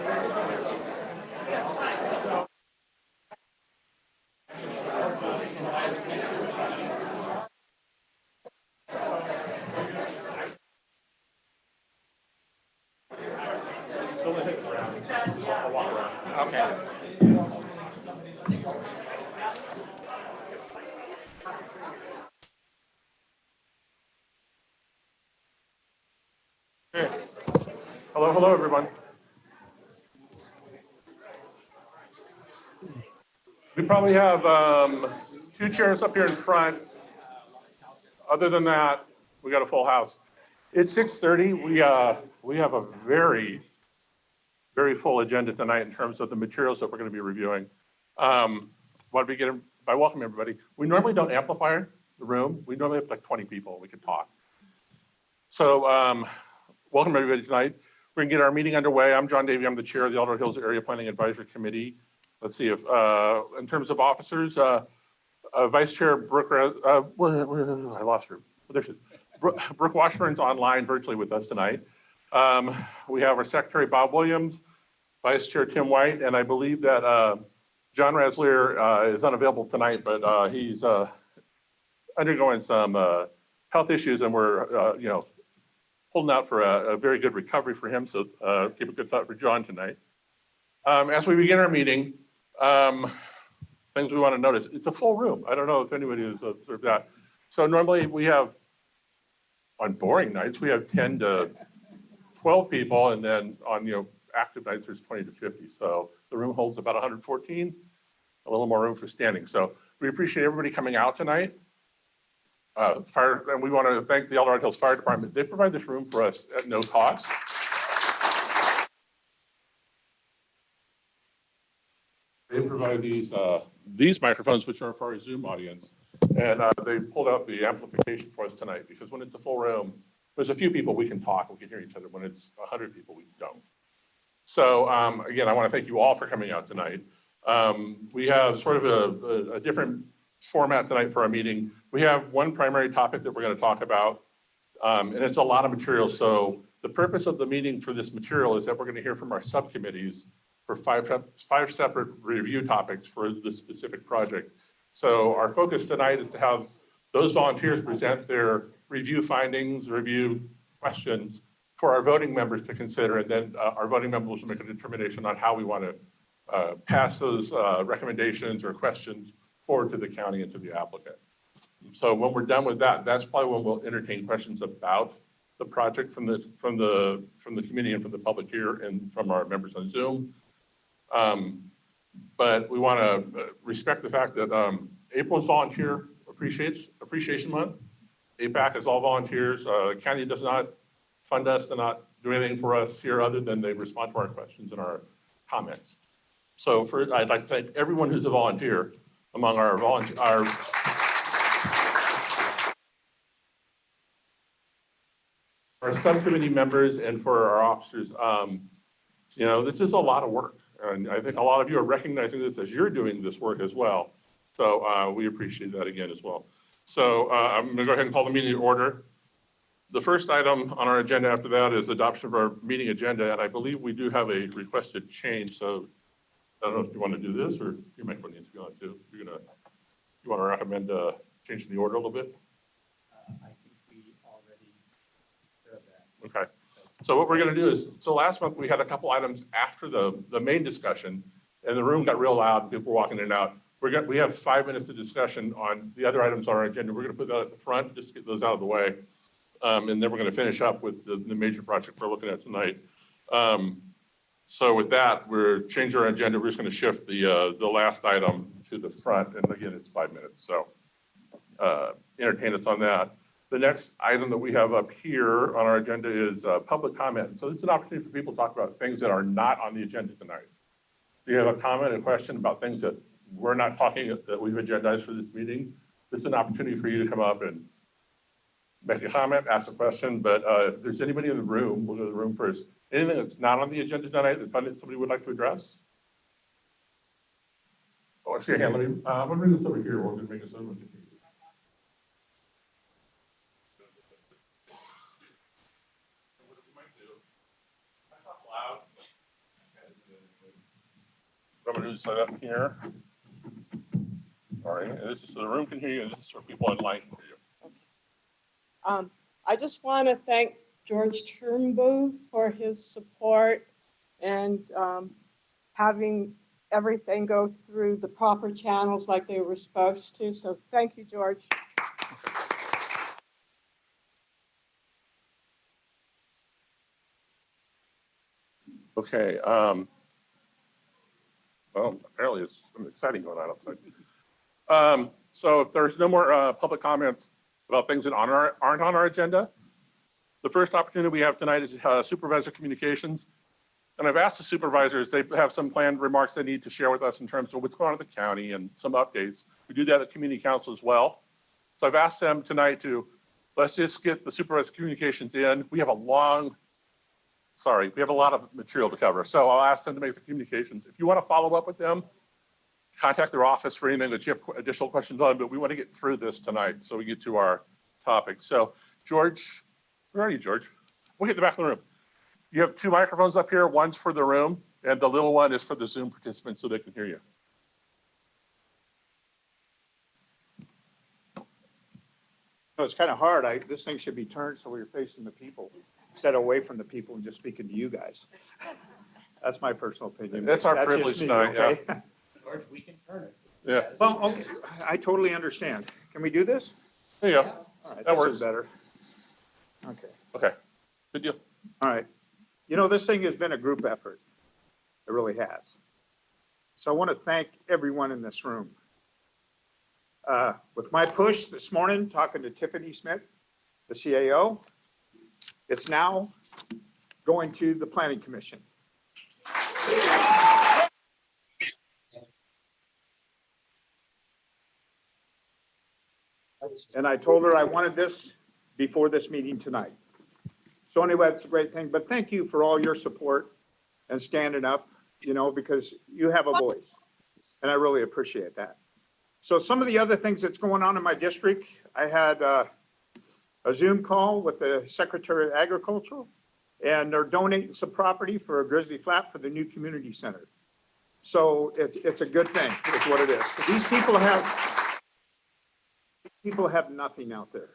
Okay. Hello, hello, everyone. We probably have 2 chairs up here in front. Other than that, we got a full house. It's 6:30. We have a very, very full agenda tonight in terms of the materials that we're going to be reviewing. Want to begin by welcoming everybody. We normally don't amplify the room. We normally have like 20 people. We could talk. So welcome everybody tonight. We're going to get our meeting underway. I'm John Davey. I'm the chair of the Eldorado Hills Area Planning Advisory Committee. Let's see if, in terms of officers, Vice Chair Brooke, I lost her. There she is. Brooke Washburn's online virtually with us tonight. We have our Secretary Bob Williams, Vice Chair Tim White, and I believe that John Raslier is unavailable tonight, but he's undergoing some health issues, and we're holding out for a very good recovery for him. So keep a good thought for John tonight. As we begin our meeting, things we want to notice. It's a full room. I don't know if anybody has observed that. So normally we have, on boring nights, we have 10 to 12 people, and then on active nights there's 20 to 50. So the room holds about 114, a little more room for standing. So we appreciate everybody coming out tonight. And we want to thank the Eldorado Hills Fire Department. They provide this room for us at no cost. They provide these microphones, which are for our Zoom audience, and they've pulled out the amplification for us tonight, because when it's a full room, there's a few people we can talk, we can hear each other. When it's 100 people, we don't. So again, I want to thank you all for coming out tonight. We have sort of a different format tonight for our meeting. We have one primary topic that we're going to talk about, and it's a lot of material. So the purpose of the meeting for this material is that we're going to hear from our subcommittees for five separate review topics for the specific project. So our focus tonight is to have those volunteers present their review findings, review questions for our voting members to consider, and then our voting members will make a determination on how we want to pass those recommendations or questions forward to the county and to the applicant. So when we're done with that, that's probably when we'll entertain questions about the project from the committee and from the public here and from our members on Zoom. But we want to respect the fact that April is Volunteer Appreciation Month. APAC is all volunteers. County does not fund us, to not do anything for us here other than they respond to our questions and our comments. So I'd like to thank everyone who's a volunteer among our subcommittee members and for our officers. This is a lot of work. And I think a lot of you are recognizing this as you're doing this work as well. So we appreciate that again as well. So I'm going to go ahead and call the meeting to order. The first item on our agenda after that is adoption of our meeting agenda. And I believe we do have a requested change. So I don't know if you want to do this, or you might want to go on too. You want to recommend changing the order a little bit? I think we already heard that. Okay. So what we're going to do is, so last month we had a couple items after the main discussion, and the room got real loud, people were walking in and out. We have 5 minutes of discussion on the other items on our agenda. We're going to put that at the front, just to get those out of the way. And then we're going to finish up with the major project we're looking at tonight. So with that, we're changing our agenda. We're just going to shift the last item to the front. And again, it's 5 minutes. So entertain us on that. The next item that we have up here on our agenda is public comment. So this is an opportunity for people to talk about things that are not on the agenda tonight. Do you have a comment, a question about things that we're not talking, that we've agendized for this meeting? This is an opportunity for you to come up and make a comment, ask a question. But if there's anybody in the room, we'll go to the room first. Anything that's not on the agenda tonight that somebody would like to address? Oh, I see a hand. I'm going to bring this over here. We'll just make a Zoom. I'm going to set up here. All right, and this is so the room can hear you, and this is for people online can hear you. I just want to thank George Turnbull for his support and having everything go through the proper channels like they were supposed to. So thank you, George. Okay. Well, apparently it's something exciting going on outside. So if there's no more public comments about things that aren't on our agenda, the first opportunity we have tonight is supervisor communications. And I've asked the supervisors, they have some planned remarks they need to share with us in terms of what's going on in the county and some updates. We do that at community council as well. So I've asked them tonight to, let's just get the supervisor communications in. We have a lot of material to cover. So I'll ask them to make the communications. If you want to follow up with them, contact their office for anything that you have additional questions on, but we want to get through this tonight so we get to our topic. So George, where are you, George? We'll get the back of the room. You have two microphones up here. One's for the room, and the little one is for the Zoom participants so they can hear you. No, it's kind of hard. This thing should be turned so we're facing the people, instead of away from the people and just speaking to you guys. That's my personal opinion. That's our just privilege me, tonight, okay? George, we can turn it. Yeah, Well, okay, I totally understand. Can we do this? there you go. All right, That this works. is better. Okay, Okay, good deal. all right. You know, this thing has been a group effort. It really has. So I want to thank everyone in this room. With my push this morning, talking to Tiffany Smith, the CAO, it's now going to the Planning Commission. And I told her I wanted this before this meeting tonight. So anyway, that's a great thing, but thank you for all your support and standing up, you know, because you have a voice, and I really appreciate that. So some of the other things that's going on in my district, I had a Zoom call with the Secretary of Agriculture, and they're donating some property for a Grizzly Flat for the new community center. So it's a good thing, is what it is. These people have nothing out there.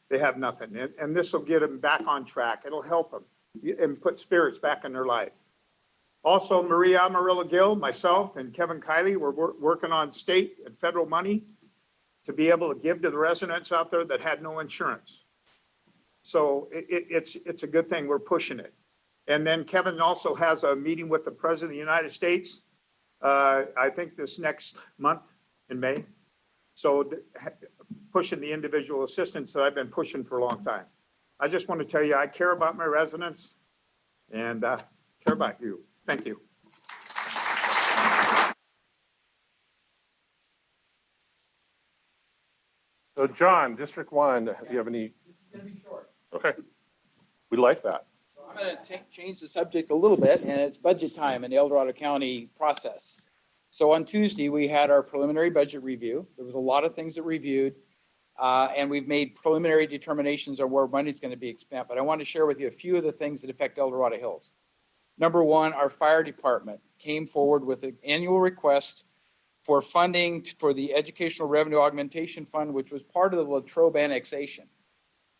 They have nothing, and this will get them back on track. It'll help them and put spirits back in their life. Also, Maria Amarillo-Gill, myself, and Kevin Kiley, we're working on state and federal money to be able to give to the residents out there that had no insurance. So it's a good thing. We're pushing it. And then Kevin also has a meeting with the President of the United States, I think this next month in May. So pushing the individual assistance that I've been pushing for a long time. I just want to tell you, I care about my residents and care about you. Thank you. So John, District 1, do you have any? It's going to be short. Okay, we like that. So I'm going to change the subject a little bit, and it's budget time in the El Dorado County process. So on Tuesday, we had our preliminary budget review. There was a lot of things that reviewed, and we've made preliminary determinations on where money is going to be spent. But I want to share with you a few of the things that affect El Dorado Hills. Number one, our fire department came forward with an annual request for funding for the Educational Revenue Augmentation Fund, which was part of the Latrobe annexation.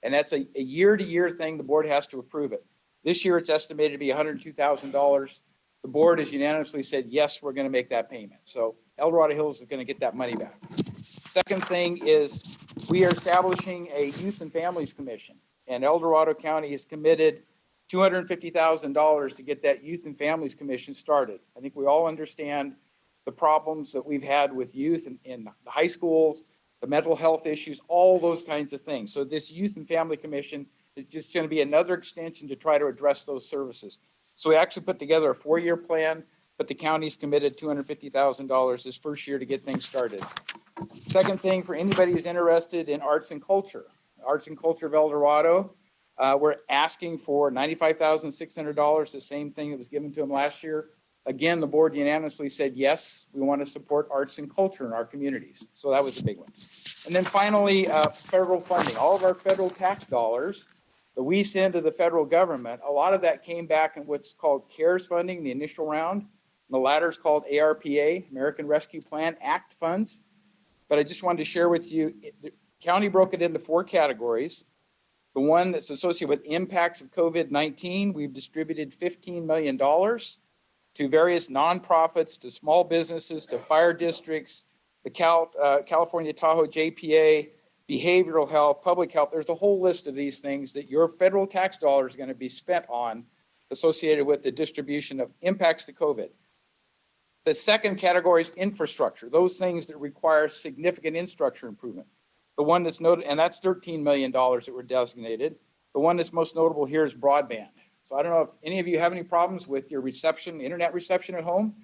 And that's a year-to-year thing. The board has to approve it. This year, it's estimated to be $102,000. The board has unanimously said, yes, we're going to make that payment. So El Dorado Hills is going to get that money back. Second thing is we are establishing a Youth and Families Commission, and El Dorado County is committed $250,000 to get that Youth and Families Commission started. I think we all understand the problems that we've had with youth in the high schools, the mental health issues, all those kinds of things. So this Youth and Family Commission is just going to be another extension to try to address those services. So we actually put together a 4-year plan, but the county's committed $250,000 this first year to get things started. Second thing, for anybody who's interested in arts and culture of El Dorado, we're asking for $95,600, the same thing that was given to them last year. Again, the board unanimously said, yes, we want to support arts and culture in our communities. So that was a big one. And then finally, federal funding. All of our federal tax dollars that we send to the federal government, a lot of that came back in what's called CARES funding, the initial round. The latter is called ARPA, American Rescue Plan Act funds. But I just wanted to share with you, the county broke it into 4 categories. The one that's associated with impacts of COVID-19, we've distributed $15 million to various nonprofits, to small businesses, to fire districts, the California Tahoe JPA, behavioral health, public health. There's a whole list of these things that your federal tax dollars are going to be spent on associated with the distribution of impacts to COVID. The second category is infrastructure, those things that require significant infrastructure improvement. The one that's noted, and that's $13 million that were designated. The one that's most notable here is broadband. So I don't know if any of you have any problems with your reception, internet reception at home,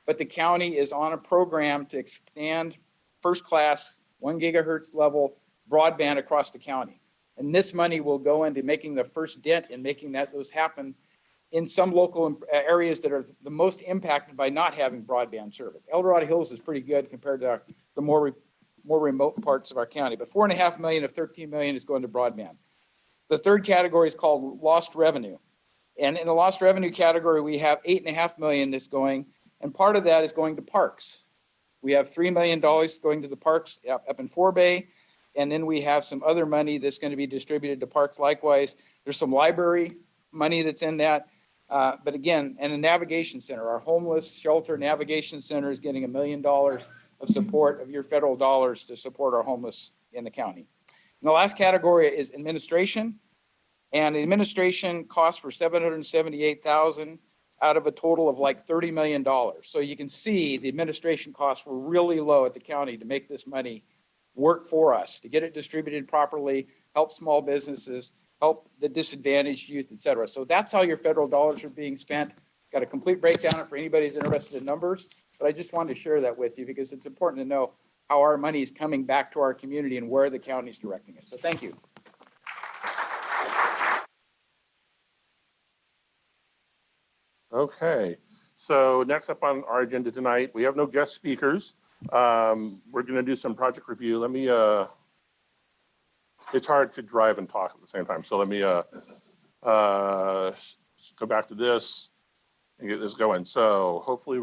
but the county is on a program to expand first class 1 gigahertz level broadband across the county. And this money will go into making the first dent in making those happen in some local areas that are the most impacted by not having broadband service. El Dorado Hills is pretty good compared to the more remote parts of our county, but $4.5 million of $13 million is going to broadband. The third category is called lost revenue. And in the lost revenue category, we have $8.5 million that's going, and part of that is going to parks. We have $3 million going to the parks up in Forebay, and then we have some other money that's going to be distributed to parks likewise. There's some library money that's in that. But again, and a navigation center, our homeless shelter navigation center is getting $1 million of support of your federal dollars to support our homeless in the county. And the last category is administration. And the administration costs for $778,000 out of a total of like $30 million. So you can see the administration costs were really low at the county to make this money work for us, to get it distributed properly, help small businesses, help the disadvantaged youth, et cetera. So that's how your federal dollars are being spent. Got a complete breakdown for anybody who's interested in numbers, but I just wanted to share that with you because it's important to know how our money is coming back to our community and where the county is directing it. So thank you. Okay, so next up on our agenda tonight, we have no guest speakers. We're going to do some project review. Let me, it's hard to drive and talk at the same time. So let me go back to this and get this going. So hopefully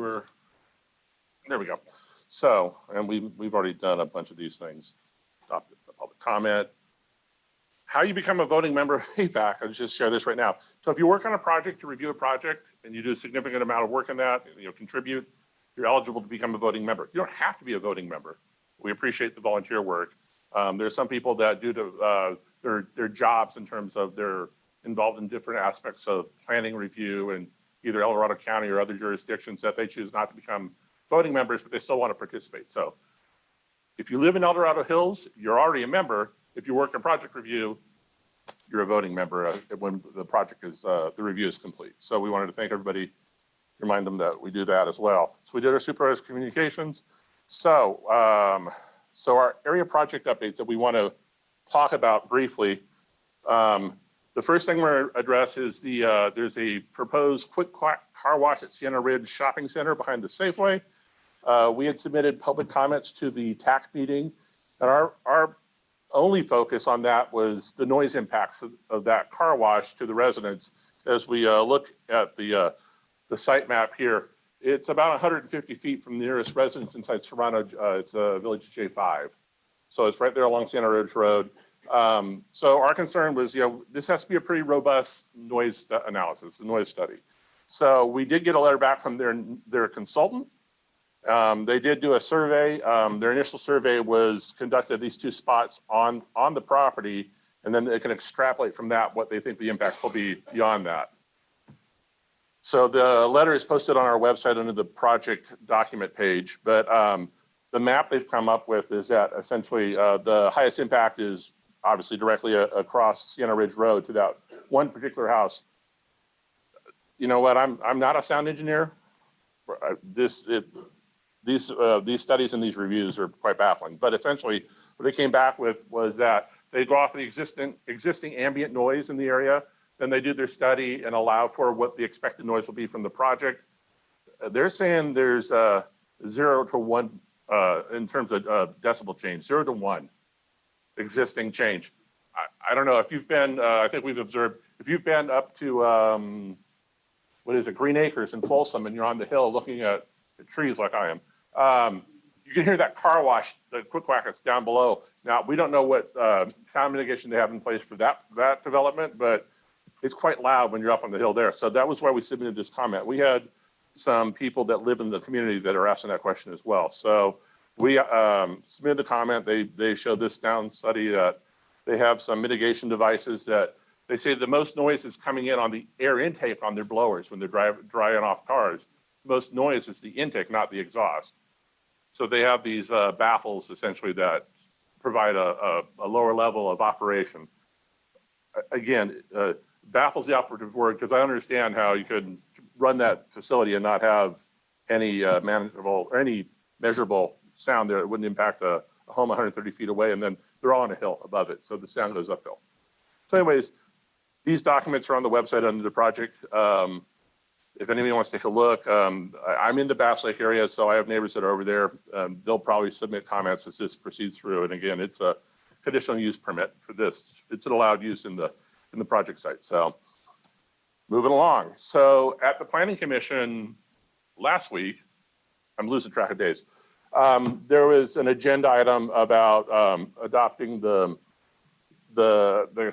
there we go. So, and we've already done a bunch of these things. Stop the public comment. How you become a voting member of APAC, I'll just share this right now. So if you work on a project, to review a project, and you do a significant amount of work in that, contribute, you're eligible to become a voting member. You don't have to be a voting member. We appreciate the volunteer work. There's some people that due to their jobs in terms of they're involved in different aspects of planning review and either El Dorado County or other jurisdictions that they choose not to become voting members, but they still want to participate. So if you live in El Dorado Hills, you're already a member. If you work in project review, you're a voting member when the project is, the review is complete. So we wanted to thank everybody, remind them that we do that as well. So we did our supervised communications. So, so our area project updates that we want to talk about briefly. The first thing we're going to address is there's a proposed quick car wash at Sienna Ridge Shopping Center behind the Safeway. We had submitted public comments to the TAC meeting, and our only focus on that was the noise impacts of that car wash to the residents. As we look at the site map here, it's about 150 feet from the nearest residence inside Serrano. It's Village J5. So it's right there along Santa Ridge Road. So our concern was, this has to be a pretty robust noise analysis, a noise study. So we did get a letter back from their consultant. They did do a survey. Their initial survey was conducted at these 2 spots on the property, and then they can extrapolate from that what they think the impacts will be beyond that. So the letter is posted on our website under the project document page, but the map they've come up with is that essentially the highest impact is obviously directly across Sienna Ridge Road to that one particular house. You know what, I'm not a sound engineer. These studies and these reviews are quite baffling, but essentially what they came back with was that they go off the existing ambient noise in the area, then they do their study and allow for what the expected noise will be from the project. They're saying there's 0 to 1 in terms of decibel change, 0 to 1 existing change. I don't know if you've been, I think we've observed, if you've been up to what is it, Green Acres in Folsom, and you're on the hill looking at the trees like I am, you can hear that car wash, the quick whack that's down below. Now, we don't know what sound mitigation they have in place for that development, but it's quite loud when you're up on the hill there. So that was why we submitted this comment. We had some people that live in the community that are asking that question as well. So we submitted the comment. They showed this down study that they have some mitigation devices that they say the most noise is coming in on the air intake on their blowers when they're drying off cars. Most noise is the intake, not the exhaust. So they have these baffles essentially that provide a lower level of operation. Again, baffles the operative word because I understand how you could run that facility and not have any manageable or any measurable sound there that wouldn't impact a home 130 feet away, and then they're all on a hill above it, so the sound goes uphill. So anyways, these documents are on the website under the project. If anybody wants to take a look, I'm in the Bass Lake area, so I have neighbors that are over there. They'll probably submit comments as this proceeds through. And again, it's a conditional use permit for this. It's an allowed use in the project site. So moving along. So at the Planning Commission last week, I'm losing track of days. There was an agenda item about adopting the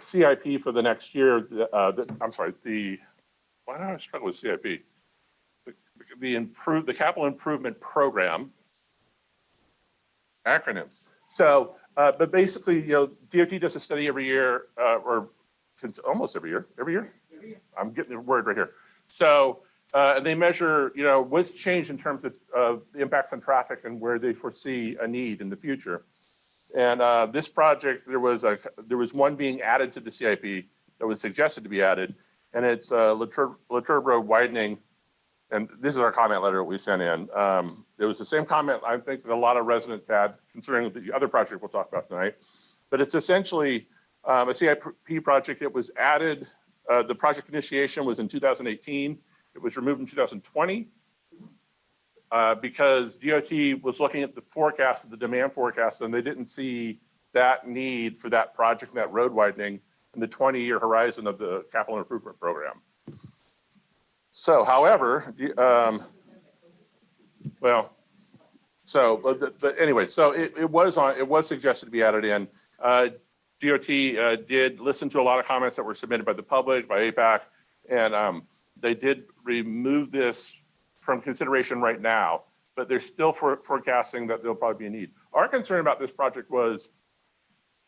CIP for the next year. Why do I struggle with CIP? The Capital Improvement Program acronyms. So, but basically, DOT does a study every year, or almost every year. Every year? I'm getting the word right here. So they measure, what's changed in terms of the impacts on traffic and where they foresee a need in the future. And this project, there was one being added to the CIP that was suggested to be added. And it's Latrobe Road widening, and this is our comment letter that we sent in. It was the same comment I think that a lot of residents had concerning the other project we'll talk about tonight. But it's essentially a CIP project that was added. The project initiation was in 2018. It was removed in 2020 because DOT was looking at the forecast, the demand forecast, and they didn't see that need for that project and that road widening in the 20-year horizon of the capital improvement program. So, however, but anyway, so it was suggested to be added in. DOT did listen to a lot of comments that were submitted by the public, by APAC, and they did remove this from consideration right now, but they're still forecasting that there'll probably be a need. Our concern about this project was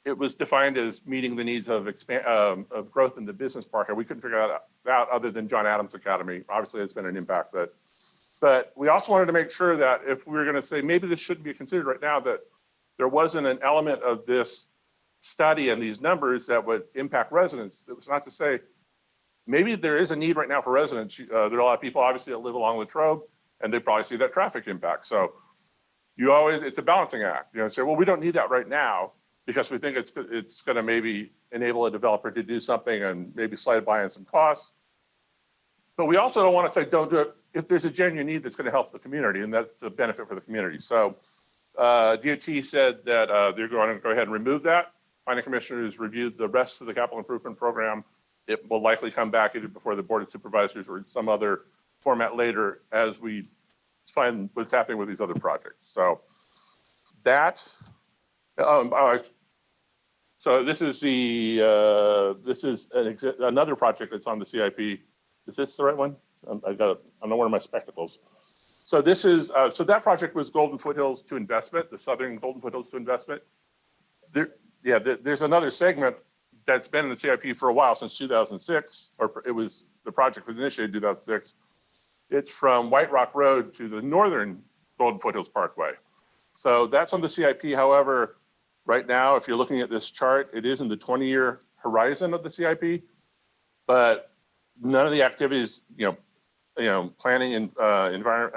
it was defined as meeting the needs of growth in the business park, and we couldn't figure that out other than John Adams Academy. Obviously, it's been an impact, but we also wanted to make sure that if we were going to say maybe this shouldn't be considered right now, that there wasn't an element of this study and these numbers that would impact residents. It was not to say maybe there is a need right now for residents. There are a lot of people obviously that live along Latrobe, and they probably see that traffic impact. So it's a balancing act. Say, well, we don't need that right now, because we think it's going to maybe enable a developer to do something and maybe slide by on some costs. But we also don't want to say don't do it if there's a genuine need that's going to help the community, and that's a benefit for the community. So DOT said that they're going to go ahead and remove that. Planning Commissioners reviewed the rest of the capital improvement program. It will likely come back either before the Board of Supervisors or in some other format later as we find what's happening with these other projects. So that. So this is another project that's on the CIP. Is this the right one? I'm not wearing my spectacles. So this is so that project was Golden Foothills to Investment, the Southern Golden Foothills to Investment. There's another segment that's been in the CIP for a while, since 2006, or the project was initiated in 2006. It's from White Rock Road to the northern Golden Foothills Parkway. So that's on the CIP. However, right now, if you're looking at this chart, it is in the 20-year horizon of the CIP, but none of the activities, planning and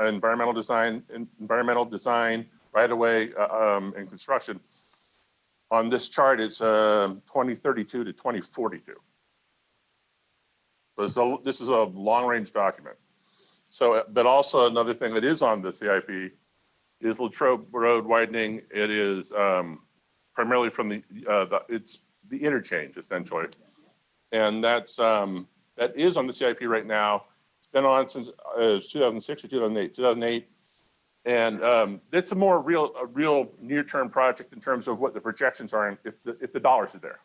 environmental design, right-of-way, and construction. On this chart, it's 2032 to 2042. So this is a long-range document. So, but also another thing that is on the CIP is Latrobe Road widening. It is primarily from it's the interchange essentially, and that is on the CIP right now. been on since 2006 or 2008, 2008. And it's a real near-term project in terms of what the projections are and if the dollars are there.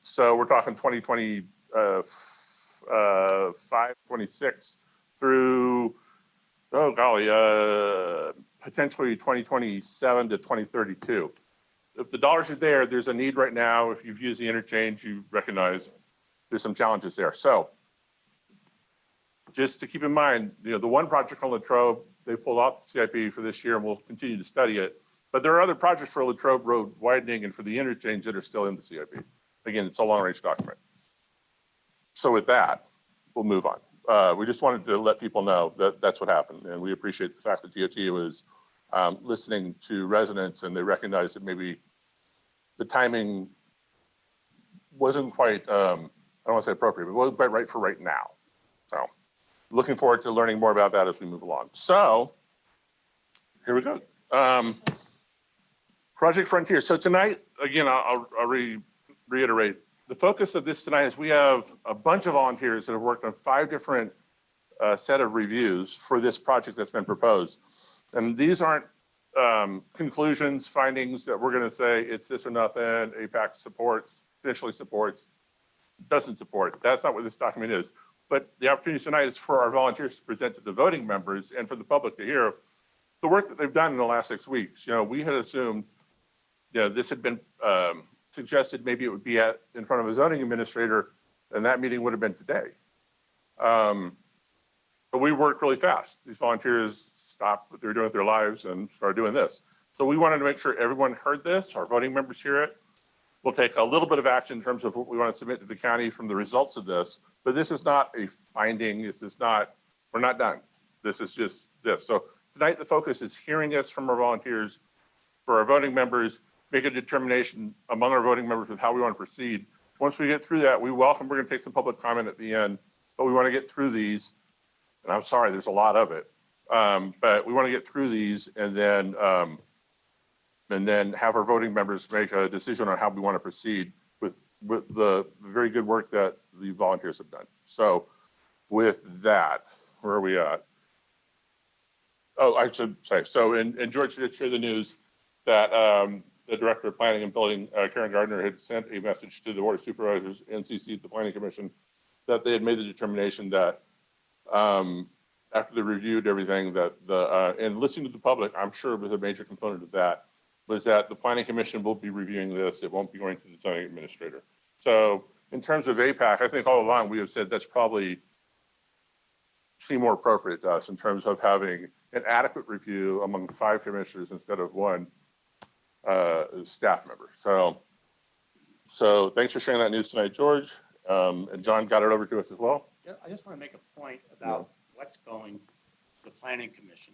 So we're talking 2025, 26 through, oh golly, potentially 2027 to 2032. If the dollars are there, there's a need right now. If you've used the interchange, you recognize there's some challenges there. So just to keep in mind, the one project on Latrobe, they pulled off the CIP for this year and we'll continue to study it. But there are other projects for Latrobe Road widening and for the interchange that are still in the CIP. Again, it's a long-range document. So with that, we'll move on. We just wanted to let people know that that's what happened. And we appreciate the fact that DOT was listening to residents and they recognized that maybe the timing wasn't quite, I don't want to say appropriate, but it wasn't quite right for right now. So looking forward to learning more about that as we move along. So here we go. Project Frontier. So tonight, again, I'll reiterate, the focus of this tonight is we have a bunch of volunteers that have worked on 5 different set of reviews for this project that's been proposed. And these aren't conclusions, findings that we're going to say it's this or nothing, APAC supports, initially supports, doesn't support. That's not what this document is. But the opportunity tonight is for our volunteers to present to the voting members and for the public to hear the work that they've done in the last 6 weeks. We had assumed, this had been suggested maybe it would be in front of a zoning administrator, and that meeting would have been today. But we worked really fast. These volunteers stopped what they were doing with their lives and started doing this. So we wanted to make sure everyone heard this, our voting members hear it. We'll take a little bit of action in terms of what we want to submit to the county from the results of this, but this is not a finding. We're not done. This is just this. So tonight the focus is hearing this from our volunteers, for our voting members, make a determination among our voting members of how we want to proceed. Once we get through that, we're going to take some public comment at the end, but we want to get through these. And I'm sorry, there's a lot of it. But we want to get through these and then have our voting members make a decision on how we want to proceed with the very good work that the volunteers have done. So with that, where are we at? Oh, I should say, so, and George did share the news that the Director of Planning and Building, Karen Gardner, had sent a message to the Board of Supervisors and CC'd the Planning Commission that they had made the determination that after they reviewed everything that and listening to the public, I'm sure was a major component of that, was that the Planning Commission will be reviewing this. It won't be going to the zoning administrator. So in terms of APAC, I think all along we have said that's probably seem more appropriate to us in terms of having an adequate review among 5 commissioners instead of 1 staff member. So thanks for sharing that news tonight, George. And John got it over to us as well. Yeah, I just want to make a point about what's going to the Planning Commission.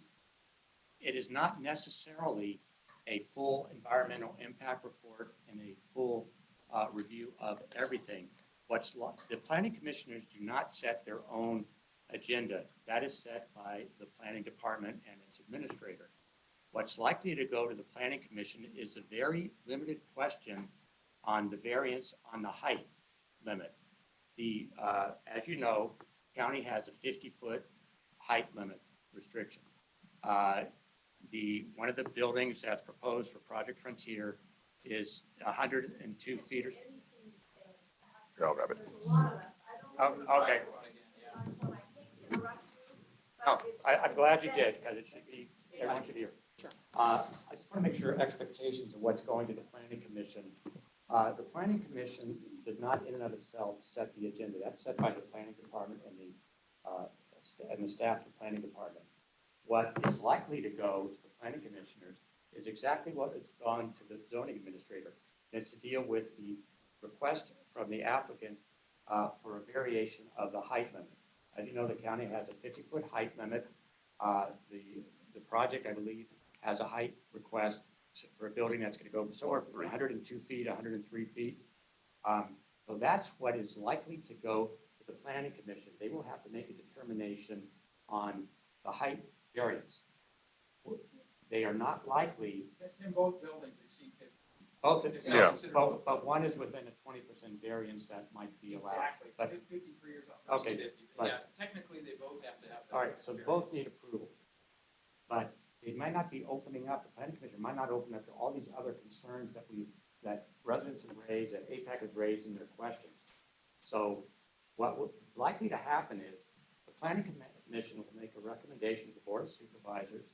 It is not necessarily a full environmental impact report and a full review of everything. The Planning Commissioners do not set their own agenda. That is set by the Planning Department and its administrator. What's likely to go to the Planning Commission is a very limited question on the variance on the height limit. As you know, county has a 50-foot height limit restriction. One of the buildings that's proposed for Project Frontier is 102 feet. Here, I'll grab it. Oh, okay. Oh, I'm glad you did, because it should be, everyone should hear. Sure. I just want to make sure expectations of what's going to the Planning Commission. The Planning Commission did not in and of itself set the agenda. That's set by the Planning Department and the staff of the Planning Department. What is likely to go to the Planning Commissioners is exactly what has gone to the zoning administrator. And it's to deal with the request from the applicant for a variation of the height limit. As you know, the county has a 50-foot height limit. The project, I believe, has a height request for a building that's going to go somewhere from 102 feet, 103 feet. So that's what is likely to go to the Planning Commission. They will have to make a determination on the height variance. They are not likely. Can both buildings exceed 50? Both, Yeah. but one is within a 20% variance that might be allowed. Exactly, But, 53 years old. okay, Fifty. but- Yeah, technically, they both have to have. that all right, so variance. both need approval. But it might not be opening up, the planning commission might not open up to all these other concerns that residents have raised, that APAC has raised in their questions. So what would likely to happen is the planning commission will make a recommendation to the board of supervisors.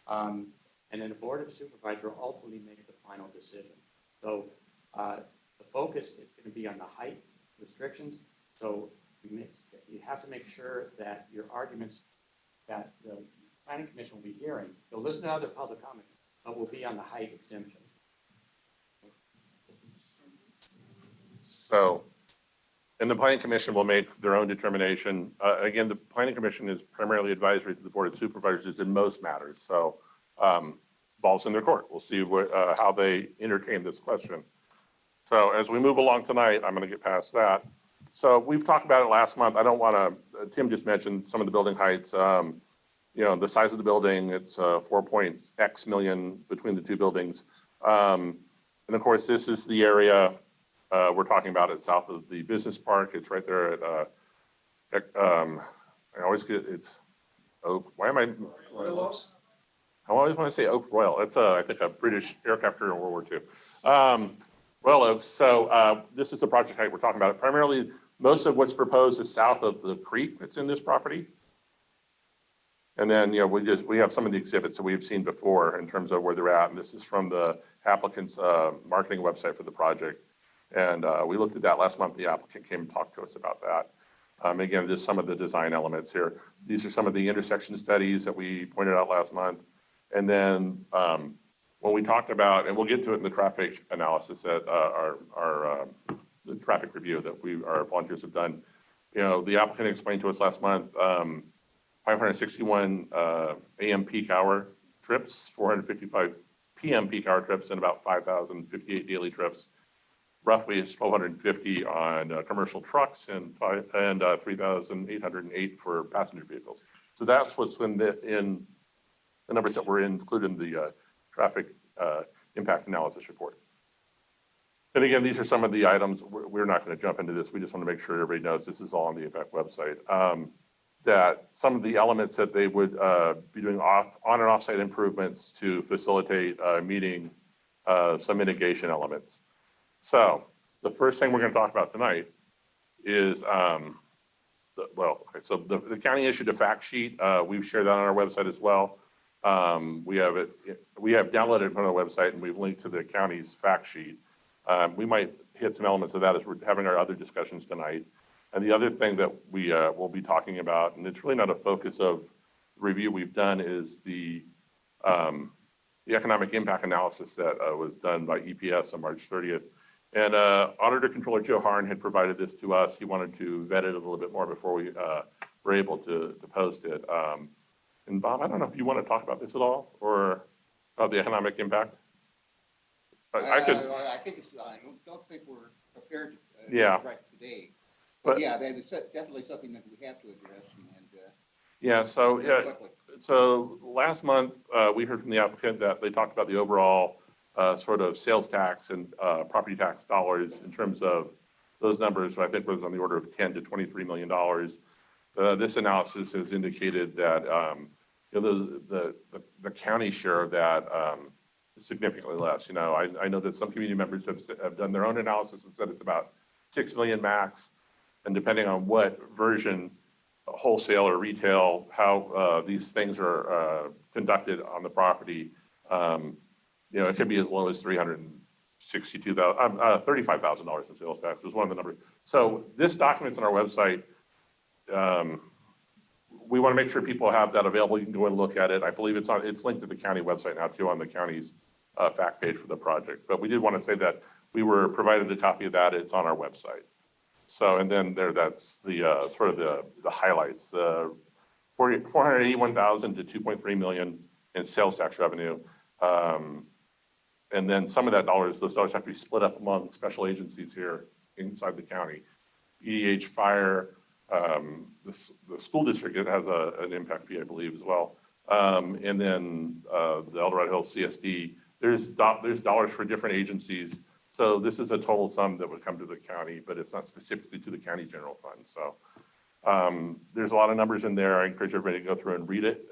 And then the board of supervisors will ultimately make the final decision. So the focus is going to be on the height restrictions. So you have to make sure that your arguments that the planning commission will be hearing, they'll listen to other public comments, but will be on the height exemption. So, and the planning commission will make their own determination. Again, the planning commission is primarily advisory to the board of supervisors in most matters. So, ball's in their court. We'll see how they entertain this question. So as we move along tonight, I'm going to get past that. So we've talked about it last month. I don't want to, Tim just mentioned some of the building heights. You know, the size of the building, it's 4.x million between the two buildings. And of course, this is the area we're talking about. It's south of the business park. It's right there at, I always get, it's Oak, why am I always want to say Oak Royal. It's I think a British aircraft carrier in World War II. Royal Oaks. So this is the project height we're talking about. Primarily, most of what's proposed is south of the creek that's in this property. And then, you know, we have some of the exhibits that we've seen before in terms of where they're at. And this is from the applicant's marketing website for the project. And we looked at that last month. The applicant came and talked to us about that. Again, just some of the design elements here. These are some of the intersection studies that we pointed out last month. And then when we talked about, and we'll get to it in the traffic analysis that the traffic review that our volunteers have done. You know, the applicant explained to us last month, 561 AM peak hour trips, 455 PM peak hour trips, and about 5,058 daily trips. Roughly it's 1,250 on commercial trucks and 3,808 for passenger vehicles. So that's what's in the numbers that were included in the traffic impact analysis report. And again, these are some of the items. We're not going to jump into this. We just want to make sure everybody knows this is all on the APAC website. That some of the elements that they would be doing on and off-site improvements to facilitate meeting some mitigation elements. So the first thing we're going to talk about tonight is, the county issued a fact sheet. We've shared that on our website as well. We have downloaded it from the website and we've linked to the county's fact sheet. We might hit some elements of that as we're having our other discussions tonight. And the other thing that we will be talking about, and it's really not a focus of the review we've done, is the economic impact analysis that was done by EPS on March 30th. And Auditor Controller Joe Harn had provided this to us. He wanted to vet it a little bit more before we were able to post it. And Bob, I don't know if you want to talk about this at all, or about the economic impact? I think it's, I don't think we're prepared to Yeah. right today. But- But yeah, that's definitely something that we have to address and Yeah, so, yeah, quickly. so last month, we heard from the applicant that they talked about the overall sort of sales tax and property tax dollars in terms of those numbers. So I think was on the order of $10 to $23 million. This analysis has indicated that you know, the county share of that is significantly less. You know, I know that some community members have done their own analysis and said it's about 6 million max. And depending on what version, wholesale or retail, how these things are conducted on the property, you know, it could be as low as $35,000 in sales tax was one of the numbers. So this document's on our website. We want to make sure people have that available. You can go and look at it. I believe it's linked to the county website now too, on the county's fact page for the project. But we did want to say that we were provided a copy of that. It's on our website. So, and then that's the sort of the highlights. 481,000 to 2.3 million in sales tax revenue. And then some of those dollars have to be split up among special agencies here inside the county. EDH, fire, the school district, it has an impact fee, I believe, as well. And then the El Dorado Hills CSD there's dollars for different agencies. So this is a total sum that would come to the county, but it's not specifically to the county general fund. So there's a lot of numbers in there. I encourage everybody to go through and read it.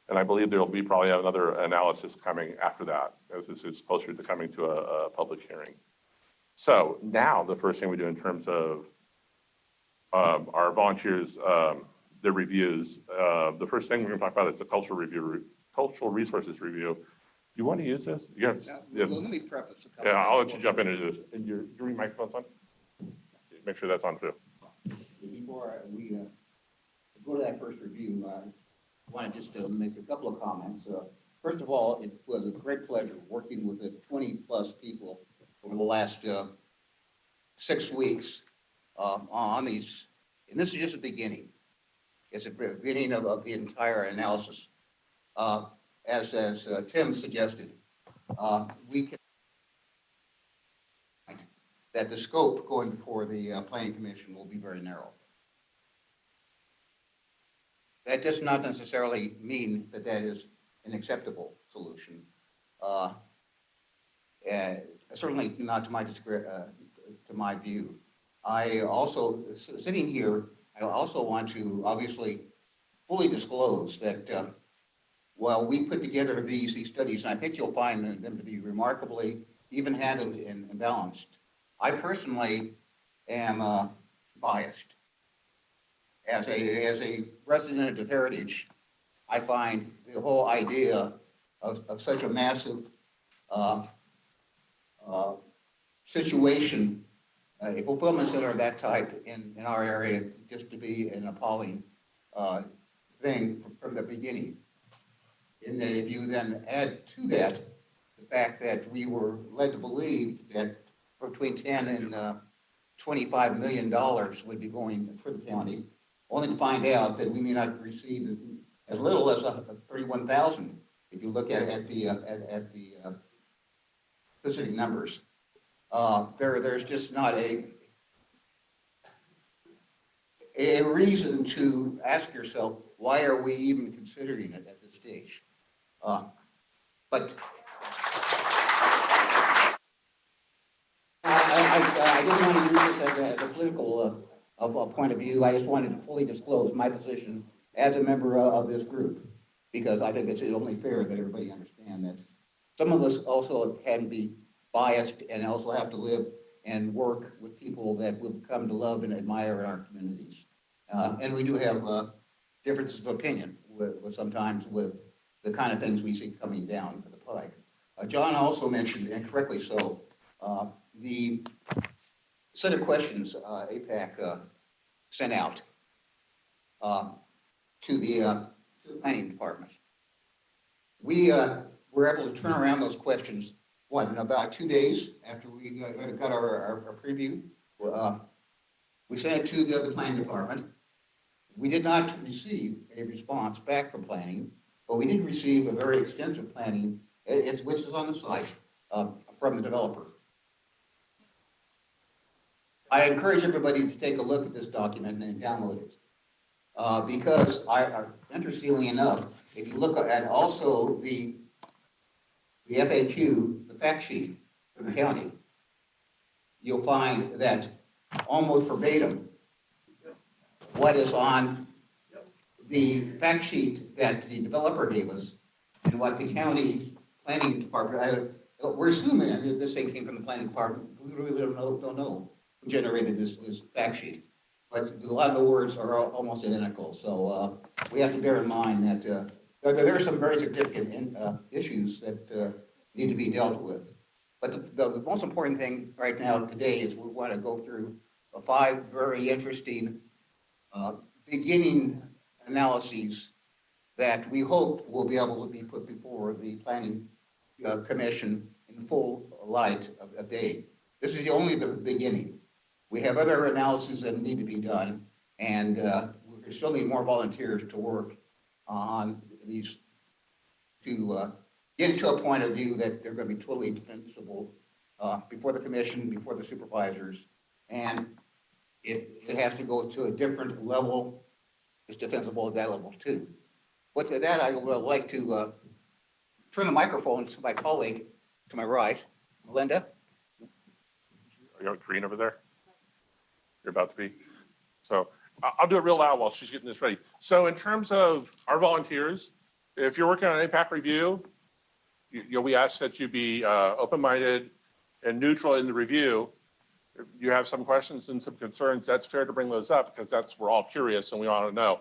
And I believe there'll be probably another analysis coming after that, as this is closer to coming to a public hearing. So now the first thing we do in terms of our volunteers, their reviews, the first thing we're going to talk about is the cultural resources review. Do you want to use this? Yes. Well, let me preface a couple. Yeah, I'll let you jump into this. And your microphone's on? Make sure that's on too. Before we go to that first review, I wanted just to make a couple of comments. First of all, it was a great pleasure working with the 20-plus people over the last 6 weeks on these, and this is just the beginning. It's a beginning of the entire analysis. As Tim suggested, we can that the scope going before the Planning Commission will be very narrow. That does not necessarily mean that that is an acceptable solution. Certainly not to my view. I also, sitting here, I also want to obviously fully disclose that while we put together these studies, and I think you'll find them to be remarkably even-handed and balanced, I personally am biased. As a resident of Heritage, I find the whole idea of such a massive situation, a fulfillment center of that type in our area, just to be an appalling thing from the beginning. And if you then add to that the fact that we were led to believe that between 10 and $25 million would be going for the county, only to find out that we may not receive as little as 31,000 if you look at the specific numbers. There's just not a reason to ask yourself, why are we even considering it at this stage? But I didn't want to use this as a political point of view. I just wanted to fully disclose my position as a member of this group, because I think it's only fair that everybody understand that some of us also can be biased and also have to live and work with people that we've come to love and admire in our communities. And we do have differences of opinion with sometimes with the kind of things we see coming down the pike. John also mentioned, and correctly so, the set of questions APAC sent out to the planning department. We were able to turn around those questions, in about 2 days after we got our preview. We sent it to the planning department. We did not receive a response back from planning, but we did receive a very extensive planning, which is on the site, from the developer. I encourage everybody to take a look at this document and download it. Because interestingly enough, if you look at also the FAQ, the fact sheet from the county, you'll find that almost verbatim what is on the fact sheet that the developer gave us and what the county planning department, we're assuming that this thing came from the planning department. We really don't know who generated this fact sheet. But a lot of the words are almost identical. So we have to bear in mind that there are some very significant issues that need to be dealt with. But the most important thing right now today is we want to go through 5 very interesting beginning analyses that we hope will be able to be put before the Planning Commission in full light of day. This is only the beginning. We have other analyses that need to be done, and we still need more volunteers to work on these to get to a point of view that they're going to be totally defensible before the commission, before the supervisors, and if it has to go to a different level, it's defensible at that level too. But to that, I would like to turn the microphone to my colleague to my right, Melinda. Are you on green over there? You're about to be. So I'll do it real loud while she's getting this ready. So in terms of our volunteers, if you're working on an APAC review, we ask that you be open-minded and neutral in the review. If you have some questions and some concerns, that's fair to bring those up because we're all curious and we want to know.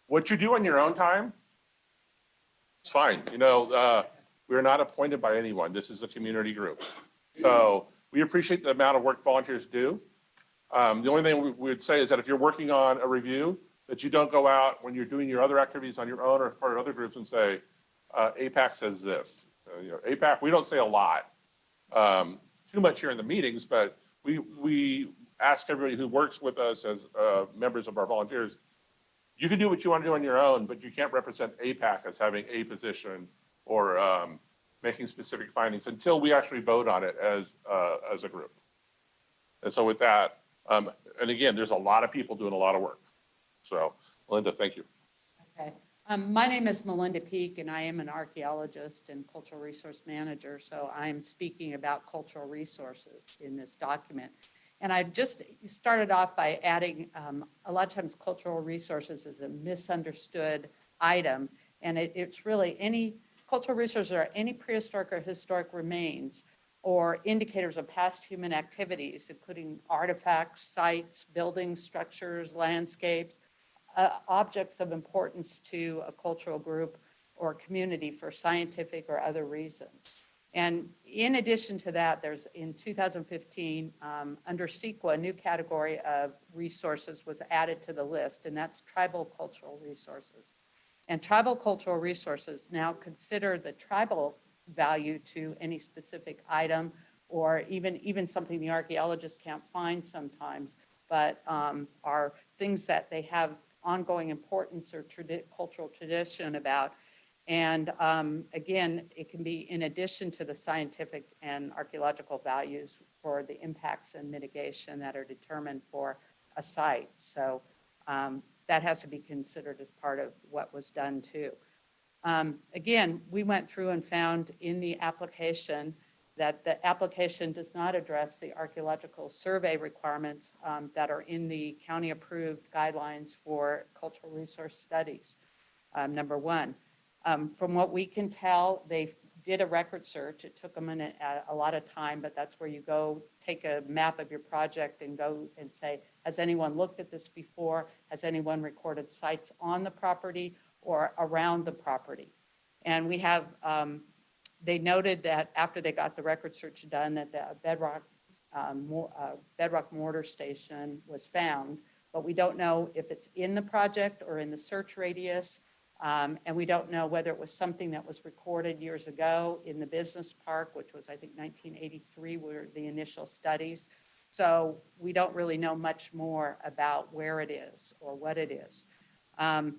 What you do on your own time, it's fine. We're not appointed by anyone. This is a community group. So we appreciate the amount of work volunteers do. The only thing we would say is that if you're working on a review, that you don't go out when you're doing your other activities on your own or as part of other groups and say, APAC says this. APAC, we don't say a lot, too much here in the meetings, but we ask everybody who works with us as members of our volunteers, you can do what you want to do on your own, but you can't represent APAC as having a position or making specific findings until we actually vote on it as a group. And so with that, and again, there's a lot of people doing a lot of work. So, Melinda, thank you. Okay. My name is Melinda Peak, and I am an archaeologist and cultural resource manager. So I'm speaking about cultural resources in this document. And I just started off by adding, a lot of times cultural resources is a misunderstood item. And it's really any cultural resources or any prehistoric or historic remains or indicators of past human activities, including artifacts, sites, buildings, structures, landscapes, objects of importance to a cultural group or community for scientific or other reasons. And in addition to that, there's in 2015, under CEQA, a new category of resources was added to the list, and that's tribal cultural resources. And tribal cultural resources now consider the tribal value to any specific item or even something the archaeologist can't find sometimes, but are things that they have ongoing importance or cultural tradition about. And again, it can be in addition to the scientific and archaeological values for the impacts and mitigation that are determined for a site. So that has to be considered as part of what was done too. Again, we went through and found in the application that the application does not address the archaeological survey requirements that are in the county-approved guidelines for cultural resource studies, number one. From what we can tell, they did a record search. It took them a lot of time, but that's where you go take a map of your project and go and say, has anyone looked at this before? Has anyone recorded sites on the property or around the property? And we have, they noted that after they got the record search done, that the bedrock mortar station was found, but we don't know if it's in the project or in the search radius. And we don't know whether it was something that was recorded years ago in the business park, which was, I think, 1983 were the initial studies. So we don't really know much more about where it is or what it is. And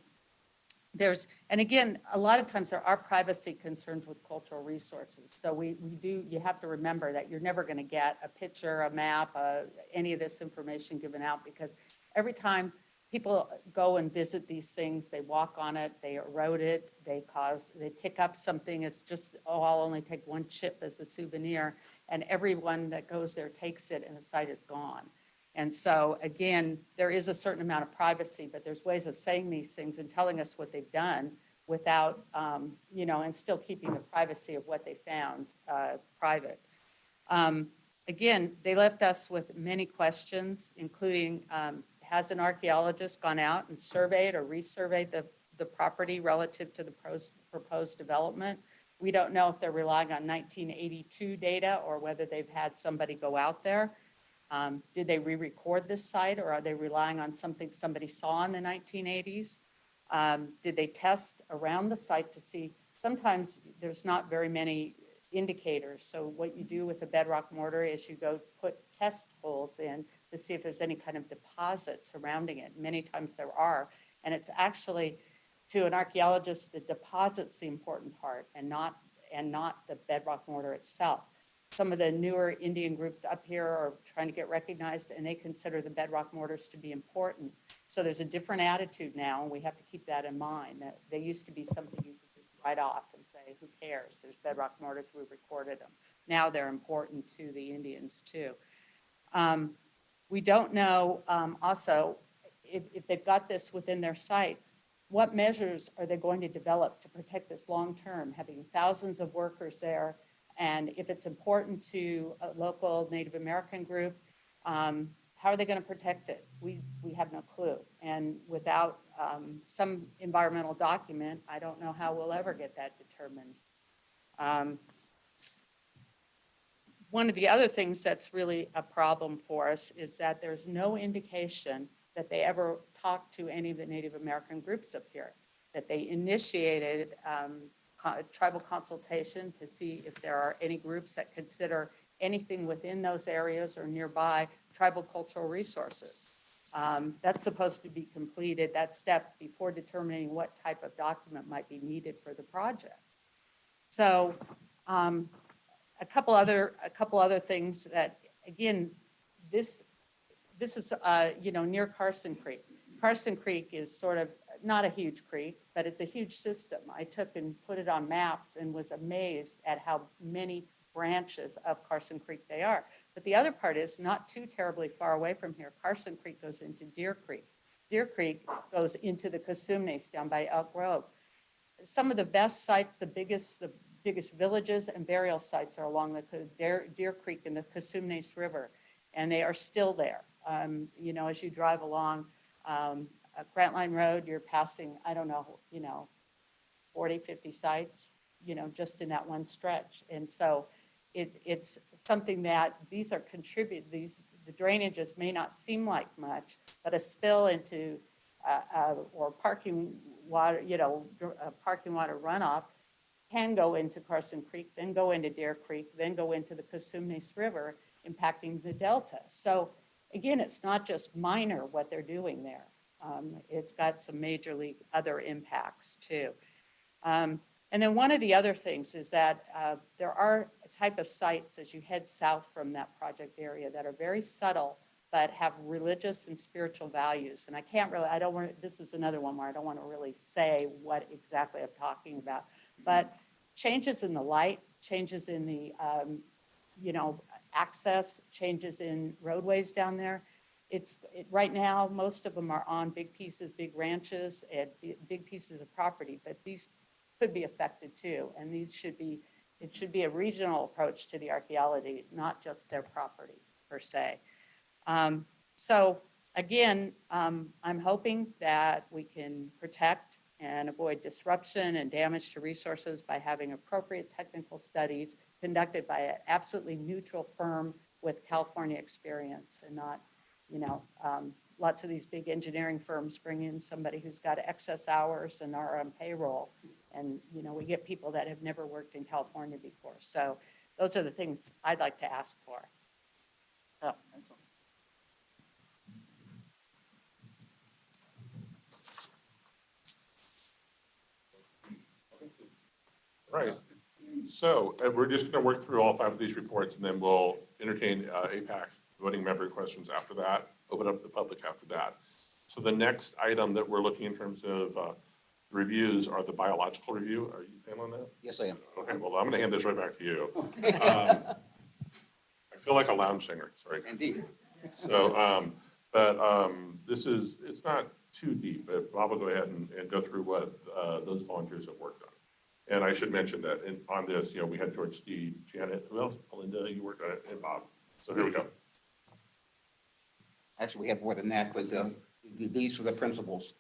again, a lot of times there are privacy concerns with cultural resources. So you have to remember that you're never going to get a picture, a map, any of this information given out, because every time people go and visit these things, they walk on it, they erode it, they pick up something as just, I'll only take one chip as a souvenir, and everyone that goes there takes it and the site is gone. And so again, there is a certain amount of privacy, but there's ways of saying these things and telling us what they've done without, and still keeping the privacy of what they found private. Again, they left us with many questions, including, has an archaeologist gone out and surveyed or resurveyed the property relative to the proposed development? We don't know if they're relying on 1982 data or whether they've had somebody go out there. Did they re-record this site, or are they relying on something somebody saw in the 1980s? Did they test around the site to see? Sometimes there's not very many indicators. So what you do with a bedrock mortar is you go put test holes in to see if there's any kind of deposit surrounding it. Many times there are. And it's actually, to an archaeologist, the deposit's the important part and not the bedrock mortar itself. Some of the newer Indian groups up here are trying to get recognized, and they consider the bedrock mortars to be important. So there's a different attitude now, and we have to keep that in mind, that they used to be something you could just write off and say, say, who cares? There's bedrock mortars, we recorded them. Now they're important to the Indians too. We don't know also if they've got this within their site, what measures are they going to develop to protect this long-term, having thousands of workers there? And if it's important to a local Native American group, how are they going to protect it? We have no clue. And without some environmental document, I don't know how we'll ever get that determined. One of the other things that's really a problem for us is that there's no indication that they ever talked to any of the Native American groups up here, that they initiated tribal consultation to see if there are any groups that consider anything within those areas or nearby tribal cultural resources. That's supposed to be completed, that step, before determining what type of document might be needed for the project. So a couple other things that, again, this is near Carson Creek. Carson Creek is sort of not a huge creek, but it's a huge system. I took and put it on maps and was amazed at how many branches of Carson Creek they are. But the other part is not too terribly far away from here. Carson Creek goes into Deer Creek. Deer Creek goes into the Cosumnes down by Elk Grove. Some of the best sites, the biggest villages and burial sites are along the Deer Creek and the Cosumnes River, and they are still there. As you drive along Grantline Road, you're passing, 40, 50 sites, just in that one stretch. And so it's something that these are the drainages may not seem like much, but a spill into or parking water, parking water runoff can go into Carson Creek, then go into Deer Creek, then go into the Cosumnes River, impacting the delta. So again, it's not just minor what they're doing there. It's got some majorly other impacts too. And then one of the other things is that there are a type of sites as you head south from that project area that are very subtle, but have religious and spiritual values. And this is another one where I don't want to really say what exactly I'm talking about, but changes in the light, changes in the, access, changes in roadways down there. Right now, most of them are on big pieces, big ranches, and big pieces of property, but these could be affected too. And it should be a regional approach to the archaeology, not just their property per se. So again, I'm hoping that we can protect and avoid disruption and damage to resources by having appropriate technical studies conducted by an absolutely neutral firm with California experience, and not, lots of these big engineering firms bring in somebody who's got excess hours and are on payroll. And, we get people that have never worked in California before. So those are the things I'd like to ask for. Oh. Right. So we're just going to work through all 5 of these reports, and then we'll entertain APAC voting member questions after that, open up the public after that. So the next item that we're looking in terms of reviews are the biological review. Are you handling that? Yes, I am. Okay, well, I'm going to hand this right back to you. I feel like a lounge singer, sorry. Indeed. So, it's not too deep, but Bob will go ahead and go through what those volunteers have worked on. And I should mention that on this, we had George, Steve, Janet, who else? Melinda, you worked on it, and Bob. So here we go. Actually, we have more than that, but these are the principles.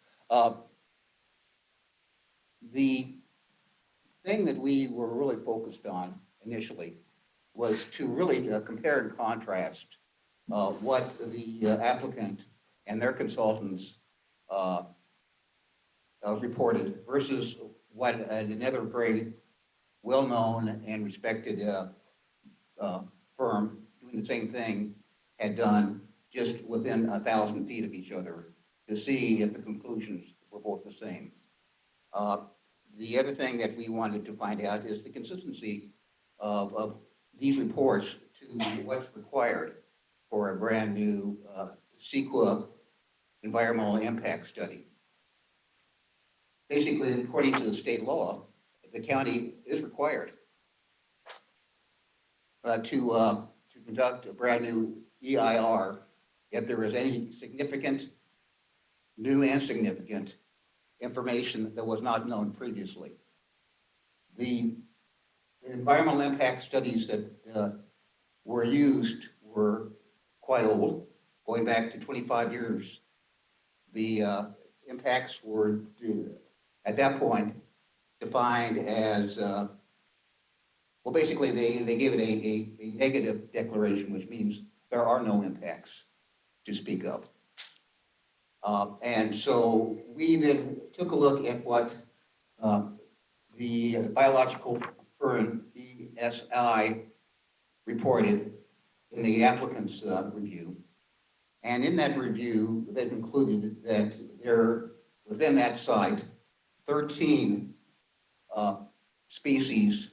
The thing that we were really focused on initially was to really compare and contrast what the applicant and their consultants reported versus what another very well-known and respected firm doing the same thing had done just within 1,000 feet of each other to see if the conclusions were both the same. The other thing that we wanted to find out is the consistency of these reports to what's required for a brand new CEQA environmental impact study. Basically, according to the state law, the county is required to conduct a brand new EIR if there is any significant, new and significant information that was not known previously. The environmental impact studies that were used were quite old, going back to 25 years. The impacts were, at that point, defined as, well, basically, they gave it a negative declaration, which means there are no impacts to speak of. And so we then took a look at what the biological firm, BSI, reported in the applicant's review. And in that review, they concluded that there, within that site, 13 species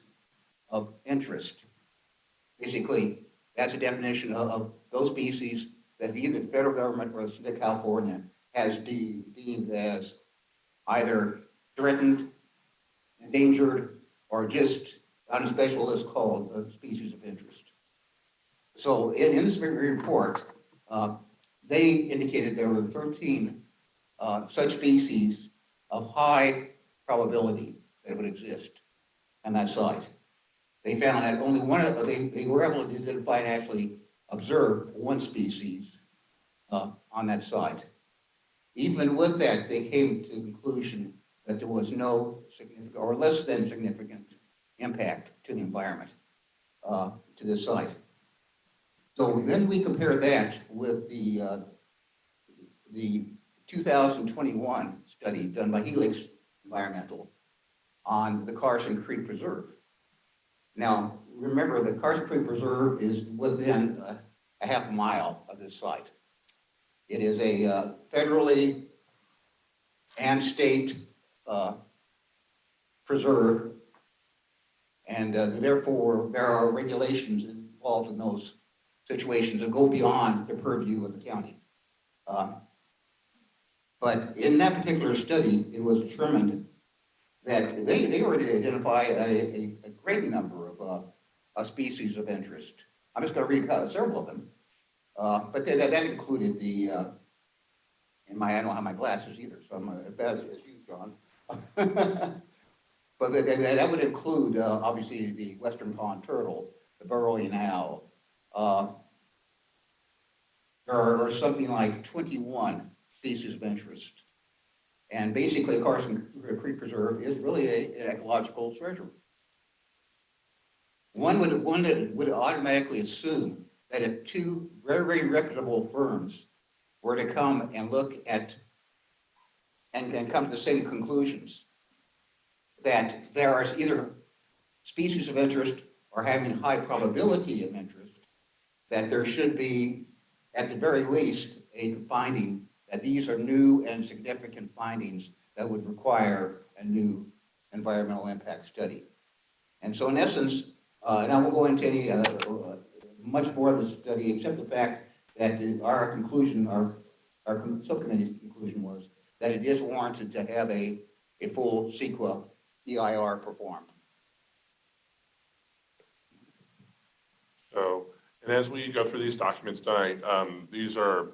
of interest. Basically, that's a definition of those species that either the federal government or the state of California has deemed as either threatened, endangered, or just on a special list called species of interest. So in this report, they indicated there were 13 such species of high probability that it would exist on that site. They found that only one of they were able to identify and actually observe one species on that site. Even with that, they came to the conclusion that there was no significant or less than significant impact to the environment to this site. So then we compare that with the 2021 study done by Helix Environmental on the Carson Creek Preserve. Now, remember the Carson Creek Preserve is within a half a mile of this site. It is a federally and state preserve, and therefore there are regulations involved in those situations that go beyond the purview of the county. But in that particular study, it was determined that they already identify a great number of species of interest. I'm just going to read several of them, but that included the, I don't have my glasses either, so I'm as bad as you, John. But that would include, obviously, the western pond turtle, the burrowing owl. There are something like 21 species of interest. And basically, Carson Creek Preserve is really an ecological treasure. One would automatically assume that if two very, very reputable firms were to come and look at and come to the same conclusions, that there are either species of interest or having high probability of interest, that there should be, at the very least, a finding that these are new and significant findings that would require a new environmental impact study. And so in essence, and I won't go into any much more of the study, except the fact that our conclusion, our subcommittee's conclusion was that it is warranted to have a full CEQA EIR performed. So, and as we go through these documents tonight, these are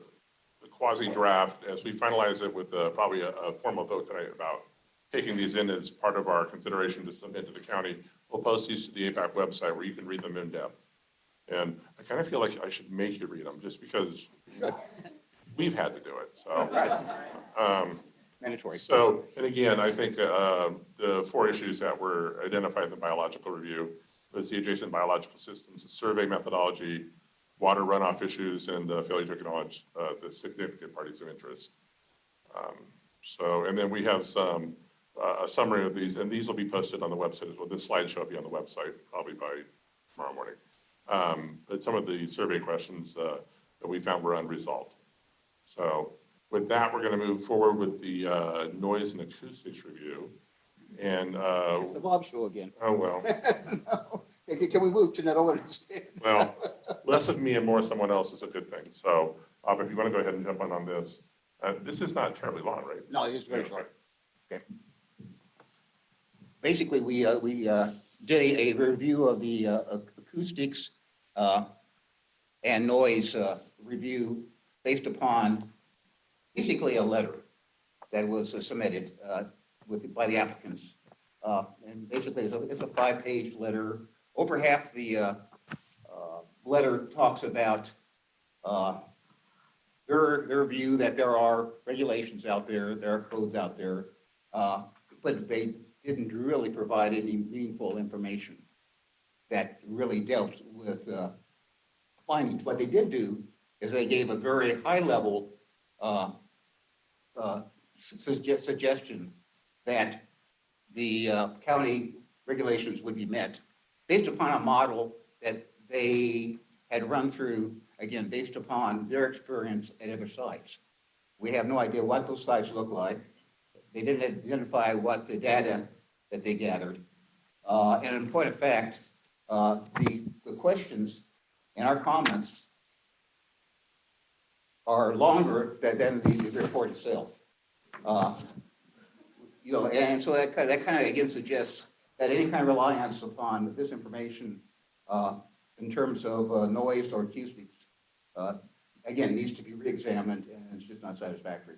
the quasi-draft. As we finalize it with probably a formal vote tonight about taking these in as part of our consideration to submit to the county, we'll post these to the APAC website where you can read them in depth. And I kind of feel like I should make you read them just because we've had to do it, so. Mandatory. So, and again, I think the four issues that were identified in the biological review was the adjacent biological systems, the survey methodology, water runoff issues, and the failure to acknowledge the significant parties of interest. So, and then we have some a summary of these, and these will be posted on the website as well. This slideshow will be on the website probably by tomorrow morning. But some of the survey questions that we found were unresolved. So with that, we're going to move forward with the noise and acoustics review. And It's the Bob show again. oh well. No. Can we move to another one instead? Well, less of me and more of someone else is a good thing. So if you want to go ahead and jump on this, this is not terribly long, right? No, it is very short. Okay. basically, we did a review of the acoustics and noise review based upon basically a letter that was submitted by the applicants. And basically, it's a 5-page letter. Over half the letter talks about their view that there are regulations out there, there are codes out there, but they didn't really provide any meaningful information that really dealt with findings. What they did do is they gave a very high-level suggestion that the county regulations would be met based upon a model that they had run through, again, based upon their experience at other sites. We have no idea what those sites look like. They didn't identify what the data that they gathered. And in point of fact, the questions and our comments are longer than the report itself. And so that kind of again suggests that any kind of reliance upon this information in terms of noise or acoustics, again, needs to be reexamined, and it's just not satisfactory.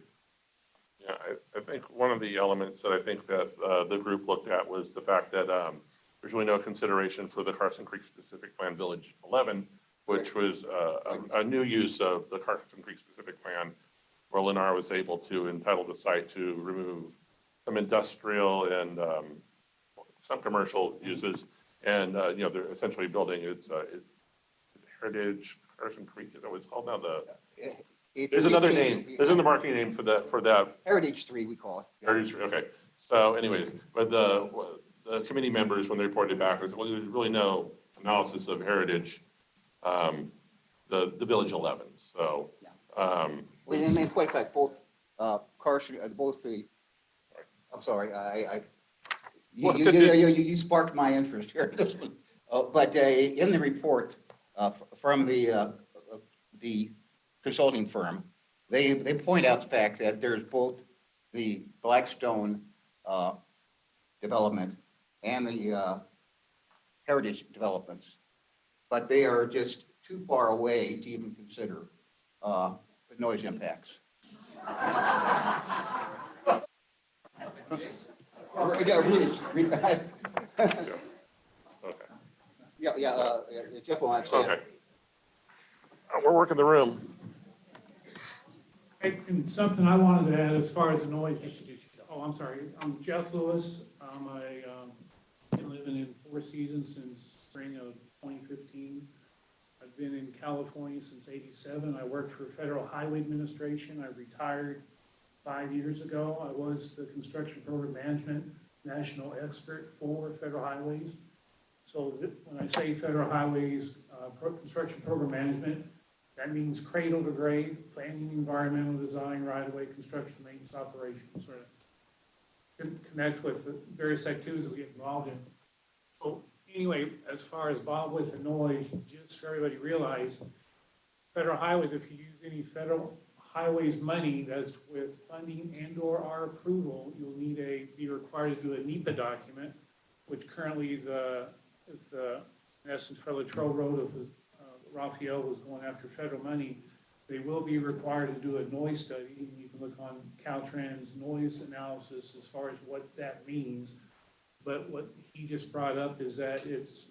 Yeah, I think one of the elements that I think that the group looked at was the fact that there's really no consideration for the Carson Creek Specific Plan Village 11, which was a new use of the Carson Creek Specific Plan, where Lennar was able to entitle the site to remove some industrial and some commercial uses. And, they're essentially building it's Heritage Carson Creek, is that what it's called now? There's another name. There's another marketing name for that. Heritage 3, we call it. Yeah. Heritage 3, okay. So anyways, but the committee members, when they reported back, they said, well, there's really no analysis of Heritage, the Village 11. So, Well, in point of fact, both Carson, both the, I'm sorry, you sparked my interest here. This one, but in the report from the consulting firm, they point out the fact that there's both the Blackstone development and the Heritage developments, but they are just too far away to even consider the noise impacts. Jeff will answer. okay. We're working the room. And something I wanted to add as far as the noise distribution. Oh, I'm sorry. I'm Jeff Lewis. I've been living in Four Seasons since spring of 2015. I've been in California since '87. I worked for Federal Highway Administration. I retired 5 years ago. I was the construction program management national expert for federal highways. So when I say federal highways, construction program management, that means cradle to grave, planning, environmental design, right-of-way, construction, maintenance, operations, sort of connect with the various activities we get involved in. So anyway, as far as Bob with the noise, just so everybody realize, federal highways, if you use any federal highways money that's with funding and or our approval, you'll need be required to do a NEPA document, which currently in essence, for Latrell Road, if Raphael was going after federal money, they will be required to do a noise study. You can look on Caltrans noise analysis as far as what that means. But what he just brought up is that it's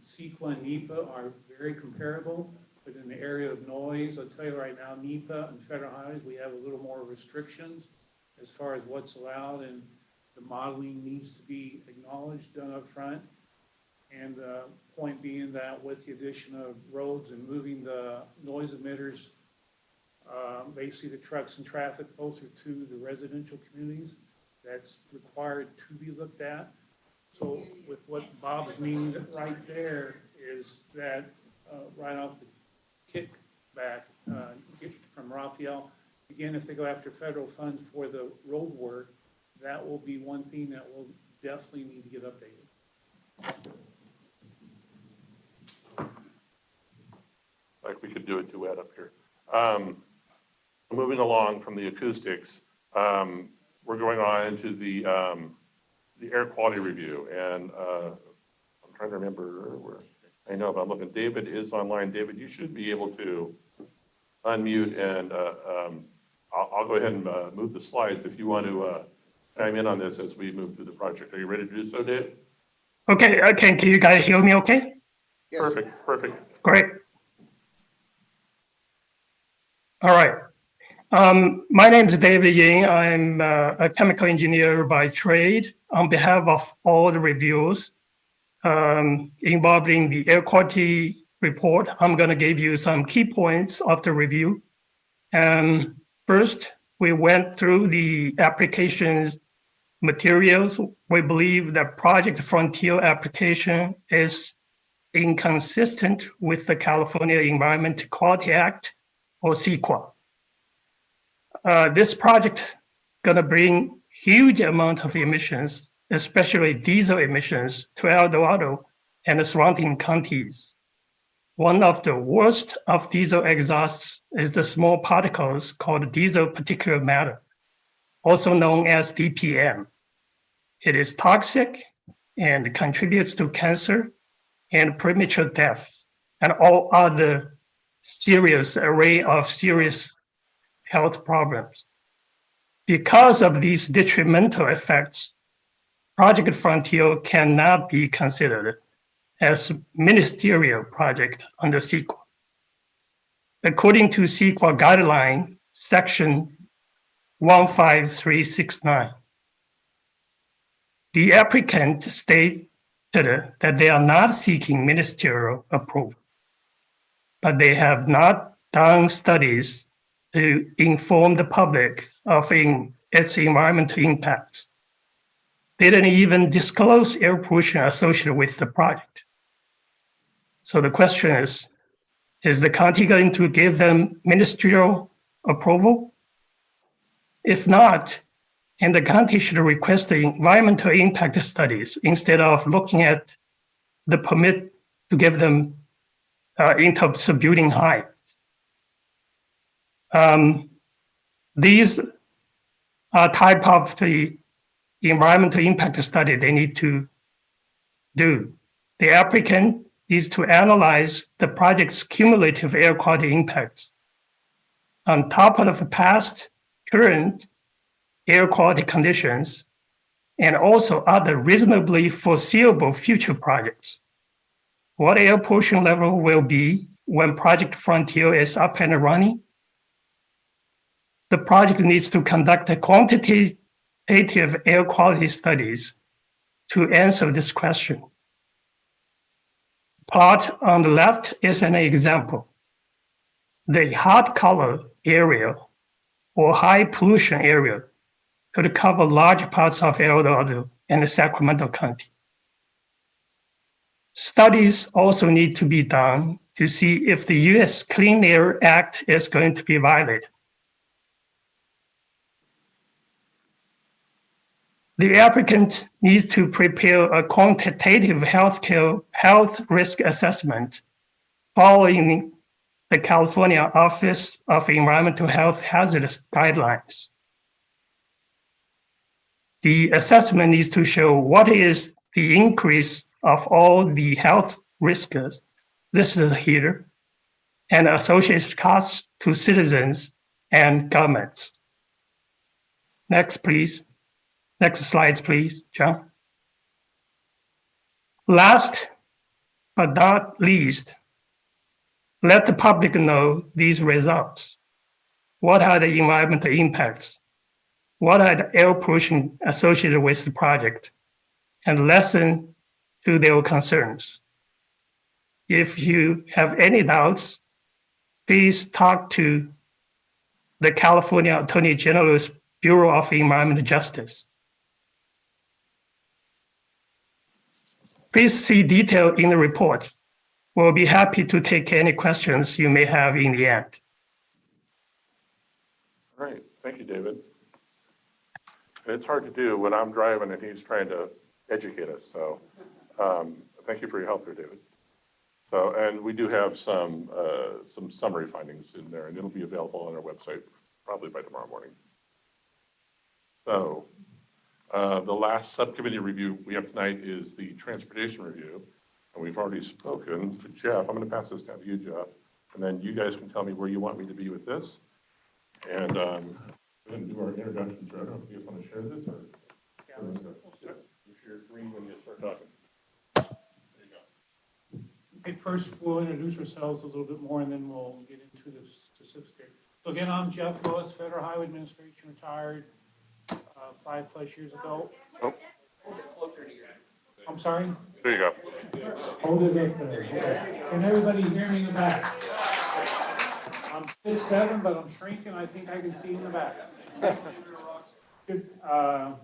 CEQA and NEPA are very comparable, but in the area of noise, I'll tell you right now, NEPA and federal highways, we have a little more restrictions as far as what's allowed, and the modeling needs to be acknowledged, done up front. And the point being that with the addition of roads and moving the noise emitters, basically the trucks and traffic closer to the residential communities, that's required to be looked at. So with what Bob's meaning right there is that right off the kickback from Raphael, again, if they go after federal funds for the road work, that will be one thing that will definitely need to get updated. Like we could do a duet up here. Moving along from the acoustics, we're going on into the the air quality review. And I'm trying to remember where, I know, but I'm looking, David is online. David, you should be able to unmute and I'll go ahead and move the slides if you want to chime in on this as we move through the project. Are you ready to do so, Dave? Okay, can you guys hear me okay? Yes. Perfect, perfect. Great. All right. My name is David Ying. I'm a chemical engineer by trade. On behalf of all the reviewers involved in the air quality report, I'm going to give you some key points of the review. First, we went through the applications materials. We believe that Project Frontier application is inconsistent with the California Environmental Quality Act, or CEQA. This project gonna bring huge amount of emissions, especially diesel emissions, to El Dorado and the surrounding counties. One of the worst of diesel exhausts is the small particles called diesel particulate matter, also known as DPM. It is toxic and contributes to cancer and premature death and all other serious array of serious health problems. Because of these detrimental effects, Project Frontier cannot be considered as ministerial project under CEQA. According to CEQA guideline, section 15369, the applicant stated that they are not seeking ministerial approval, but they have not done studies to inform the public of its environmental impacts. They didn't even disclose air pollution associated with the project. So the question is the county going to give them ministerial approval? If not, and the county should request the environmental impact studies instead of looking at the permit to give them into subbuilding height. These are type of the environmental impact study they need to do. The applicant needs to analyze the project's cumulative air quality impacts on top of the past, current air quality conditions, and also other reasonably foreseeable future projects. What air pollution level will be when Project Frontier is up and running? The project needs to conduct a quantitative air quality studies to answer this question. Plot on the left is an example. The hot color area or high pollution area could cover large parts of El Dorado and Sacramento County. Studies also need to be done to see if the US Clean Air Act is going to be violated. The applicant needs to prepare a quantitative health risk assessment following the California Office of Environmental Health Hazardous Guidelines. The assessment needs to show what is the increase of all the health risks listed here and associated costs to citizens and governments. Next, please. Next slides, please, John. Last but not least, let the public know these results. What are the environmental impacts? What are the air pollution associated with the project? And listen to their concerns. If you have any doubts, please talk to the California Attorney General's Bureau of Environmental Justice. Please see detail in the report. We'll be happy to take any questions you may have in the end. All right, thank you, David. It's hard to do when I'm driving and he's trying to educate us, so thank you for your help there, David. So, and we do have some summary findings in there, and it'll be available on our website probably by tomorrow morning. So, The last subcommittee review we have tonight is the transportation review. And we've already spoken to Jeff. I'm going to pass this down to you, Jeff. And then you guys can tell me where you want me to be with this. And we're going to do our introductions. I don't know if you guys want to share this or. Yeah, we'll start. You share green when you start talking. There you go. Okay, first, we'll introduce ourselves a little bit more, and then we'll get into the specifics here. So again, I'm Jeff Lewis, Federal Highway Administration, retired 5+ years ago. Oh, I'm sorry? there you go. Hold it up there. Okay. Can everybody hear me in the back? I'm 6'7", but I'm shrinking. I think I can see in the back. Good. I'm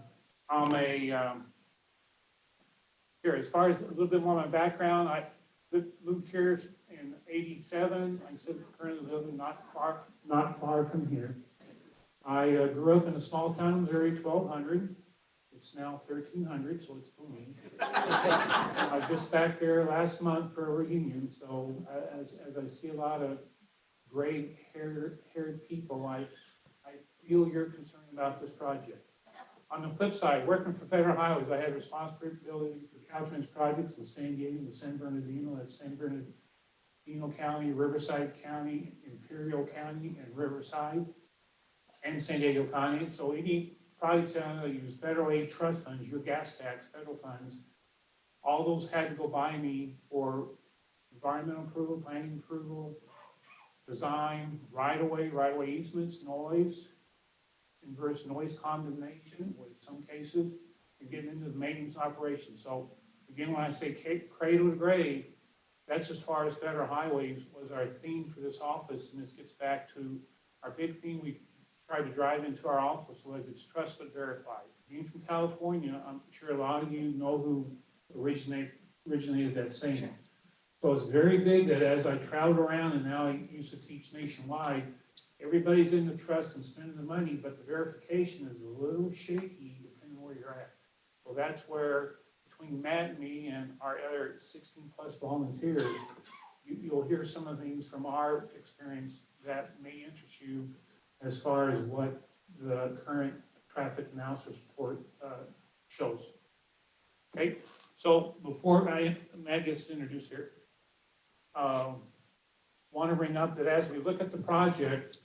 here, as far as a little bit more of my background, I moved here in '87. I said currently living not far from here. I grew up in a small town in Missouri, 1,200. It's now 1,300, so it's booming. I was just back there last month for a reunion, so as I see a lot of gray-haired people, I feel your concern about this project. On the flip side, working for Federal Highways, I had responsibility for Caltrans projects in San Diego, the San Bernardino, that's San Bernardino County, Riverside County, Imperial County, and Riverside, and San Diego County. So any projects that use federal aid trust funds, your gas tax, federal funds, all those had to go by me for environmental approval, planning approval, design, right-of-way easements, noise, inverse noise condemnation, with some cases, and getting into the maintenance operation. So again, when I say cradle to grave, that's as far as Federal Highways was our theme for this office, and this gets back to our big theme we tried to drive into our office was it's trust but verified. Being from California, I'm sure a lot of you know who originated that saying. So it's very big that as I traveled around and now I used to teach nationwide, everybody's in the trust and spending the money, but the verification is a little shaky depending on where you're at. So that's where, between Matt and me and our other 16+ volunteers, you'll hear some of the things from our experience that may interest you as far as what the current traffic analysis report shows. Okay, so before Matt gets introduced here, want to bring up that as we look at the project,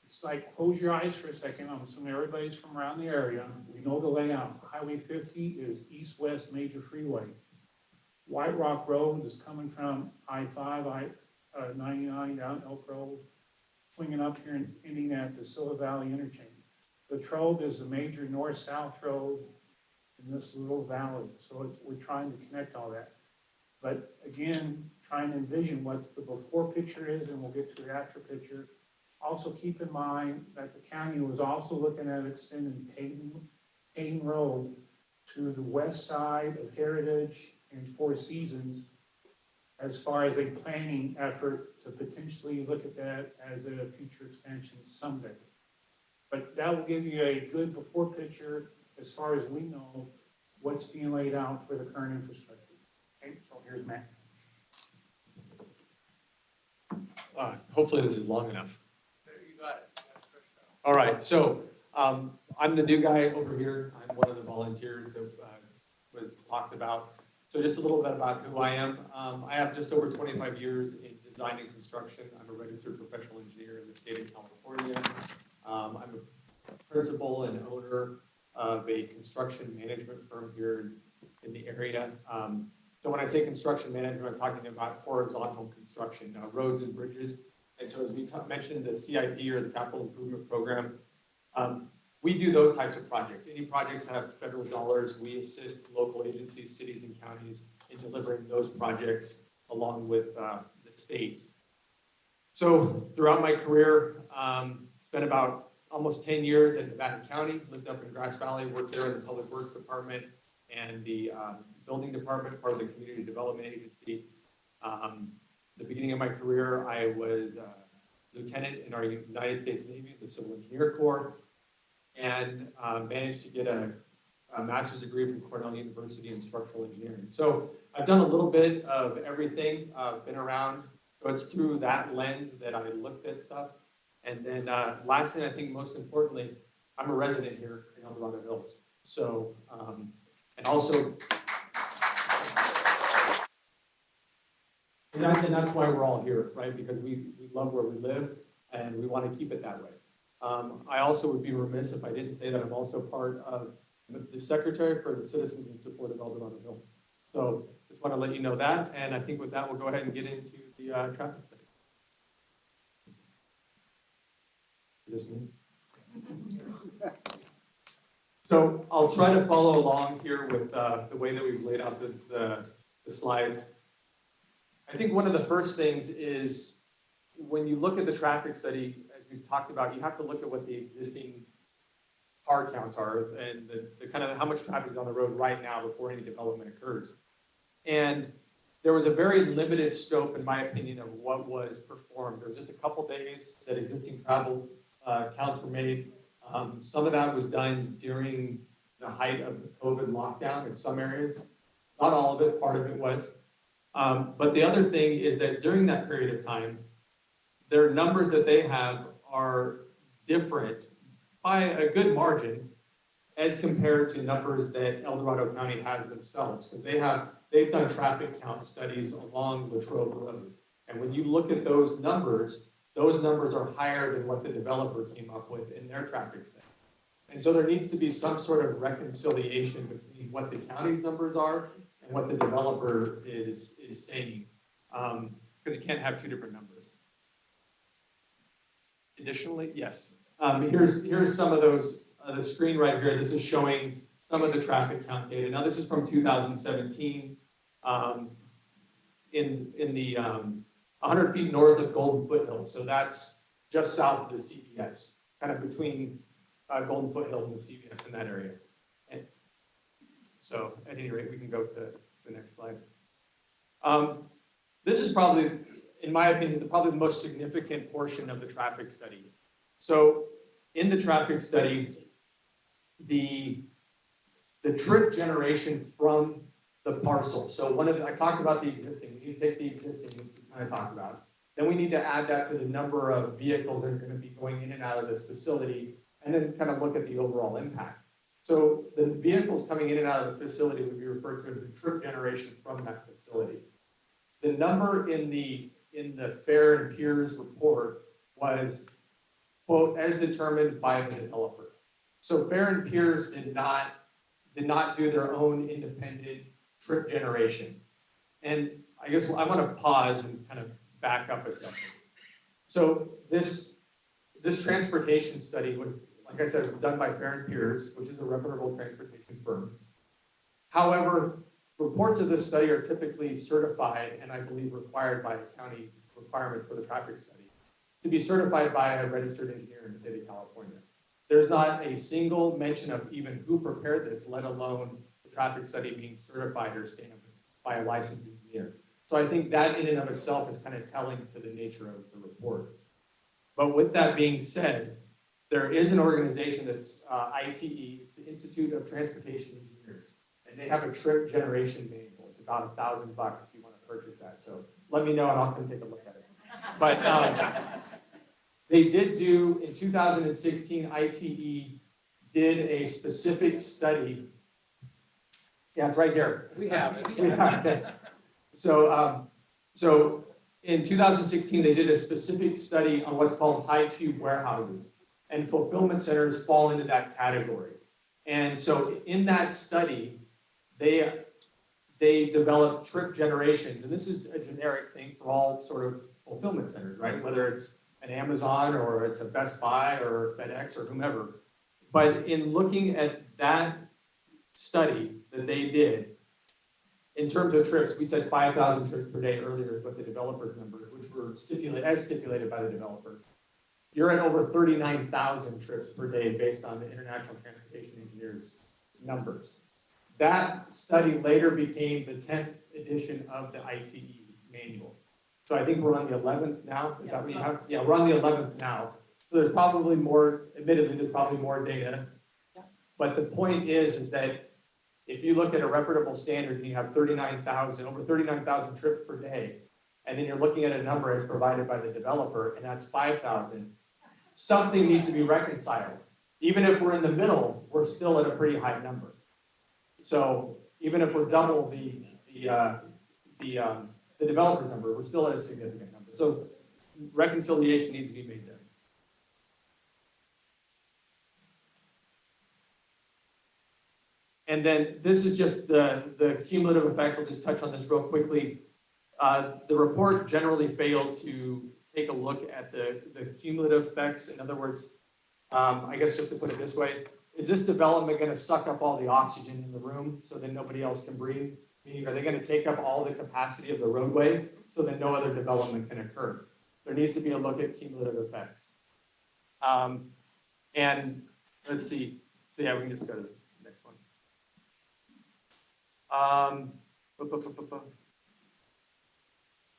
it's like, close your eyes for a second. I'm assuming everybody's from around the area. We know the layout. Highway 50 is east-west major freeway. White Rock Road is coming from I-5, I-99 down Elk Grove, swinging up here and ending at the Silver Valley interchange. The Trove is a major north-south road in this little valley. So we're trying to connect all that. But again, trying to envision what the before picture is, and we'll get to the after picture. Also keep in mind that the county was also looking at extending Payne Road to the west side of Heritage and Four Seasons as far as a planning effort to potentially look at that as a future expansion someday. But that will give you a good before picture as far as we know what's being laid out for the current infrastructure. Okay, so here's Matt. Hopefully this is long enough. All right, so I'm the new guy over here. I'm one of the volunteers that was talked about. So just a little bit about who I am. I have just over 25 years in design and construction. I'm a registered professional engineer in the state of California. I'm a principal and owner of a construction management firm here in the area. So when I say construction management, I'm talking about horizontal construction, roads and bridges. And so as we mentioned, the CIP or the Capital Improvement Program, we do those types of projects. Any projects that have federal dollars, we assist local agencies, cities and counties in delivering those projects along with the state. So throughout my career, spent about almost 10 years in Nevada County, lived up in Grass Valley, worked there in the Public Works Department and the Building Department, part of the Community Development Agency. The beginning of my career, I was a lieutenant in our United States Navy, the Civil Engineer Corps, and managed to get a master's degree from Cornell University in structural engineering. So I've done a little bit of everything, been around. So it's through that lens that I looked at stuff. And then lastly, I think most importantly, I'm a resident here in El Dorado Hills. So, and also, and that's why we're all here, right? Because we love where we live and we want to keep it that way. I also would be remiss if I didn't say that I'm also part of the secretary for the Citizens in Support of El Dorado Hills. So just want to let you know that. And I think with that, we'll go ahead and get into the traffic study. Is this me? So I'll try to follow along here with the way that we've laid out the slides. I think one of the first things is when you look at the traffic study, as we've talked about, you have to look at what the existing car counts are and the kind of how much traffic is on the road right now before any development occurs. And there was a very limited scope, in my opinion, of what was performed. There was just a couple days that existing travel counts were made. Some of that was done during the height of the COVID lockdown in some areas. Not all of it, part of it was. But the other thing is that during that period of time, their numbers that they have are different by a good margin as compared to numbers that El Dorado County has themselves. Because they've done traffic count studies along Latrobe Road. And when you look at those numbers are higher than what the developer came up with in their traffic study. And so there needs to be some sort of reconciliation between what the county's numbers are and what the developer is saying, because you can't have two different numbers. Additionally, yes, here's some of those, the screen right here, this is showing some of the traffic count data. Now this is from 2017, in the 100 feet north of Golden Foothills. So that's just south of the CVS, kind of between Golden Foothills and the CVS in that area. And so at any rate, we can go to the next slide. This is probably, in my opinion, probably the most significant portion of the traffic study. So in the traffic study, the trip generation from the parcel. So I talked about the existing. We need to take the existing, which we kind of talked about. Then we need to add that to the number of vehicles that are going to be going in and out of this facility, and then kind of look at the overall impact. So the vehicles coming in and out of the facility would be referred to as the trip generation from that facility. The number in the Fair and Piers report was, quote, as determined by the developer. So Fair and Piers did not do their own independent trip generation. And I guess I want to pause and kind of back up a second. So this transportation study was, like I said, it was done by Fair and Piers, which is a reputable transportation firm. However, reports of this study are typically certified, and I believe required by county requirements for the traffic study, to be certified by a registered engineer in the state of California. There's not a single mention of even who prepared this, let alone the traffic study being certified or stamped by a licensed engineer. So I think that in and of itself is kind of telling to the nature of the report. But with that being said, there is an organization that's ITE, it's the Institute of Transportation Engineers, and they have a trip generation manual. It's about $1,000 if you want to purchase that. So let me know and I'll come take a look at it. But they did do, in 2016, ITE did a specific study. Yeah, it's right here. We have it. Okay. So in 2016, they did a specific study on what's called high cube warehouses, and fulfillment centers fall into that category. And so in that study, they developed trip generations, and this is a generic thing for all sort of fulfillment centers, right? Whether it's an Amazon or it's a Best Buy or FedEx or whomever. But in looking at that study that they did, in terms of trips, we said 5,000 trips per day earlier is what the developer's numbers, which were stipulated by the developer. You're at over 39,000 trips per day based on the International Transportation Engineers numbers. That study later became the 10th edition of the ITE manual. So I think we're on the 11th now. Is that what you have? Yeah, we're on the 11th now. So there's probably more, admittedly, there's probably more data. Yeah. But the point is that if you look at a reputable standard and you have over 39,000 trips per day, and then you're looking at a number as provided by the developer, and that's 5,000, something needs to be reconciled. Even if we're in the middle, we're still at a pretty high number. So even if we're double the developer's number, we're still at a significant number. So reconciliation needs to be made there. And then this is just the cumulative effect. We'll just touch on this real quickly. The report generally failed to take a look at the cumulative effects. In other words, I guess just to put it this way, is this development going to suck up all the oxygen in the room so that nobody else can breathe? Meaning, are they going to take up all the capacity of the roadway so that no other development can occur? There needs to be a look at cumulative effects. And let's see. So yeah, we can just go to the next one.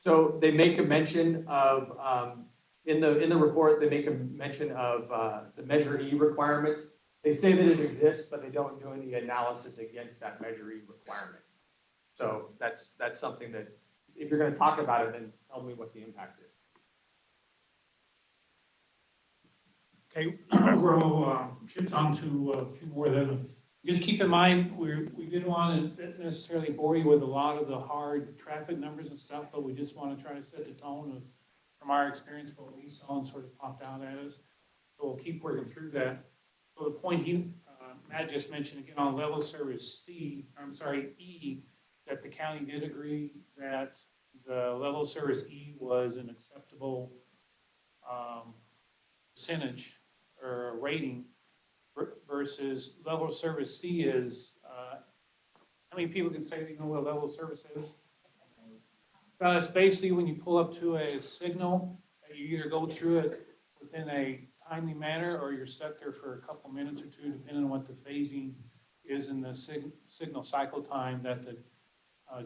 So they make a mention of, in the report, they make a mention of the Measure E requirements. They say that it exists, but they don't do any analysis against that Measure E requirement. So that's something that, if you're going to talk about it, then tell me what the impact is. Okay, we'll shift on to a few more then. Just keep in mind, we didn't want to necessarily bore you with a lot of the hard traffic numbers and stuff, but we just want to try to set the tone of, from our experience, what we saw and sort of popped out at us. So we'll keep working through that. So the point Matt just mentioned again on level service E, that the county did agree that the level service E was an acceptable percentage or rating versus level service C is, how many people can say they know what a level service is? It's basically when you pull up to a signal, you either go through it within a timely manner or you're stuck there for a couple minutes or two, depending on what the phasing is in the signal cycle time that the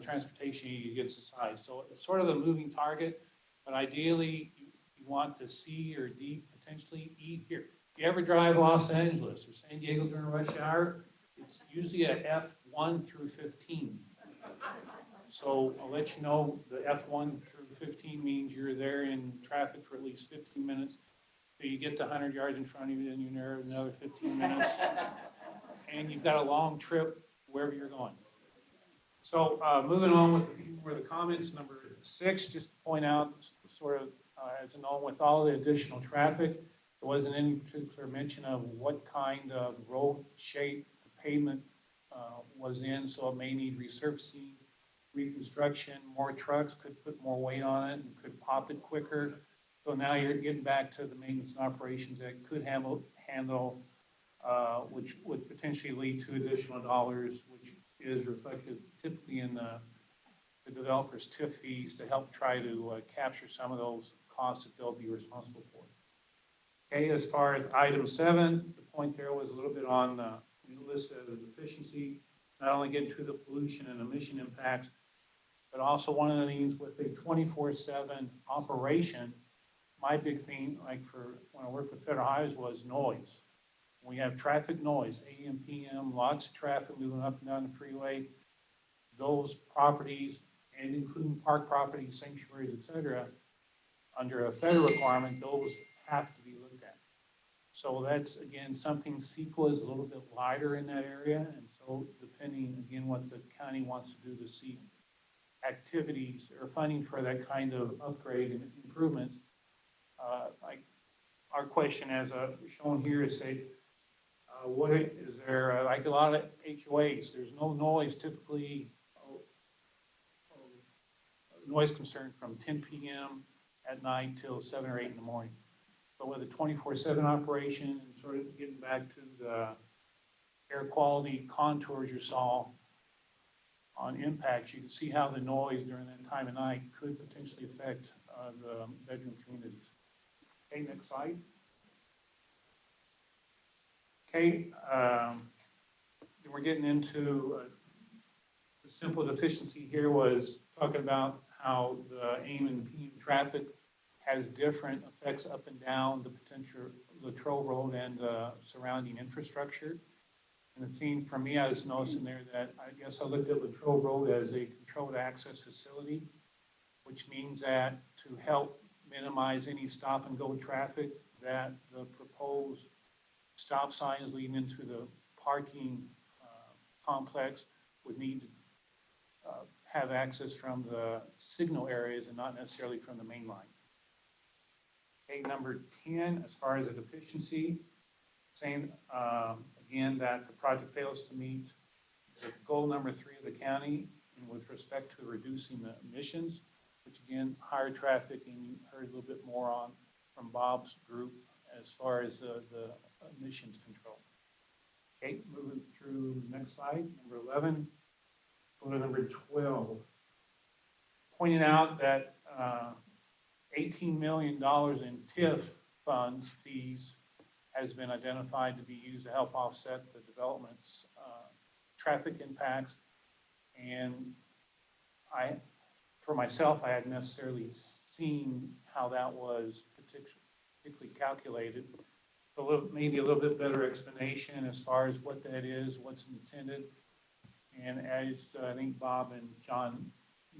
transportation gets assigned. So it's sort of a moving target, but ideally you want the C or D, potentially E here. If you ever drive Los Angeles or San Diego during rush hour, it's usually a F1 through 15. So I'll let you know the F1 through 15 means you're there in traffic for at least 15 minutes. So you get to 100 yards in front of you, then you're there another 15 minutes. And you've got a long trip wherever you're going. So moving on with a few more of the comments. Number 6, just to point out, sort of as a note, with all the additional traffic, there wasn't any particular mention of what kind of road shape the pavement was in, so it may need resurfacing, reconstruction, more trucks could put more weight on it and could pop it quicker. So now you're getting back to the maintenance and operations that could handle which would potentially lead to additional dollars, which is reflected typically in the developer's TIF fees to help try to capture some of those costs that they'll be responsible for. Okay, as far as item 7, the point there was a little bit on the list of efficiency, not only getting to the pollution and emission impacts, but also one of the things with a 24/7 operation. My big thing, like for when I worked with Federal Highways, was noise. We have traffic noise, AM, PM, lots of traffic moving up and down the freeway. Those properties, and including park properties, sanctuaries, et cetera, under a federal requirement, those have to be looked at. So that's, again, something CEQA is a little bit lighter in that area. And so depending, again, what the county wants to do to see activities or funding for that kind of upgrade and improvements, like our question as shown here is, say, what is there, like a lot of HOAs, there's no noise typically, noise concern from 10 p.m. at night till 7 or 8 in the morning. But with a 24/7 operation and sort of getting back to the air quality contours you saw on impacts, you can see how the noise during that time of night could potentially affect the bedroom communities. Okay, next slide. Okay, then we're getting into the simple deficiency here was talking about how the AM and PM traffic has different effects up and down the potential Latrobe Road and surrounding infrastructure. And the theme for me, I was noticing there that I guess I looked at Latrobe Road as a controlled access facility, which means that to help minimize any stop and go traffic, that the proposed stop signs leading into the parking complex would need to have access from the signal areas and not necessarily from the main line. Okay, number 10, as far as the deficiency, saying again that the project fails to meet the goal number 3 of the county and with respect to reducing the emissions, which again, higher traffic, and you heard a little bit more on from Bob's group as far as the emissions control. Okay, moving through the next slide, number 11, go to number 12. Pointing out that $18 million in TIF funds, fees, has been identified to be used to help offset the development's traffic impacts. And for myself, I hadn't necessarily seen how that was particularly calculated. Maybe a little bit better explanation as far as what that is, what's intended. And as I think Bob and John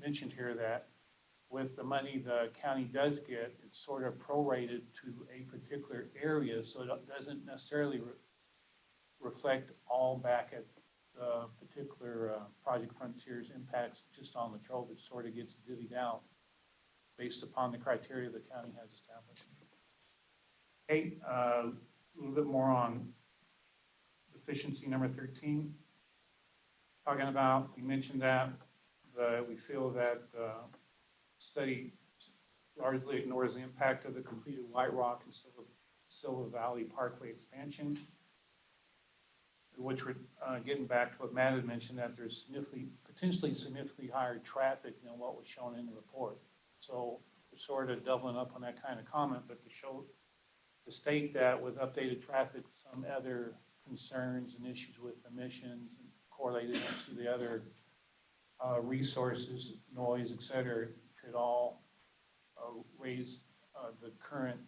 mentioned here, that with the money the county does get, it's sort of prorated to a particular area, so it doesn't necessarily reflect all back at the particular Project Frontier's impacts just on Latrobe. It sort of gets divvied out based upon the criteria the county has established. Okay, a little bit more on deficiency number 13. Talking about, we mentioned that we feel that study largely ignores the impact of the completed White Rock and Silver Valley Parkway expansion, which we're getting back to what Matt had mentioned, that there's potentially significantly higher traffic than what was shown in the report. So we're sort of doubling up on that kind of comment, but to state that with updated traffic, some other concerns and issues with emissions and correlated to the other resources, noise, et cetera, could all raise the current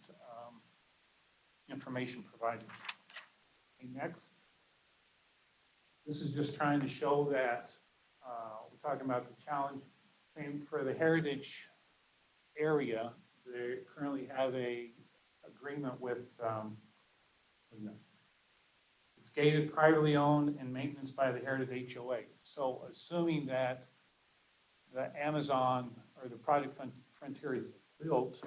information provided. Okay, next. This is just trying to show that we're talking about the challenge. And for the heritage area, they currently have a agreement with, it's gated, privately owned, and maintenance by the Heritage HOA. So assuming that the Amazon or the Project Frontier is built,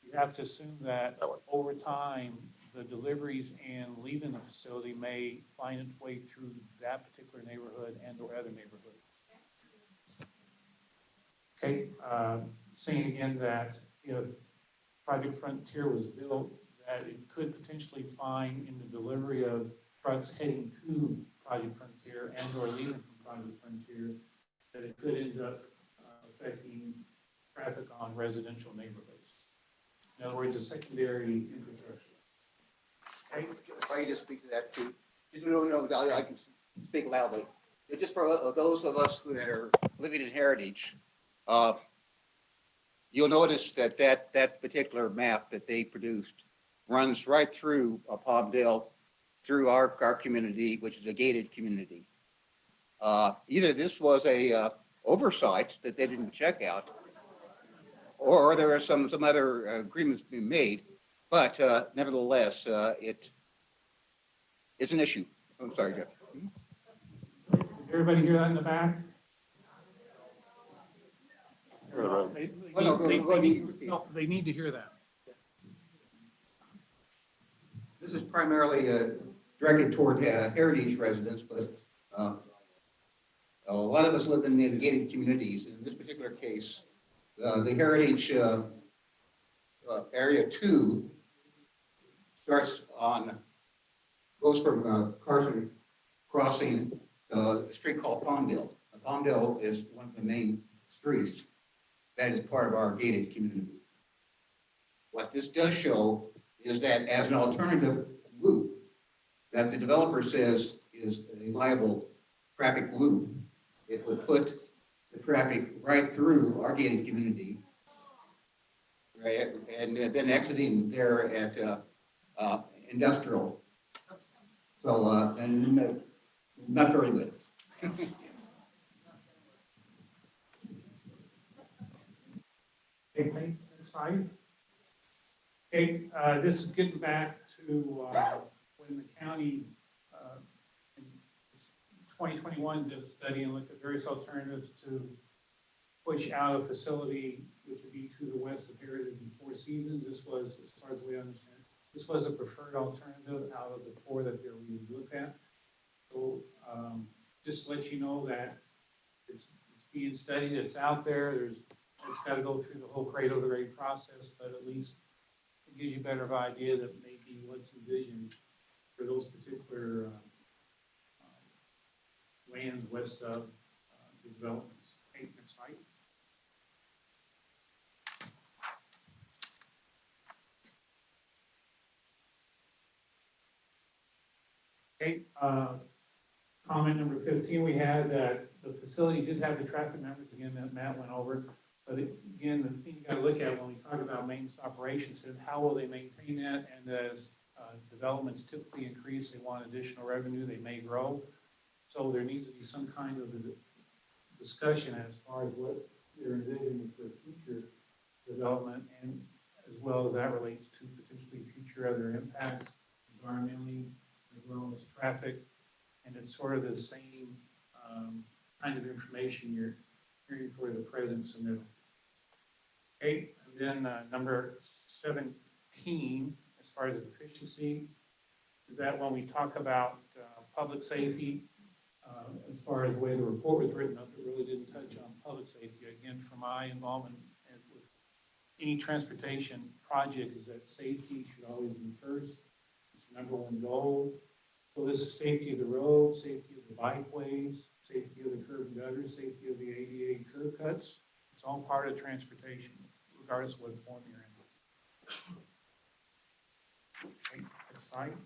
you have to assume that over time, the deliveries and leaving the facility may find its way through that particular neighborhood and or other neighborhoods. Okay, saying again that if Project Frontier was built, that it could potentially find in the delivery of trucks heading to Project Frontier and or leaving from Project Frontier, that it could end up affecting traffic on residential neighborhoods. In other words, a secondary infrastructure. Okay. If I just speak to that too, I can speak loudly. Just for those of us that are living in Heritage, you'll notice that particular map that they produced runs right through Palmdale, through our community, which is a gated community. Either this was a oversight that they didn't check out, or there are some other agreements being made, but nevertheless, it's an issue. I'm sorry, Jeff. Did everybody hear that in the back? They need to hear that. This is primarily directed toward Heritage residents, but a lot of us live in gated communities. In this particular case, the Heritage Area 2 goes from Carson crossing a street called Palmdale. Palmdale is one of the main streets that is part of our gated community. What this does show is that as an alternative loop that the developer says is a viable traffic loop, it would put the traffic right through our gated community, right, and then exiting there at Industrial. So, and not very good. Okay, next slide. Okay, this is getting back to when the county, in 2021 did a study and looked at various alternatives to push out a facility, which would be to the west of Heritage and Four Seasons. This was, as far as we understand, this was a preferred alternative out of the four that we would look at. So just to let you know that it's being studied, it's out there, it's got to go through the whole cradle to grave process, but at least it gives you a better idea that maybe what's envisioned for those particular lands west of the developments. Okay, next slide. Okay, comment number 15, we had that the facility did have the traffic numbers, again, that Matt went over. But again, the thing you gotta look at when we talk about maintenance operations is how will they maintain that? And as developments typically increase, they want additional revenue, they may grow. So there needs to be some kind of a discussion as far as what they're envisioning for future development, and as well as that relates to potentially future other impacts environmentally, as well as traffic. And it's sort of the same kind of information you're hearing for the present submittal. Okay, and then number 17, as far as efficiency, is that when we talk about public safety, as far as the way the report was written up, it really didn't touch on public safety. Again, from my involvement with any transportation project, is that safety should always be first. It's the #1 goal. So this is safety of the road, safety of the bikeways, safety of the curb and gutters, safety of the ADA curb cuts. It's all part of transportation, regardless of what form you're in. Okay, next slide.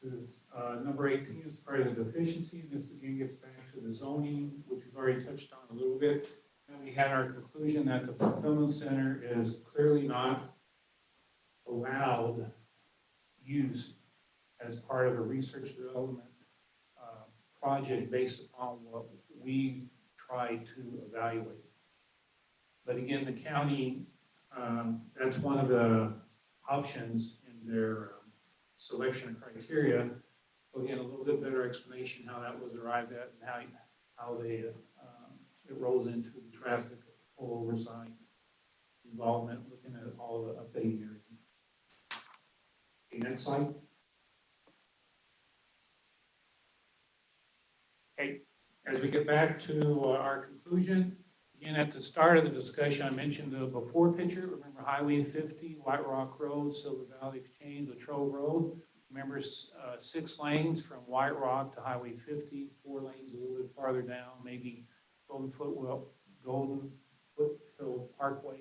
This is number 18 is part of the deficiency. And this again gets back to the zoning, which we've already touched on a little bit. And we had our conclusion that the fulfillment center is clearly not allowed use as part of a research development project based upon what we try to evaluate. But again, the county, that's one of the options in their selection criteria. So again, a little bit better explanation how that was arrived at and how they it rolls into the traffic, full oversight, involvement, looking at all the updating everything. Okay, next slide. Okay, as we get back to our conclusion, again, at the start of the discussion, I mentioned the before picture. Remember Highway 50, White Rock Road, Silver Valley Exchange, Latrobe Road. Remember 6 lanes from White Rock to Highway 50, 4 lanes a little bit farther down, maybe Golden Foothill Parkway,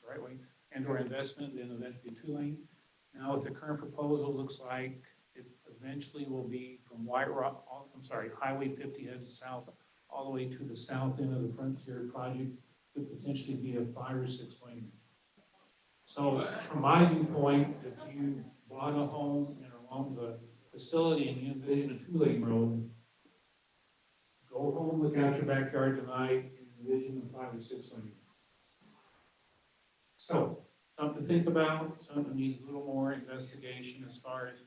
right way, and/or investment, then eventually 2 lane. Now, with the current proposal, looks like it eventually will be from Highway 50 headed south, all the way to the south end of the Frontier project, could potentially be a 5 or 6 lane. So, from my viewpoint, if you bought a home along the facility and you envision a 2-lane road, go home, look out your backyard tonight, and envision a 5 or 6 lane. So, something to think about, something that needs a little more investigation as far as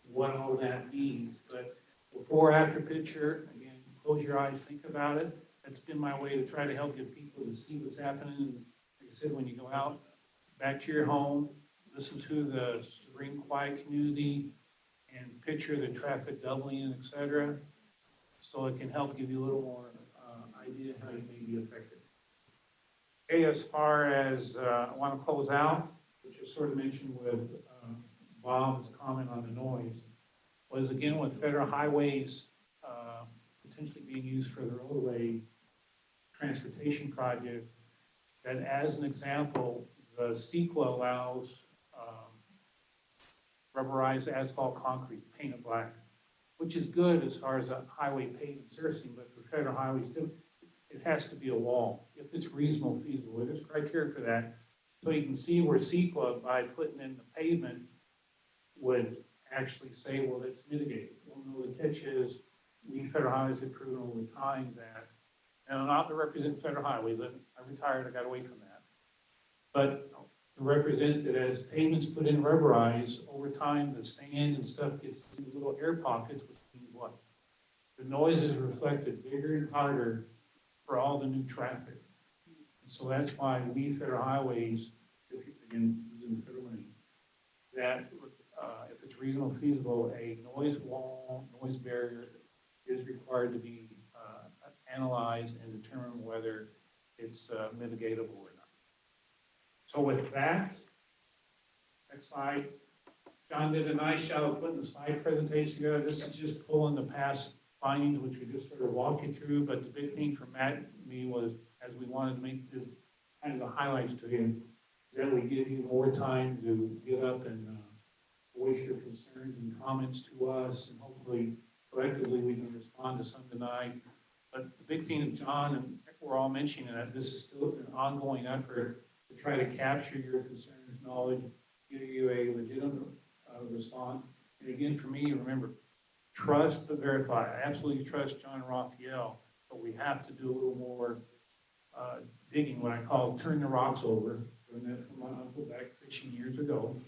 what all that means. But before, after picture, again, close your eyes, think about it. That's been my way to try to help get people to see what's happening. And like I said, when you go out back to your home, listen to the serene, quiet community and picture the traffic doubling, et cetera, so it can help give you a little more idea how you may be affected. Okay, as far as I want to close out, which I sort of mentioned with Bob's comment on the noise, was again with federal highways potentially being used for the roadway transportation project, that as an example, the CEQA allows rubberized asphalt concrete painted black, which is good as far as a highway pavement surfacing, but for federal highways, it has to be a wall. If it's reasonable, feasible, there's criteria for that. So you can see where CEQA, by putting in the pavement, would actually say, well, it's mitigated. Well, no, the catch is, we federal highways have proven over time that, and not to represent federal highways, I retired, I got away from that. But to represent that as pavements put in rubberized, over time, the sand and stuff gets in these little air pockets, which means what? The noise is reflected bigger and harder for all the new traffic. And so that's why we, federal highways, if you, again, using federal money, that if it's reasonable, feasible, a noise wall, noise barrier is required to be analyzed and determine whether it's mitigatable or not. So with that, next slide. John did a nice job of putting the slide presentation together. This is just pulling the past findings, which we just sort of walked you through, but the big thing for Matt and me was, as we wanted to make this kind of the highlights to you, that we give you more time to get up and voice your concerns and comments to us, and hopefully collectively we can respond to some tonight. But the big thing that John and we're all mentioning that this is still an ongoing effort to try to capture your concerns, knowledge, give you a legitimate response. And again, for me, remember, trust but verify. I absolutely trust John Raphael, but we have to do a little more digging, what I call turn the rocks over. Learned that from my uncle back fishing years ago.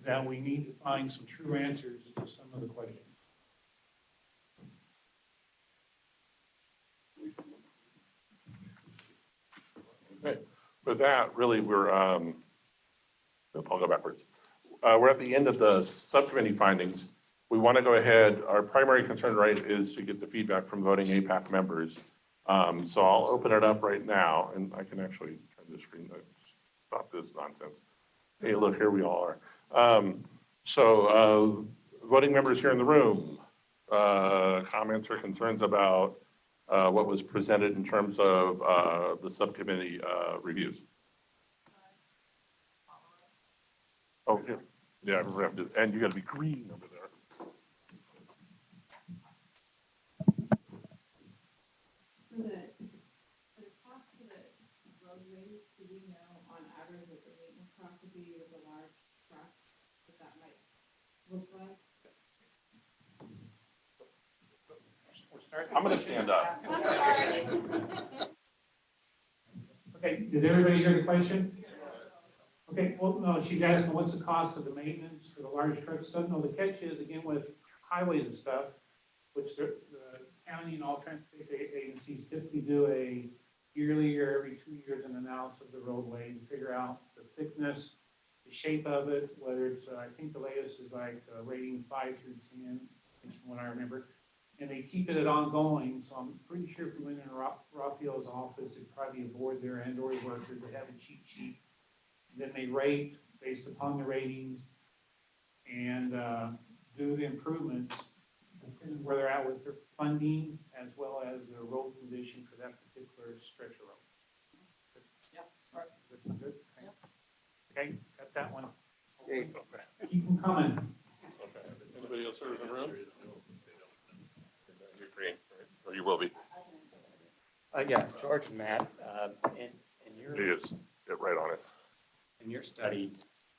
That we need to find some true answers to some of the questions. Okay, with that, really, I'll go backwards. We're at the end of the subcommittee findings. We want to go ahead, our primary concern, right, is to get the feedback from voting APAC members. So I'll open it up right now, and I can actually turn the screen to stop this nonsense. Hey, look, here we all are. Voting members here in the room, comments or concerns about what was presented in terms of the subcommittee reviews? Oh, yeah, yeah, we have to, and you got to be green over there. For the cost of the roadways, do we know on average what the maintenance cost would be with the large trucks, what that might look like? I'm going to stand up. I'm sorry. Okay, did everybody hear the question? Okay, well, no, she's asking what's the cost of the maintenance for the large truck stuff? No, the catch is, again, with highways and stuff, which the county and all transportation agencies typically do a yearly or every 2 years an analysis of the roadway and figure out the thickness, the shape of it, whether it's, I think the latest is like rating 5 through 10, is from what I remember. And they keep it at ongoing, so I'm pretty sure if we went in Raphael's office, it'd probably be a board there and or workers that have a cheat sheet. And then they rate based upon the ratings and do the improvements, depending where they're at with their funding, as well as the road condition for that particular stretch of road. Yep. Good? Okay, got that one. Okay. Keep them coming. Okay. Anybody else in the room? You're green, right? Or you will be. Yeah, George and Matt, in your. He is. Get right on it. In your study,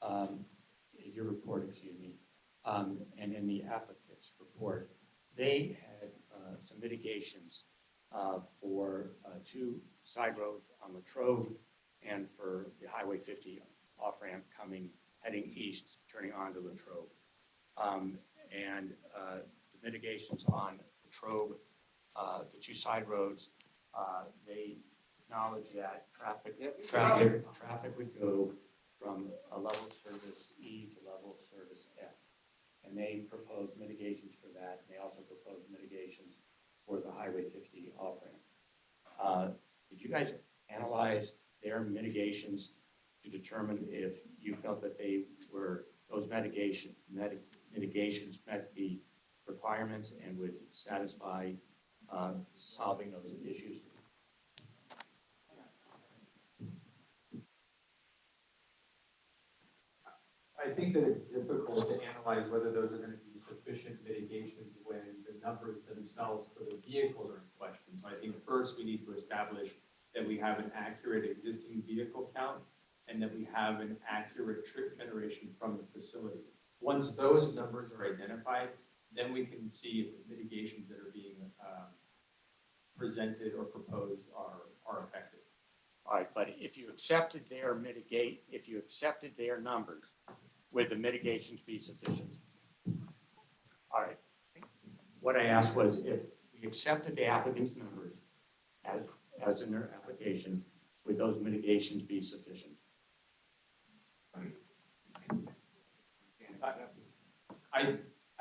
in your report, excuse me, and in the applicant's report, they had some mitigations for 2 side roads on Latrobe and for the Highway 50 off-ramp heading east, turning onto Latrobe. And the mitigations on Latrobe, the 2 side roads, they acknowledge that traffic would go from a level service E to level service F. And they proposed mitigations for that. And they also proposed mitigations for the Highway 50 off-ramp. Did you guys analyze their mitigations to determine if you felt that those mitigations met the requirements and would satisfy solving those issues? I think that it's difficult to analyze whether those are going to be sufficient mitigations when the numbers themselves for the vehicles are in question. So I think first we need to establish that we have an accurate existing vehicle count and that we have an accurate trip generation from the facility. Once those numbers are identified, then we can see if the mitigations that are being presented or proposed are effective. All right, but if you accepted their numbers, would the mitigations be sufficient? All right. What I asked was if we accepted the applicant's numbers as in their application, would those mitigations be sufficient? I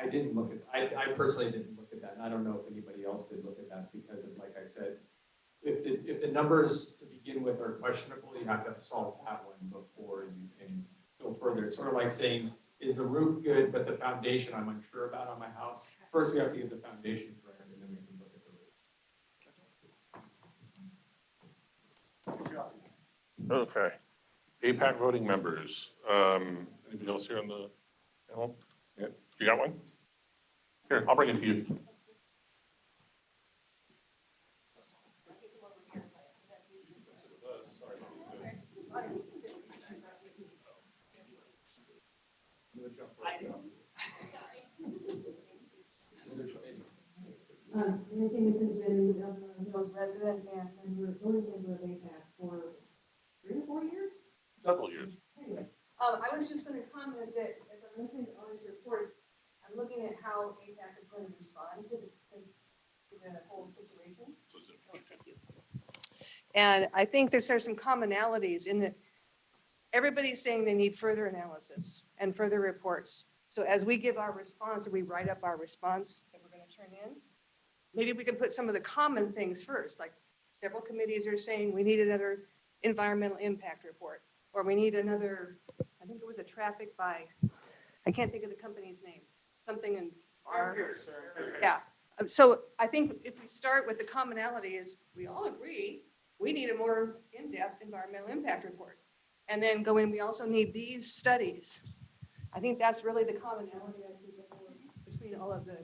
didn't look at, I personally didn't look at that, and I don't know if anybody else did look at that, because of, like I said, if the numbers to begin with are questionable, you have to solve that one before you can go further. It's sort of like saying, is the roof good, but the foundation I'm unsure about on my house? First, we have to get the foundation correct, and then we can look at the roof. Okay. APAC voting members. Anybody else here on the panel? Yeah, you got one? Here, I'll bring it to you. Nancy Nicholson, Hills resident and member, voting member of APAC for 3 or 4 years. Several years. Anyway, I was just going to comment that as I'm listening to all these reports, I'm looking at how APAC is going to respond to the whole situation. Oh, thank you. And I think there's some commonalities in that everybody's saying they need further analysis and further reports. So as we give our response, or we write up our response that we're going to turn in, maybe we can put some of the common things first, like several committees are saying we need another environmental impact report, or we need another, I think it was a traffic by, I can't think of the company's name, something in far. Yeah. So I think if we start with the commonality is we all agree we need a more in-depth environmental impact report. And then go in, we also need these studies. I think that's really the commonality I see between all of the.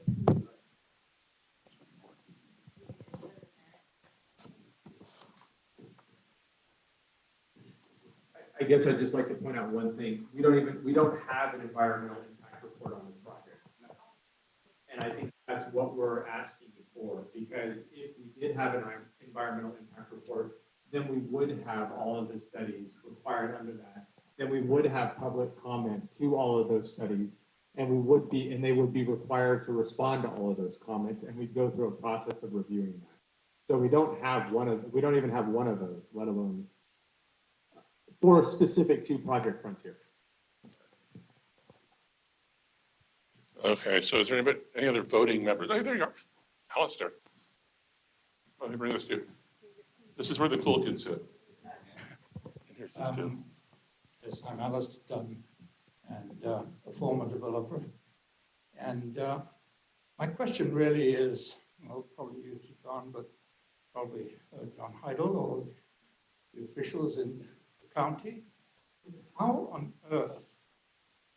I guess I'd just like to point out one thing. We don't have an environmental impact report on this project. And I think that's what we're asking for, because if we did have an environmental impact report, then we would have all of the studies required under that. Then we would have public comment to all of those studies, and they would be required to respond to all of those comments, and we'd go through a process of reviewing that. So we don't even have one of those, let alone for specific to Project Frontier. Okay, so is there any other voting members? Oh, there you are. Alistair. Let me bring this to you. This is where the cool kids sit. And here's this kid. Yes, I'm Alistair Dunn, and a former developer. And my question really is, well, probably you to John, but probably John Heidel or the officials in the county. How on earth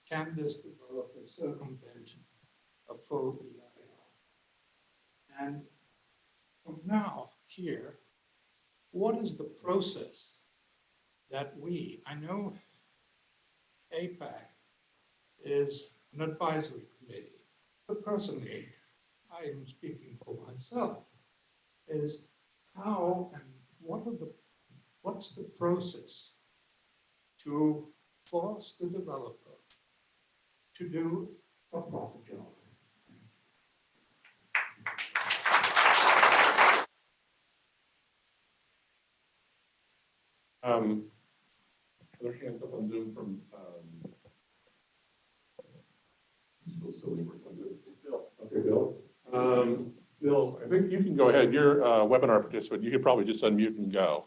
can this developer circumvent a full EIR? And from now here, what is the process that I know APAC is an advisory committee, but personally, I am speaking for myself, is how and what's the process to force the developer to do a proper job? Other hands up on Zoom from, Bill. Okay, Bill. Bill, I think you can go ahead. You're a webinar participant. You could probably just unmute and go.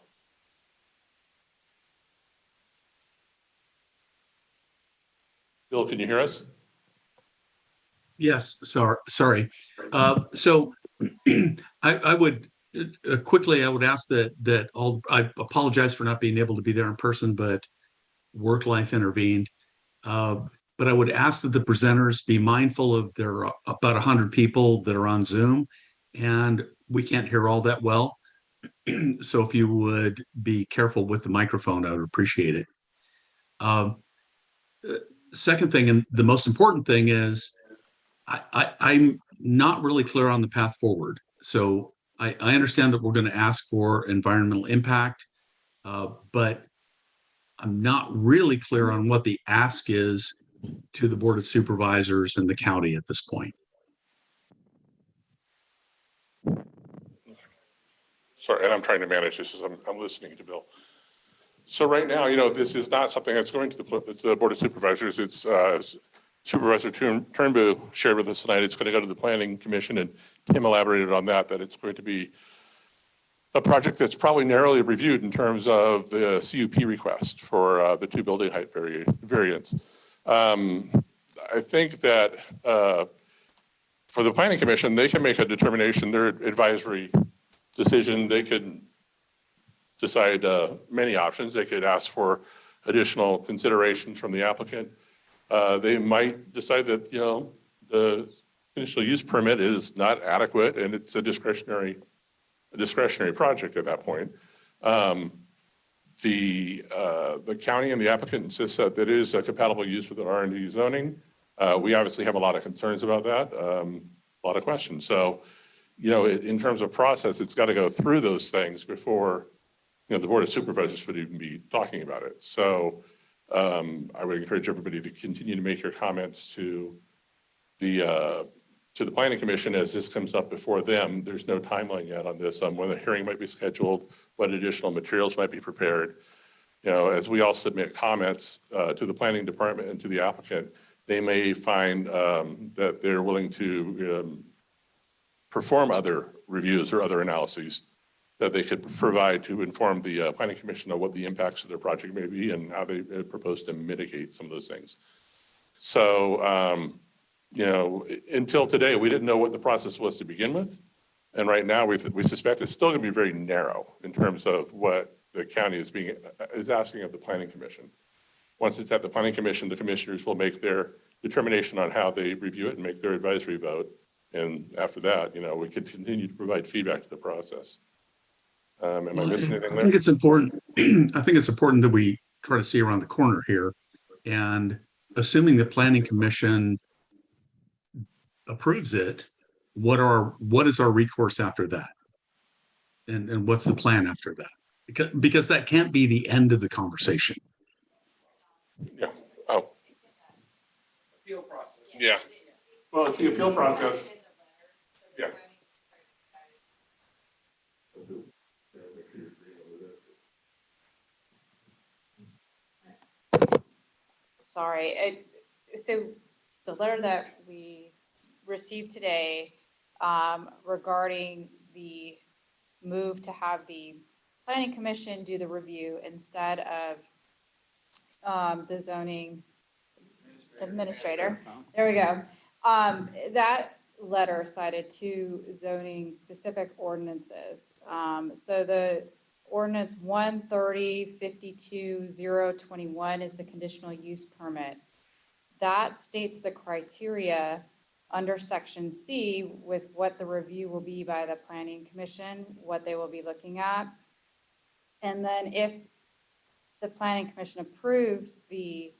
Bill, can you hear us? Yes, sorry. So I would quickly, I would ask that I apologize for not being able to be there in person, but work life intervened. But I would ask that the presenters be mindful of there are about 100 people that are on Zoom, and we can't hear all that well. So if you would be careful with the microphone, I would appreciate it. Second thing, and the most important thing is, I'm not really clear on the path forward. So I understand that we're going to ask for environmental impact. But I'm not really clear on what the ask is to the Board of Supervisors and the county at this point. Sorry, and I'm trying to manage this as I'm listening to Bill. So right now, this is not something that's going to the Board of Supervisors. It's Supervisor Turnbow shared with us tonight. It's going to go to the Planning Commission, and Tim elaborated on that it's going to be a project that's probably narrowly reviewed in terms of the CUP request for the 2 building height variants. I think that for the Planning Commission, they can make a determination, their advisory decision. They could decide many options. They could ask for additional consideration from the applicant. They might decide that, the conditional use permit is not adequate and it's a discretionary project at that point. The county and the applicant insists that it is a compatible use with the R&D zoning. We obviously have a lot of concerns about that, a lot of questions. So, in terms of process, it's got to go through those things before, the Board of Supervisors would even be talking about it. So I would encourage everybody to continue to make your comments to the Planning Commission as this comes up before them. There's no timeline yet on this, when the hearing might be scheduled, what additional materials might be prepared. As we all submit comments to the planning department and to the applicant, they may find that they're willing to perform other reviews or other analyses that they could provide to inform the Planning Commission of what the impacts of their project may be and how they propose to mitigate some of those things. So, until today, we didn't know what the process was to begin with. And right now, we suspect it's still going to be very narrow in terms of what the county is asking of the Planning Commission. Once it's at the Planning Commission, the commissioners will make their determination on how they review it and make their advisory vote. And after that, we could continue to provide feedback to the process. Am I missing anything there? I think it's important. I think it's important that we try to see around the corner here. And assuming the Planning Commission approves it, what is our recourse after that? And what's the plan after that? Because that can't be the end of the conversation. Yeah. Oh. Appeal process. Yeah. Well, it's the appeal process. Yeah. Sorry, so the letter that we received today regarding the move to have the Planning Commission do the review instead of the zoning administrator. There we go. That letter cited 2 zoning specific ordinances. So the ordinance 130-52-021 is the conditional use permit. That states the criteria under section C with what the review will be by the Planning Commission, what they will be looking at. And then if the Planning Commission approves the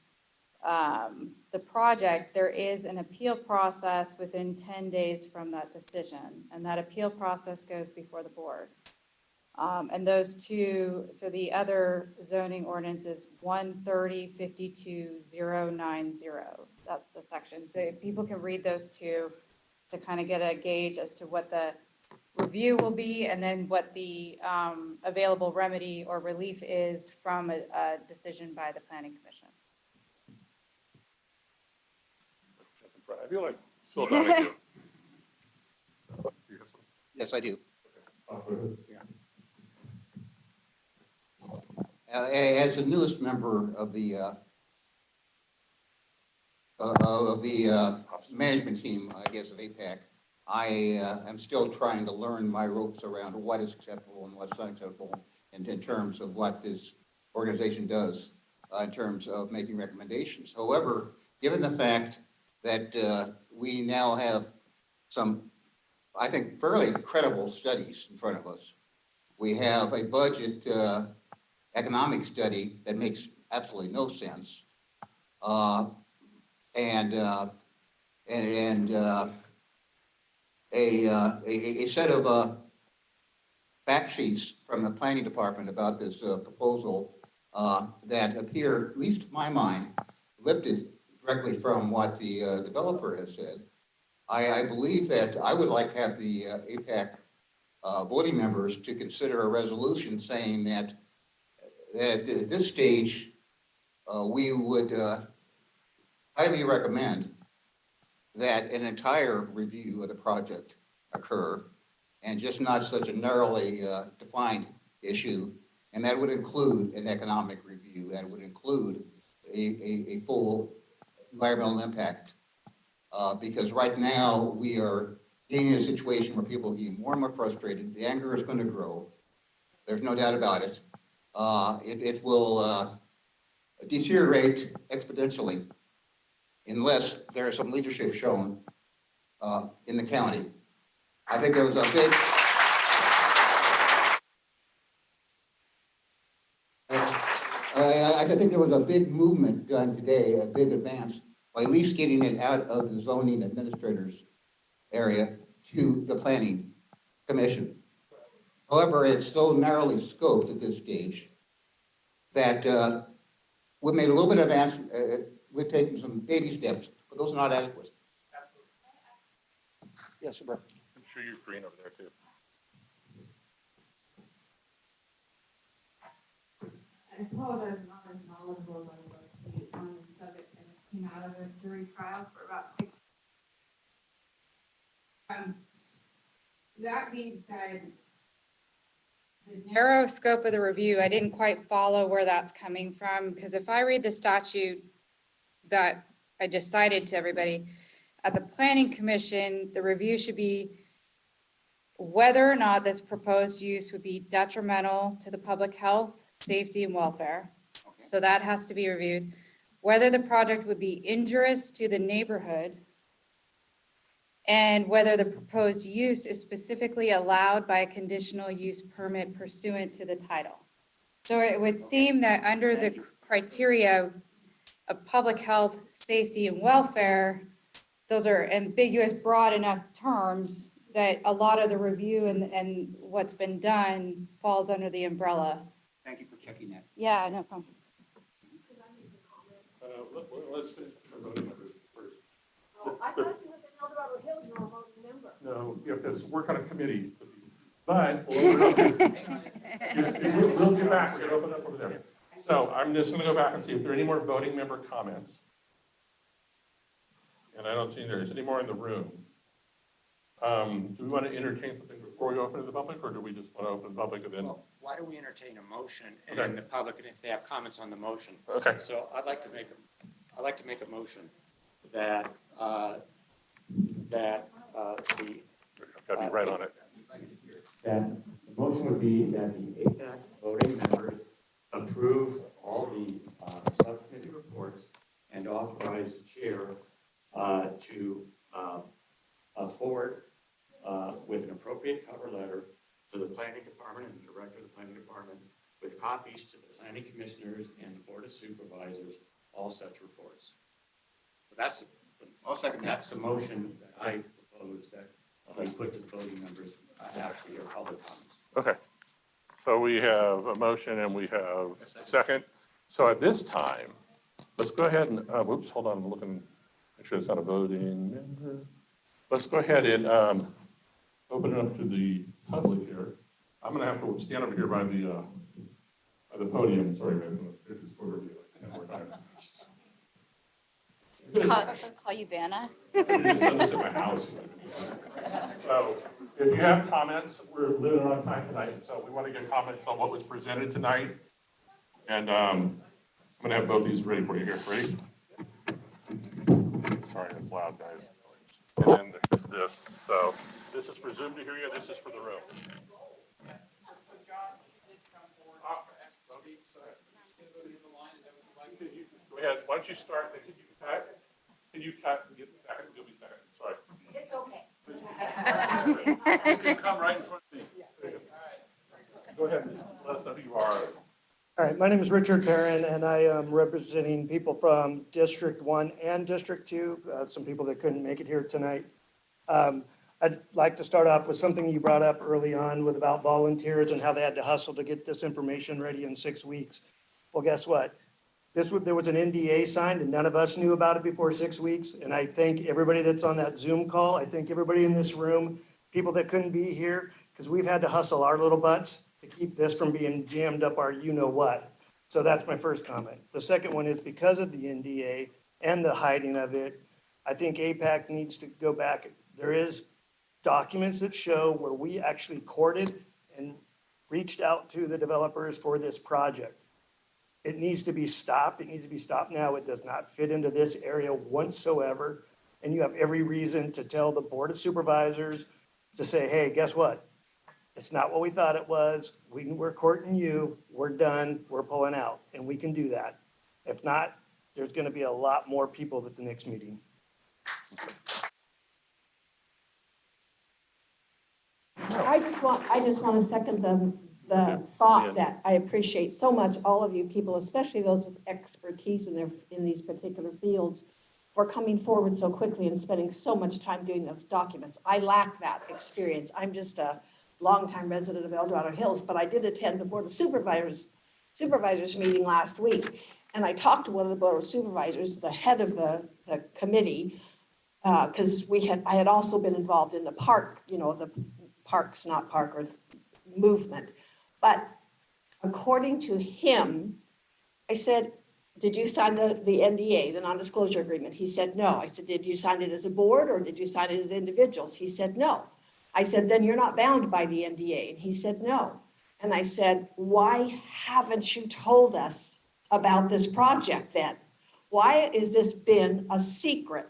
project, there is an appeal process within 10 days from that decision. And that appeal process goes before the board. And those 2, so the other zoning ordinance is 130-52-090. That's the section. So people can read those 2 to kind of get a gauge as to what the review will be and then what the available remedy or relief is from a decision by the Planning Commission. I feel like Phil Donahue. Yes, I do. As the newest member of the management team, I guess, of APAC, I am still trying to learn my ropes around what is acceptable and what's unacceptable in terms of what this organization does in terms of making recommendations. However, given the fact that we now have some, I think, fairly credible studies in front of us, we have a budget economic study that makes absolutely no sense, and a set of fact sheets from the planning department about this proposal that appear, at least to my mind, lifted directly from what the developer has said. I believe that I would like to have the APAC voting members to consider a resolution saying that at this stage, we would highly recommend that an entire review of the project occur and just not such a narrowly defined issue. And that would include an economic review. That would include a full environmental impact. Because right now we are getting in a situation where people are getting more and more frustrated. The anger is going to grow. There's no doubt about it. It will deteriorate exponentially unless there is some leadership shown in the county. I think there was a big, I think there was a big movement done today, a big advance, by at least getting it out of the zoning administrator's area to the planning commission. However, it's so narrowly scoped at this stage that we've made a little bit of advance. We've taken some baby steps, but those are not adequate. Yes, sir. I'm sure you're green over there too. I apologize, I'm not as knowledgeable as I would be on the subject. I just came out of a jury trial for about 6 that being said, The narrow scope of the review, I didn't quite follow where that's coming from, because if I read the statute that I just cited to everybody, at the planning commission, the review should be whether or not this proposed use would be detrimental to the public health, safety, and welfare. So that has to be reviewed. Whether the project would be injurious to the neighborhood, and whether the proposed use is specifically allowed by a conditional use permit pursuant to the title. So it would seem that under the criteria of public health, safety, and welfare, those are ambiguous, broad enough terms that a lot of the review and what's been done falls under the umbrella. Thank you for checking that. Yeah, no problem. Let's finish the voting numbers first. Oh, I thought you lived in El Dorado Hills, you're a voting member. No, you have to work on a committee, but we'll get back, we're gonna open up over there. So I'm just gonna go back and see if there are any more voting member comments. And I don't see there's any more in the room. Do we want to entertain something before we open to the public, or do we just want to open the public and then? Well, why don't we entertain a motion and Okay. then the public, and if they have comments on the motion. Okay. So I'd like to make a motion that, the. I've got to be right on it. That the motion would be that the APAC voting members approve all the subcommittee reports and authorize the chair to forward with an appropriate cover letter to the planning department and the director of the planning department with copies to the planning commissioners and the board of supervisors, all such reports. So that's, I'll second that. that's the motion that I propose that we put to the voting members after your public comments. Okay. So we have a motion and we have a second. So at this time, let's go ahead and, whoops, hold on, I'm looking, make sure it's not a voting member. Let's go ahead and open it up to the public here. I'm gonna have to stand over here by the podium, sorry, guys. This is for review. Call you Vanna? I've just done this at my house. So if you have comments, we're living on time tonight, so we want to get comments on what was presented tonight. And I'm gonna have both these ready for you here. Ready? Sorry, it's loud, guys. And then there's this. So this is for Zoom to hear you, this is for the room. Go ahead, why don't you start, then can you cut and get second, you'll be second, sorry. It's okay. You can come right in front of me. Go ahead, let us know who you are. All right, my name is Richard Perrin, and I am representing people from District 1 and District 2, some people that couldn't make it here tonight. I'd like to start off with something you brought up early on with about volunteers and how they had to hustle to get this information ready in 6 weeks. Well, guess what? There was an NDA signed and none of us knew about it before 6 weeks. And I thank everybody that's on that Zoom call. I thank everybody in this room, people that couldn't be here, because we've had to hustle our little butts to keep this from being jammed up our you-know-what. So that's my first comment. The second one is because of the NDA and the hiding of it, I think APAC needs to go back. There is documents that show where we actually courted and reached out to the developers for this project. It needs to be stopped. It needs to be stopped now. It does not fit into this area whatsoever. And you have every reason to tell the Board of Supervisors to say, hey, guess what? It's not what we thought it was. We're courting you. We're done. We're pulling out. And we can do that. If not, there's going to be a lot more people at the next meeting. I just want to second the thought that I appreciate so much all of you people, especially those with expertise in these particular fields, for coming forward so quickly and spending so much time doing those documents. I lack that experience. I'm just a longtime resident of El Dorado Hills, but I did attend the Board of Supervisors meeting last week. And I talked to one of the Board of Supervisors, the head of the committee, because I had also been involved in the park, the parks, not park, or movement. But according to him, I said, did you sign the NDA, the non-disclosure agreement? He said, no. I said, did you sign it as a board or did you sign it as individuals? He said, no. I said, then you're not bound by the NDA. And he said, no. And I said, why haven't you told us about this project then? Why has this been a secret?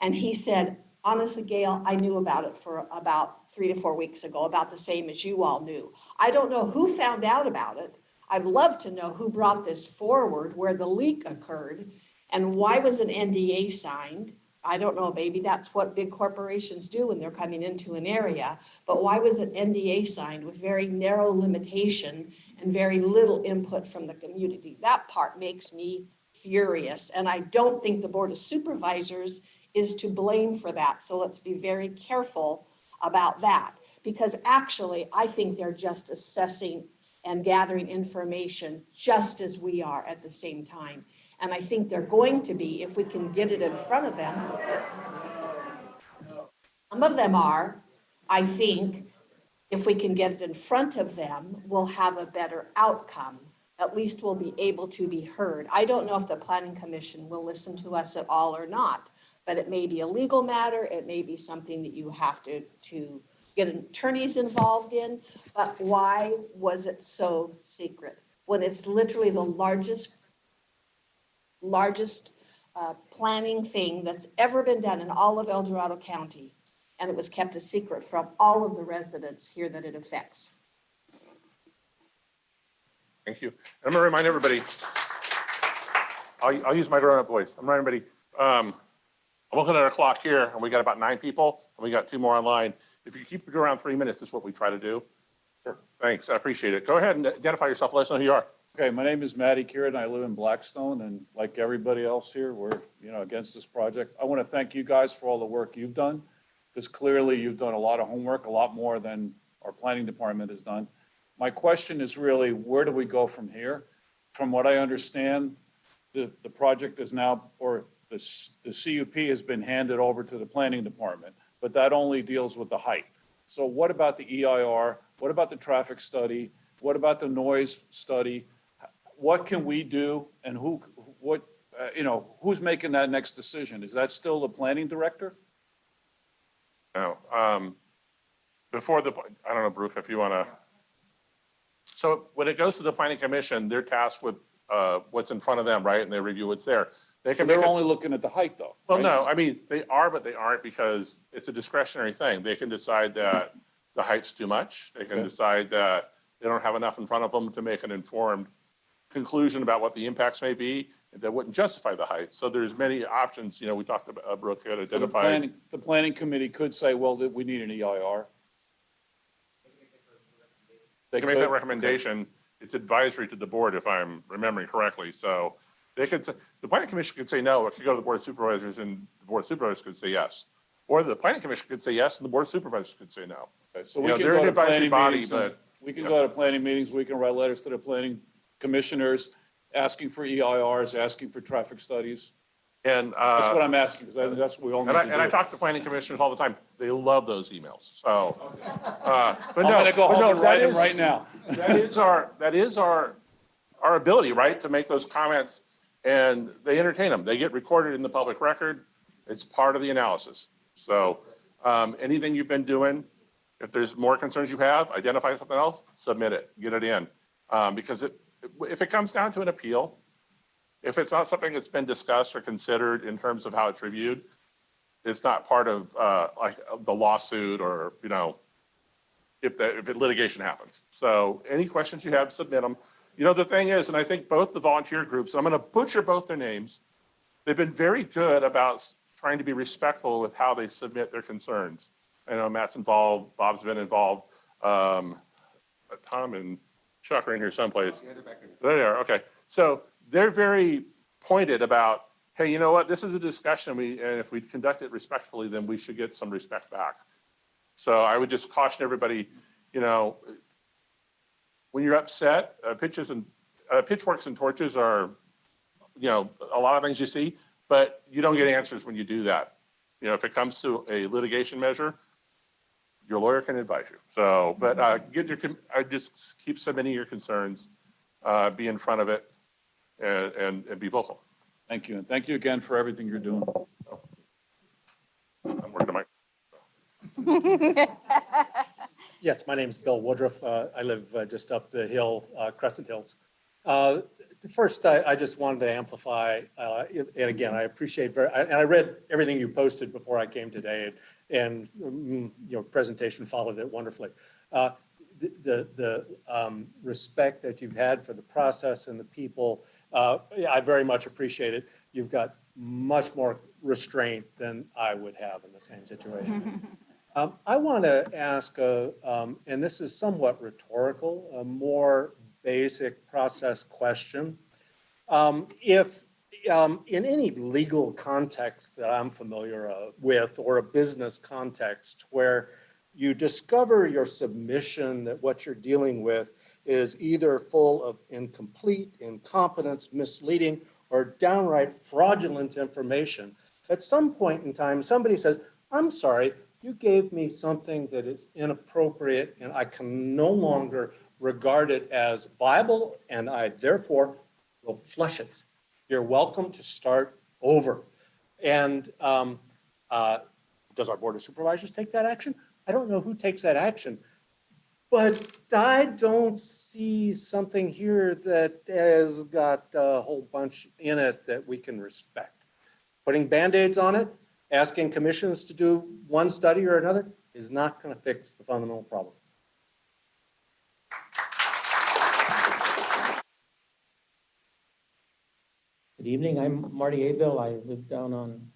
And he said, honestly, Gail, I knew about it for about 3 to 4 weeks ago, about the same as you all knew. I don't know who found out about it. I'd love to know who brought this forward, where the leak occurred, and why was an NDA signed? I don't know, maybe that's what big corporations do when they're coming into an area, but why was an NDA signed with very narrow limitation and very little input from the community? That part makes me furious, and I don't think the Board of Supervisors is to blame for that. So let's be very careful about that, because actually I think they're just assessing and gathering information just as we are at the same time. And I think they're going to be, if we can get it in front of them. Some of them are. I think if we can get it in front of them, we'll have a better outcome. At least we'll be able to be heard. I don't know if the Planning Commission will listen to us at all or not, but it may be a legal matter. It may be something that you have to get attorneys involved in. But why was it so secret when it's literally the largest planning thing that's ever been done in all of El Dorado County, and it was kept a secret from all of the residents here that it affects? Thank you. I'm gonna remind everybody, I'll use my grown-up voice. I'm reminding everybody, I'm looking at our clock here, and we got about 9 people, and we got 2 more online. If you keep it around 3 minutes, is what we try to do. Sure. Thanks, I appreciate it. Go ahead and identify yourself, let us know who you are. Okay, my name is Matty Kieran. I live in Blackstone, and like everybody else here, we're against this project. I want to thank you guys for all the work you've done, because clearly you've done a lot of homework, a lot more than our planning department has done. My question is really, where do we go from here? From what I understand, the project is now, or the CUP has been handed over to the planning department, but that only deals with the height. So what about the EIR? What about the traffic study? What about the noise study? What can we do, and who's making that next decision? Is that still the planning director? No. I don't know, Bruce, if you want to. So when it goes to the planning commission, they're tasked with what's in front of them, right? And they review what's there. They're only looking at the height, though. Well, right? no, I mean, they are, but they aren't, because it's a discretionary thing. They can decide that the height's too much. They can decide that they don't have enough in front of them to make an informed conclusion about what the impacts may be that wouldn't justify the height. So there's many options. We talked about, Brooke had identified. So the planning committee could say, well, we need an EIR. They can make that recommendation. Okay. It's advisory to the board, if I'm remembering correctly. So the planning commission could say no. It could go to the board of supervisors, and the board of supervisors could say yes. Or the planning commission could say yes, and the board of supervisors could say no. So You we know, can they're go an to advisory planning body, meetings, and but- we can go to planning meetings, we can write letters to the planning commissioners, asking for EIRs, asking for traffic studies. And, That's what I'm asking, because I think that's what we all need to do. And I talk to planning commissioners all the time. They love those emails, so. But I'm no, gonna go but home no, and write that them is- right now. That is our ability, right, to make those comments, and they entertain them. They get recorded in the public record. It's part of the analysis. So, anything you've been doing, if there's more concerns you have, identify something else, submit it, get it in. Because if it comes down to an appeal, if it's not something that's been discussed or considered in terms of how it's reviewed, it's not part of, like the lawsuit or, you know, if litigation happens. So any questions you have, submit them. You know, the thing is, and I think both the volunteer groups, I'm gonna butcher both their names. They've been very good about trying to be respectful with how they submit their concerns. I know Matt's involved, Bob's been involved, Tom and Chuck are in here someplace. There they are, okay. So they're very pointed about, hey, you know what, this is a discussion, and if we conduct it respectfully, then we should get some respect back. So I would just caution everybody, you know, when you're upset, pitchforks and torches are, you know, a lot of things you see, but you don't get answers when you do that. You know, if it comes to a litigation measure, your lawyer can advise you. So, but just keep submitting your concerns, be in front of it, and be vocal. Thank you, and thank you again for everything you're doing. I'm working on my. Yes, my name's Bill Woodruff. I live just up the hill, Crescent Hills. First, I just wanted to amplify, and again, I appreciate and I read everything you posted before I came today, and your presentation followed it wonderfully. The respect that you've had for the process and the people, I very much appreciate it. You've got much more restraint than I would have in the same situation. I want to ask, and this is somewhat rhetorical, a more basic process question. If in any legal context that I'm familiar with, or a business context where you discover your submission that what you're dealing with is either full of incomplete, incompetence, misleading, or downright fraudulent information, at some point in time, somebody says, I'm sorry, you gave me something that is inappropriate and I can no longer regard it as viable, and I therefore will flush it. You're welcome to start over. And does our Board of Supervisors take that action? I don't know who takes that action, but I don't see something here that has got a whole bunch in it that we can respect. Putting Band-Aids on it, asking commissions to do one study or another is not going to fix the fundamental problem. Good evening, I'm Marty Abel. I live down on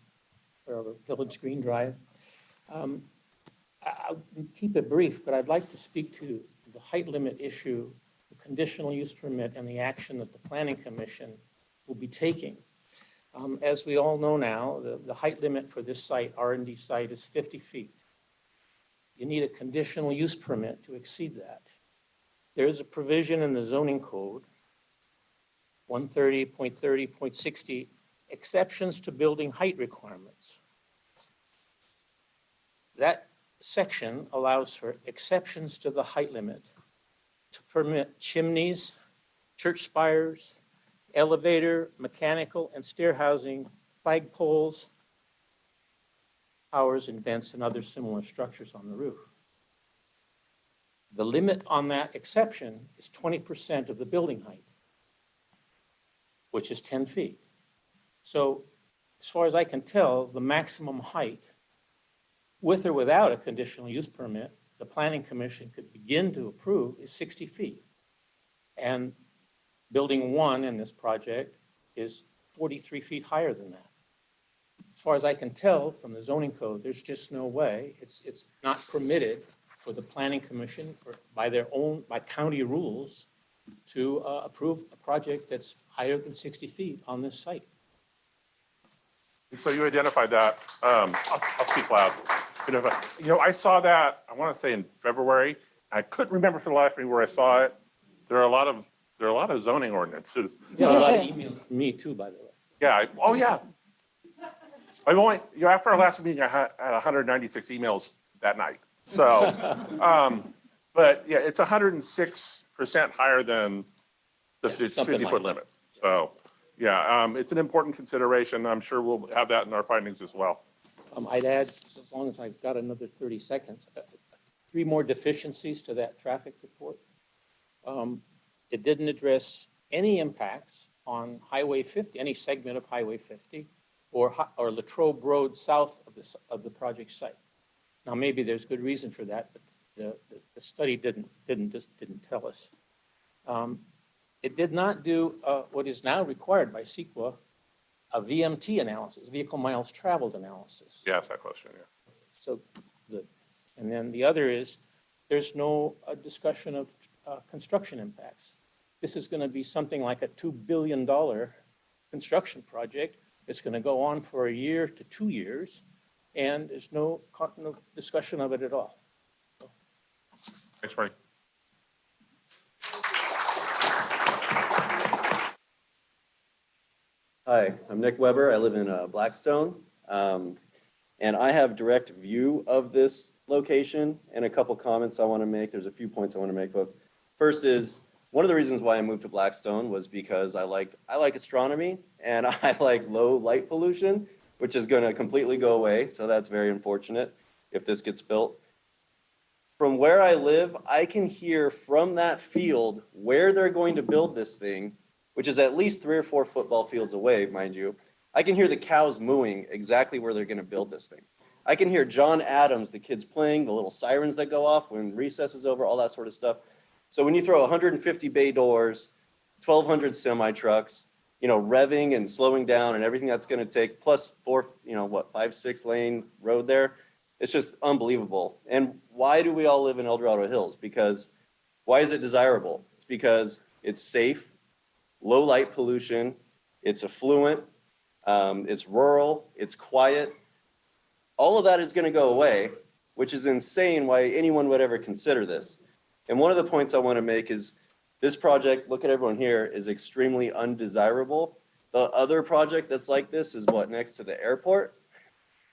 Village Green Drive. I'll keep it brief, but I'd like to speak to the height limit issue, the conditional use permit, and the action that the Planning Commission will be taking. As we all know now, the height limit for this site, R&D site, is 50 feet. You need a conditional use permit to exceed that. There is a provision in the zoning code, 130.30.60, exceptions to building height requirements. That section allows for exceptions to the height limit to permit chimneys, church spires, elevator, mechanical, and stair housing, flag poles, towers, and vents, and other similar structures on the roof. The limit on that exception is 20% of the building height, which is 10 feet. So as far as I can tell, the maximum height, with or without a conditional use permit, the Planning Commission could begin to approve is 60 feet. And building 1 in this project is 43 feet higher than that. As far as I can tell from the zoning code, there's just no way. It's not permitted for the Planning Commission, or by county rules, to approve a project that's higher than 60 feet on this site. So you identified that. I'll speak loud. I saw that, I want to say in February. I couldn't remember for the life of me where I saw it. There are a lot of zoning ordinances. Yeah, a lot of emails from me too, by the way. Yeah, oh yeah. I've only, after our last meeting, I had 196 emails that night. So, but yeah, it's 106% higher than the 50-foot limit. So, yeah, it's an important consideration. I'm sure we'll have that in our findings as well. I'd add, as long as I've got another 30 seconds, 3 more deficiencies to that traffic report. It didn't address any impacts on Highway 50, any segment of Highway 50, or Latrobe Road south of the project site. Now, maybe there's good reason for that, but the study didn't tell us. It did not do what is now required by CEQA, a VMT analysis, vehicle miles traveled analysis. Yeah, that's that question, yeah. So, and then the other is, there's no discussion of construction impacts. This is going to be something like a $2 billion construction project. It's going to go on for a year to 2 years, and there's no discussion of it at all. Thanks, Marty. Hi, I'm Nick Weber. I live in Blackstone. And I have direct view of this location and a couple comments I want to make. There's a few points I want to make, but first is one of the reasons why I moved to Blackstone was because I like astronomy and I like low light pollution, which is going to completely go away. So that's very unfortunate if this gets built. From where I live, I can hear from that field where they're going to build this thing, which is at least 3 or 4 football fields away, mind you. I can hear the cows mooing exactly where they're going to build this thing. I can hear John Adams, the kids playing, the little sirens that go off when recess is over, all that sort of stuff. So when you throw 150 bay doors, 1,200 semi trucks, revving and slowing down and everything that's going to take, plus 5, 6 lane road there, it's just unbelievable. And why do we all live in El Dorado Hills? Because why is it desirable? It's because it's safe, low light pollution, it's affluent, it's rural, it's quiet. All of that is going to go away, which is insane why anyone would ever consider this. And one of the points I want to make is this project, look at everyone here, is extremely undesirable. The other project that's like this is next to the airport.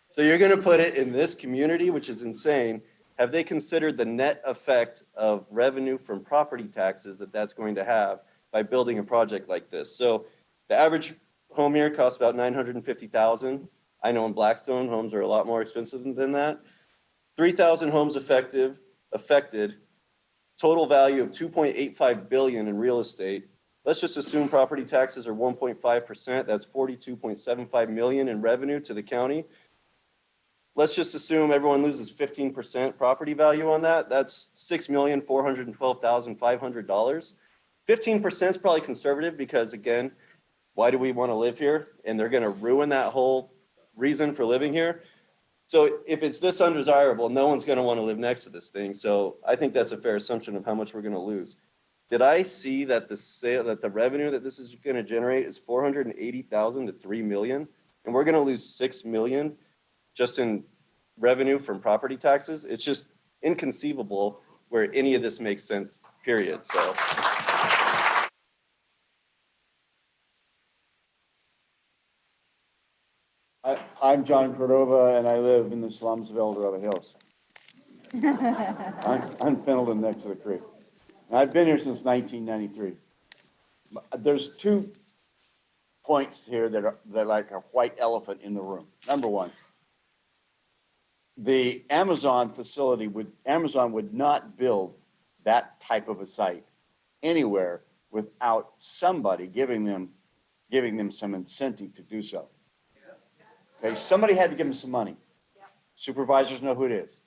So you're going to put it in this community, which is insane. Have they considered the net effect of revenue from property taxes that's going to have by building a project like this? So the average home here costs about $950,000. I know in Blackstone, homes are a lot more expensive than that. 3,000 homes affected, total value of $2.85 billion in real estate. Let's just assume property taxes are 1.5%. That's $42.75 million in revenue to the county. Let's just assume everyone loses 15% property value on that. That's $6,412,500. 15% is probably conservative because, again, why do we want to live here? And they're going to ruin that whole reason for living here. So if it's this undesirable, no one's going to want to live next to this thing. So I think that's a fair assumption of how much we're going to lose. Did I see that the revenue that this is going to generate is $480,000 to $3 million, and we're going to lose $6 million just in revenue from property taxes? It's just inconceivable where any of this makes sense, period. So. I'm John Cordova, and I live in the slums of El Dorado Hills. I'm Pendleton next to the creek. And I've been here since 1993. There's 2 points here that are like a white elephant in the room. Number one, the Amazon facility Amazon would not build that type of a site anywhere without somebody giving them some incentive to do so. Okay, somebody had to give them some money. Supervisors know who it is.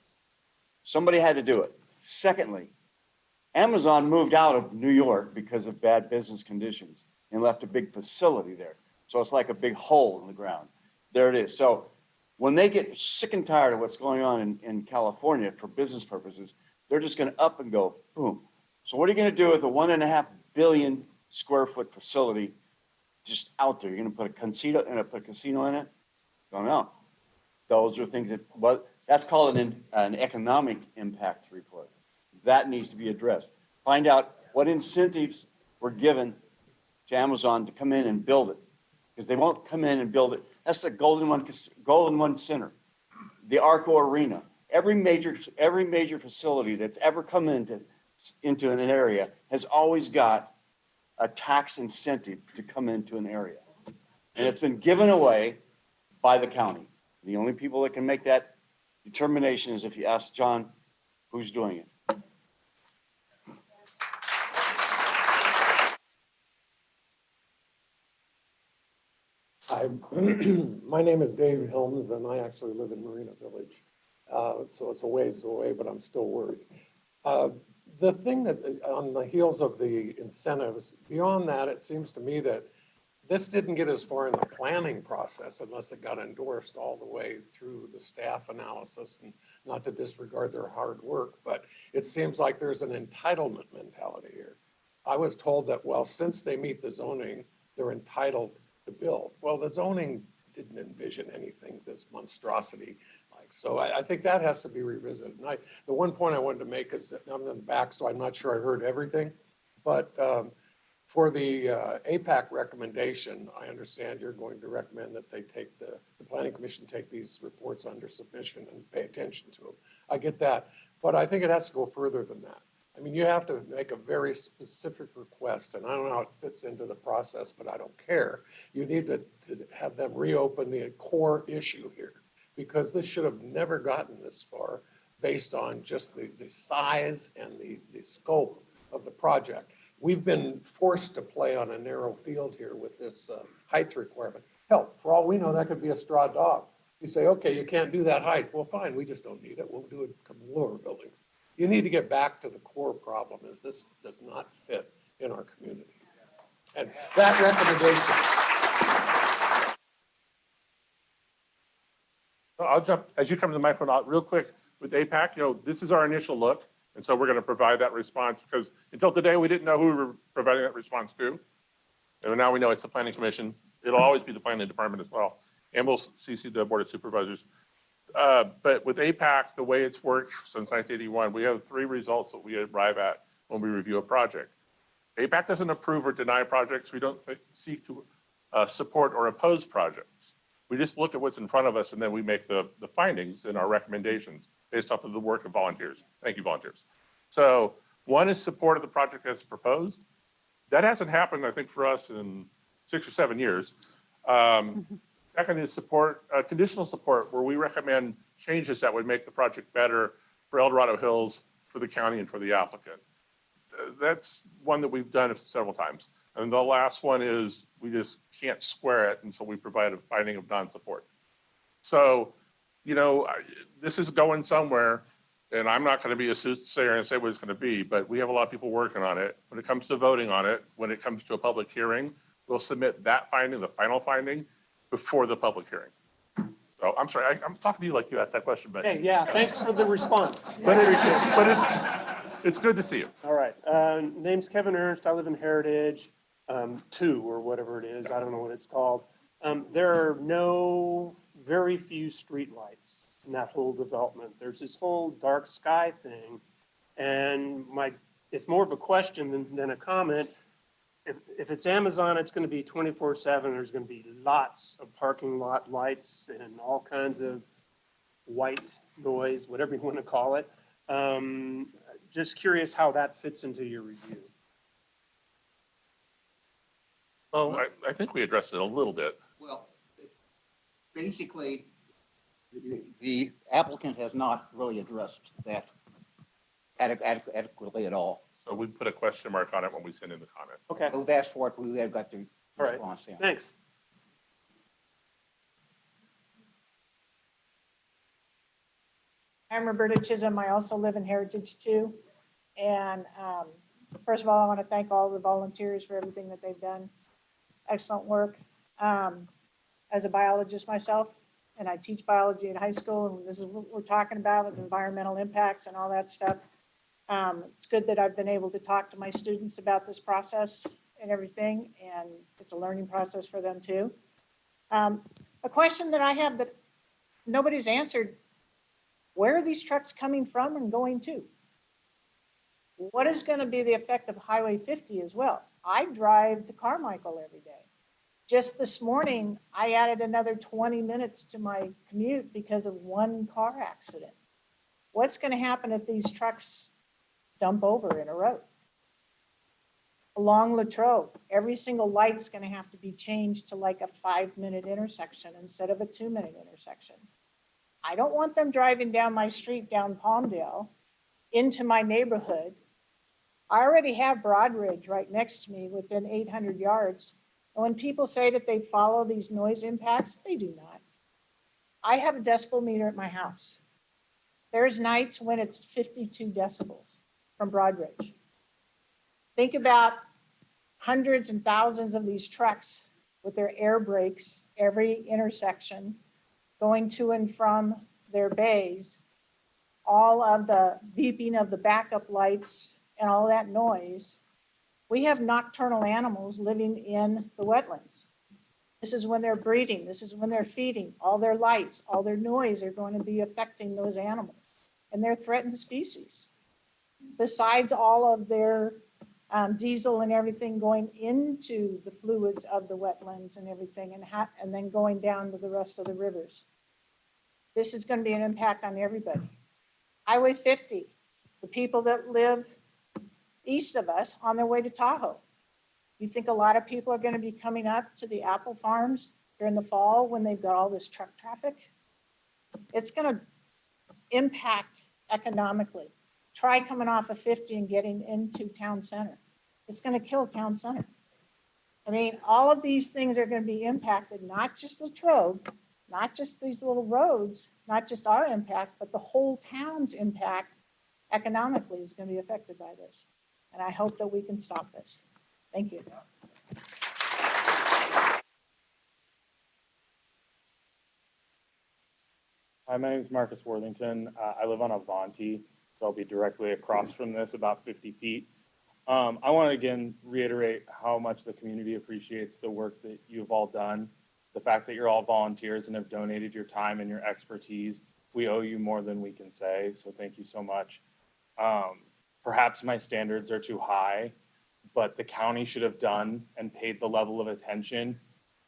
Somebody had to do it. Secondly, Amazon moved out of New York because of bad business conditions and left a big facility there. So it's like a big hole in the ground. There it is. So when they get sick and tired of what's going on in California for business purposes, they're just going to up and go, boom. So what are you going to do with a 1.5 billion square foot facility just out there? You're going to put a casino in it? Don't know. Those are things that, well, that's called an economic impact report. That needs to be addressed. Find out what incentives were given to Amazon to come in and build it. Because they won't come in and build it. That's the Golden One Center, the Arco Arena. Every major facility that's ever come into an area has always got a tax incentive to come into an area. And it's been given away by the county. The only people that can make that determination is if you ask John who's doing it. Hi, my name is Dave Helms, and I actually live in Marina Village. So it's a ways away, but I'm still worried. The thing that's on the heels of the incentives, beyond that, it seems to me that this didn't get as far in the planning process unless it got endorsed all the way through the staff analysis, and not to disregard their hard work, but it seems like there's an entitlement mentality here. I was told that, well, since they meet the zoning, they're entitled to build. Well, the zoning didn't envision anything this monstrosity like. So I think that has to be revisited. And the one point I wanted to make is that I'm in the back, so I'm not sure I heard everything, but for the APAC recommendation, I understand you're going to recommend that they take the Planning Commission take these reports under submission and pay attention to them. I get that, but I think it has to go further than that. I mean, you have to make a very specific request, and I don't know how it fits into the process, but I don't care. You need to have them reopen the core issue here, because this should have never gotten this far based on just the size and the scope of the project. We've been forced to play on a narrow field here with this height requirement. Hell, for all we know, that could be a straw dog. You say, okay, you can't do that height. Well, fine, we just don't need it. We'll do it in lower buildings. You need to get back to the core problem, is this does not fit in our community. And that recommendation. I'll jump, as you come to the microphone, real quick with APAC, this is our initial look. And so we're going to provide that response, because until today, we didn't know who we were providing that response to. And now we know it's the Planning Commission. It'll always be the Planning Department as well. And we'll CC the Board of Supervisors. But with APAC, the way it's worked since 1981, we have 3 results that we arrive at when we review a project. APAC doesn't approve or deny projects. We don't seek to support or oppose projects. We just look at what's in front of us, and then we make the findings and our recommendations based off of the work of volunteers. Thank you, volunteers. So 1 is support of the project as proposed. That hasn't happened, I think, for us in 6 or 7 years. Second is support, conditional support, where we recommend changes that would make the project better for El Dorado Hills, for the county, and for the applicant. That's one that we've done several times. And the last one is we just can't square it, and so we provide a finding of non-support. So, this is going somewhere, and I'm not going to be a soothsayer and say what it's going to be, but we have a lot of people working on it. When it comes to voting on it, when it comes to a public hearing, we'll submit that finding, the final finding, before the public hearing. So I'm sorry, I'm talking to you like you asked that question, but. Hey, yeah, thanks for the response. But it's good to see you. All right, name's Kevin Ernst. I live in Heritage 2 or whatever it is. I don't know what it's called. There are very few streetlights in that whole development. There's this whole dark sky thing, and it's more of a question than a comment. If it's Amazon, it's going to be 24/7. There's going to be lots of parking lot lights and all kinds of white noise, whatever you want to call it. Just curious how that fits into your review. Well, I think we addressed it a little bit. Well, basically, the applicant has not really addressed that adequately at all. So we put a question mark on it when we send in the comments. Okay. We've asked for it, we have got the response. All right. Thanks. I'm Roberta Chisholm. I also live in Heritage 2. And first of all, I want to thank all the volunteers for everything that they've done. Excellent work. As a biologist myself, and I teach biology in high school, and this is what we're talking about with environmental impacts and all that stuff. It's good that I've been able to talk to my students about this process and everything, and it's a learning process for them too. A question that I have that nobody's answered, where are these trucks coming from and going to? What is going to be the effect of Highway 50 as well? I drive to Carmichael every day. Just this morning, I added another 20 minutes to my commute because of one car accident. What's going to happen if these trucks dump over in a road? Along Latrobe, every single light's going to have to be changed to like a 5-minute intersection instead of a 2-minute intersection. I don't want them driving down my street down Palmdale into my neighborhood. I already have Broadridge right next to me within 800 yards. And when people say that they follow these noise impacts, they do not. I have a decibel meter at my house. There's nights when it's 52 decibels from Broadridge. Think about hundreds and thousands of these trucks with their air brakes every intersection going to and from their bays, all of the beeping of the backup lights and all that noise. We have nocturnal animals living in the wetlands. This is when they're breeding. This is when they're feeding. All their lights, all their noise are going to be affecting those animals. And they're threatened species. Besides all of their diesel and everything going into the fluids of the wetlands and everything, and then going down to the rest of the rivers. This is going to be an impact on everybody. Highway 50, the people that live east of us on their way to Tahoe. You think a lot of people are going to be coming up to the apple farms during the fall when they've got all this truck traffic? It's going to impact economically. Try coming off of 50 and getting into town center. It's going to kill town center. I mean, all of these things are going to be impacted, not just Latrobe, not just these little roads, not just our impact, but the whole town's impact economically is going to be affected by this. And I hope that we can stop this. Thank you. Hi, my name is Marcus Worthington. I live on Avanti, so I'll be directly across from this, about 50 feet. I want to again reiterate how much the community appreciates the work that you've all done, the fact that you're all volunteers and have donated your time and your expertise. We owe you more than we can say, so thank you so much. Perhaps my standards are too high, but the county should have done and paid the level of attention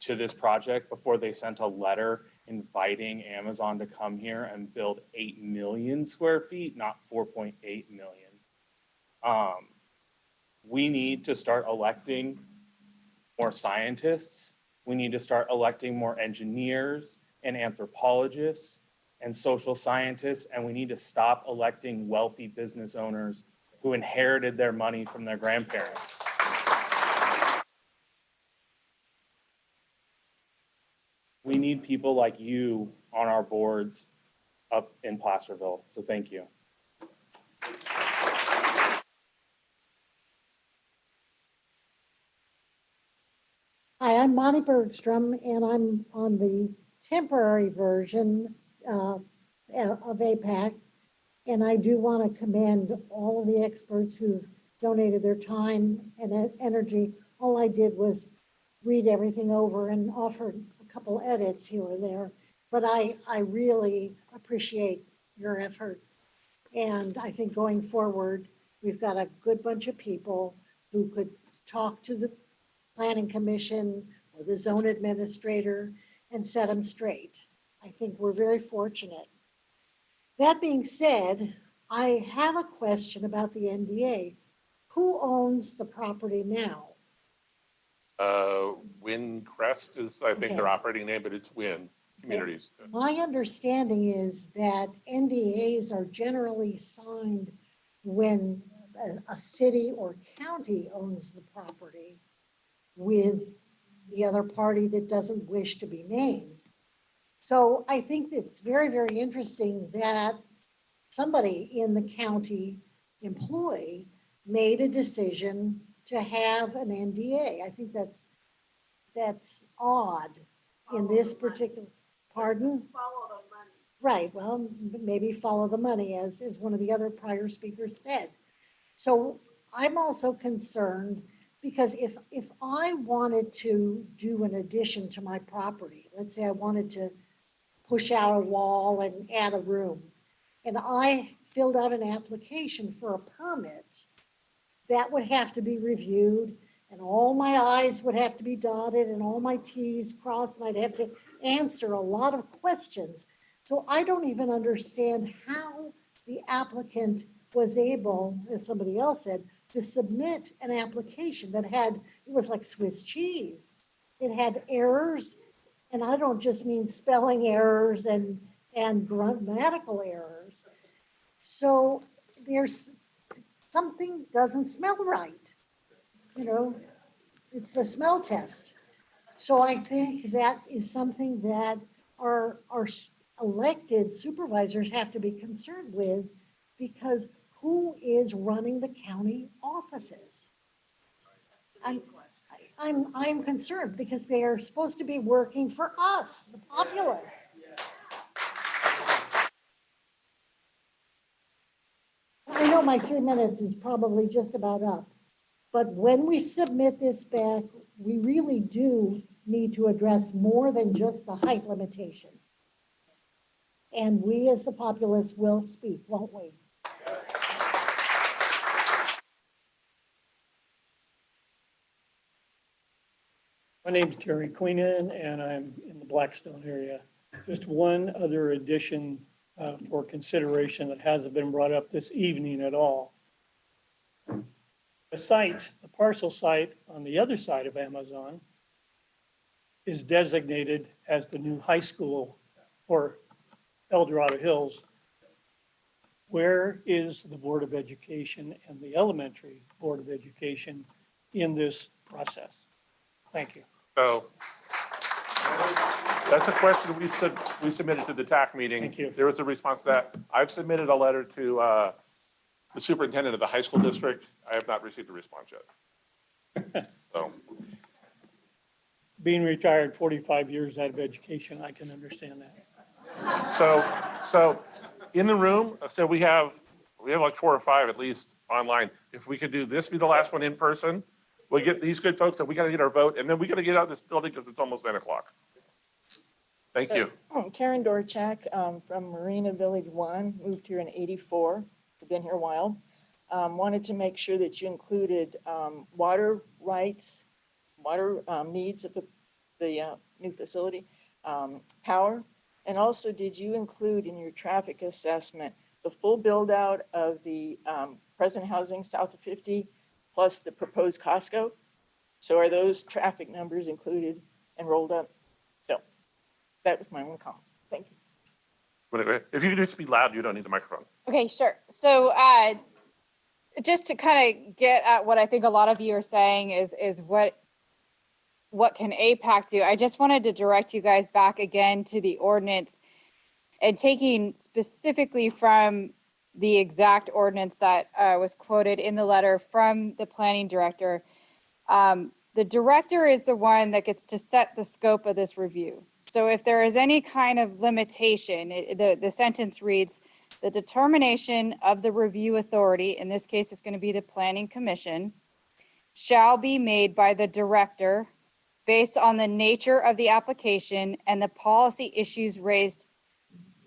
to this project before they sent a letter inviting Amazon to come here and build 8 million square feet, not 4.8 million. We need to start electing more scientists. We need to start electing more engineers and anthropologists and social scientists, and we need to stop electing wealthy business owners who inherited their money from their grandparents. We need people like you on our boards up in Placerville, so thank you. Hi, I'm Monty Bergstrom, and I'm on the temporary version of APAC. And I do want to commend all of the experts who've donated their time and energy. All I did was read everything over and offer a couple edits here or there. But I really appreciate your effort. And I think going forward, we've got a good bunch of people who could talk to the Planning Commission or the zone administrator and set them straight. I think we're very fortunate. That being said, I have a question about the NDA. Who owns the property now? Windcrest is, I think, their operating name, but it's Wind Communities. My understanding is that NDAs are generally signed when a city or county owns the property with the other party that doesn't wish to be named. So I think it's very, very interesting that somebody in the county employee made a decision to have an NDA. I think that's odd in this particular, pardon? Follow the money. Right, well, maybe follow the money, as one of the other prior speakers said. So I'm also concerned Because if I wanted to do an addition to my property, let's say I wanted to push out a wall and add a room, and I filled out an application for a permit, that would have to be reviewed, and all my i's would have to be dotted and all my t's crossed, and I'd have to answer a lot of questions. So I don't even understand how the applicant was able, as somebody else said, to submit an application that had, it was like Swiss cheese. It had errors, and I don't just mean spelling errors and grammatical errors. So there's, something doesn't smell right. You know, it's the smell test. So I think that is something that our elected supervisors have to be concerned with, because who is running the county offices? I'm concerned because they are supposed to be working for us, the populace. I know my 3 minutes is probably just about up, but when we submit this back, we really do need to address more than just the height limitation. And we as the populace will speak, won't we? My name's Terry Queenan, and I'm in the Blackstone area. Just one other addition for consideration that hasn't been brought up this evening at all. The site, the parcel site on the other side of Amazon is designated as the new high school for El Dorado Hills. Where is the Board of Education and the Elementary Board of Education in this process? Thank you. So that's a question we submitted to the TAC meeting. Thank you. There was a response to that. I've submitted a letter to the superintendent of the high school district. I have not received a response yet. So. Being retired 45 years out of education, I can understand that. So in the room, so we have like 4 or 5 at least online. If we could do this, be the last one in person, we'll get these good folks, and we got to get our vote, and then we got to get out of this building because it's almost 9 o'clock. Thank you. Karen Dorchak from Marina Village 1, moved here in '84. I've been here a while. Wanted to make sure that you included water rights, water needs of the new facility, power, and also did you include in your traffic assessment the full build out of the present housing south of 50 plus the proposed Costco? So are those traffic numbers included and rolled up? So that was my one comment. Thank you. If you could just be loud, you don't need the microphone. Okay, sure. So just to kind of get at what I think a lot of you are saying is what can APAC do? I just wanted to direct you guys back again to the ordinance and taking specifically from the exact ordinance that was quoted in the letter from the planning director. The director is the one that gets to set the scope of this review. So if there is any kind of limitation, the sentence reads, the determination of the review authority, in this case it's going to be the planning commission, shall be made by the director based on the nature of the application and the policy issues raised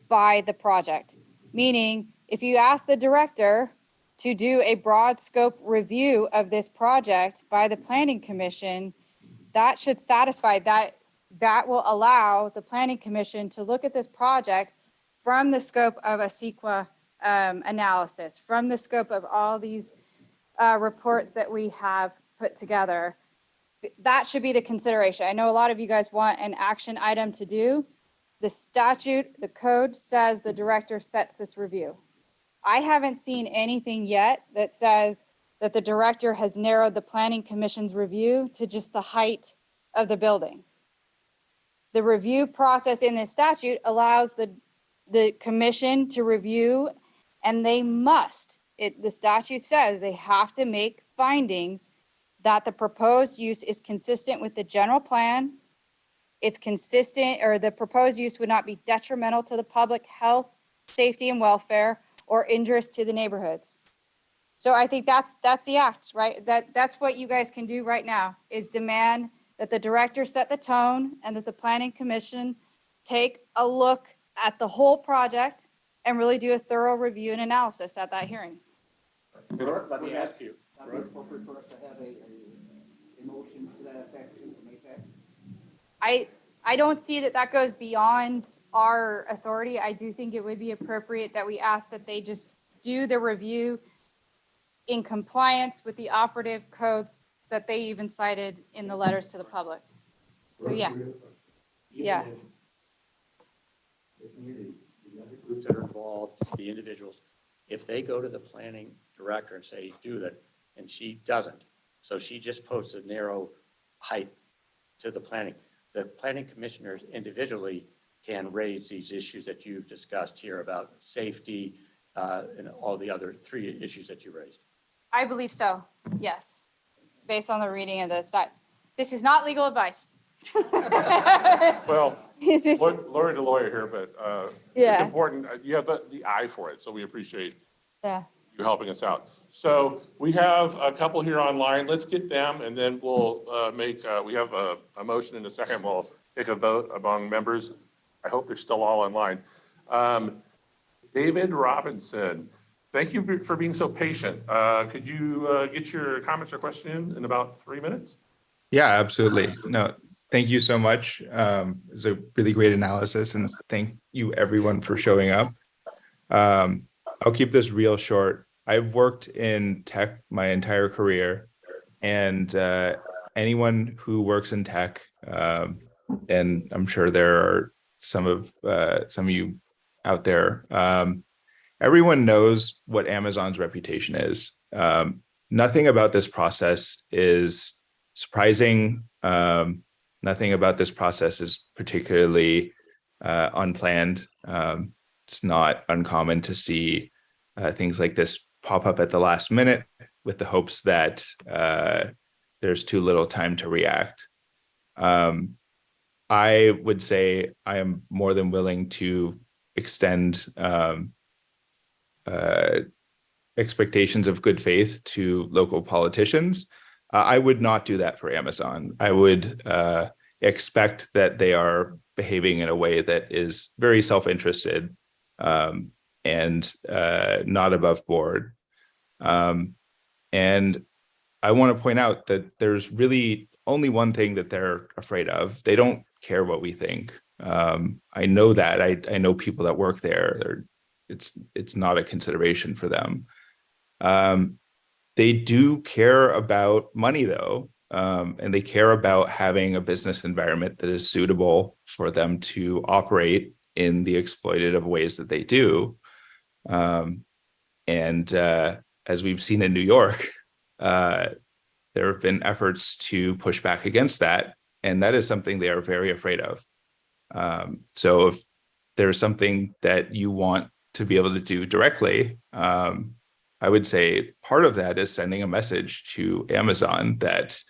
by the project. Meaning, if you ask the director to do a broad scope review of this project by the planning commission, that should satisfy that will allow the planning commission to look at this project from the scope of a CEQA analysis, from the scope of all these reports that we have put together. That should be the consideration. I know a lot of you guys want an action item to do. The statute, the code says the director sets this review. I haven't seen anything yet that says that the director has narrowed the planning commission's review to just the height of the building. The review process in this statute allows the commission to review, and they must, the statute says they have to make findings that the proposed use is consistent with the general plan, it's consistent, or the proposed use would not be detrimental to the public health, safety, and welfare, or injurious to the neighborhoods. So I think that's the act, right? That's what you guys can do right now, is demand that the director set the tone and that the planning commission take a look at the whole project and really do a thorough review and analysis at that hearing. Let me ask you. Would it be appropriate for us to have a motion to that effect from APAC? I don't see that goes beyond our authority. I do think it would be appropriate that we ask that they just do the review in compliance with the operative codes that they even cited in the letters to the public. So, yeah. Yeah. The community, the other groups that are involved, the individuals, if they go to the planning director and say, do that, and she doesn't, so she just posts a narrow height to the planning commissioners individually can raise these issues that you've discussed here about safety and all the other 3 issues that you raised. I believe so, yes, based on the reading of the site. This is not legal advice. Well, This is- lawyer to lawyer here, but it's Yeah. important. You have the eye for it, so we appreciate Yeah. you helping us out. So we have a couple here online. Let's get them, and then we'll we have a motion in a second. We'll take a vote among members. I hope they're still all online. David Robinson, thank you for being so patient. Could you get your comments or question in about 3 minutes? Yeah, absolutely. No, thank you so much. It was a really great analysis, and thank you everyone for showing up. I'll keep this real short. I've worked in tech my entire career, and anyone who works in tech, and I'm sure there are some of you out there, everyone knows what Amazon's reputation is. Nothing about this process is surprising. Nothing about this process is particularly unplanned. It's not uncommon to see things like this pop up at the last minute with the hopes that there's too little time to react. I would say I am more than willing to extend expectations of good faith to local politicians. I would not do that for Amazon. I would expect that they are behaving in a way that is very self-interested and not above board. And I want to point out that there's really only one thing that they're afraid of. They don't care what we think. I know that. I know people that work there. It's not a consideration for them. They do care about money, though, and they care about having a business environment that is suitable for them to operate in the exploitative ways that they do. As we've seen in New York, there have been efforts to push back against that, and that is something they are very afraid of. So if there's something that you want to be able to do directly, I would say part of that is sending a message to Amazon that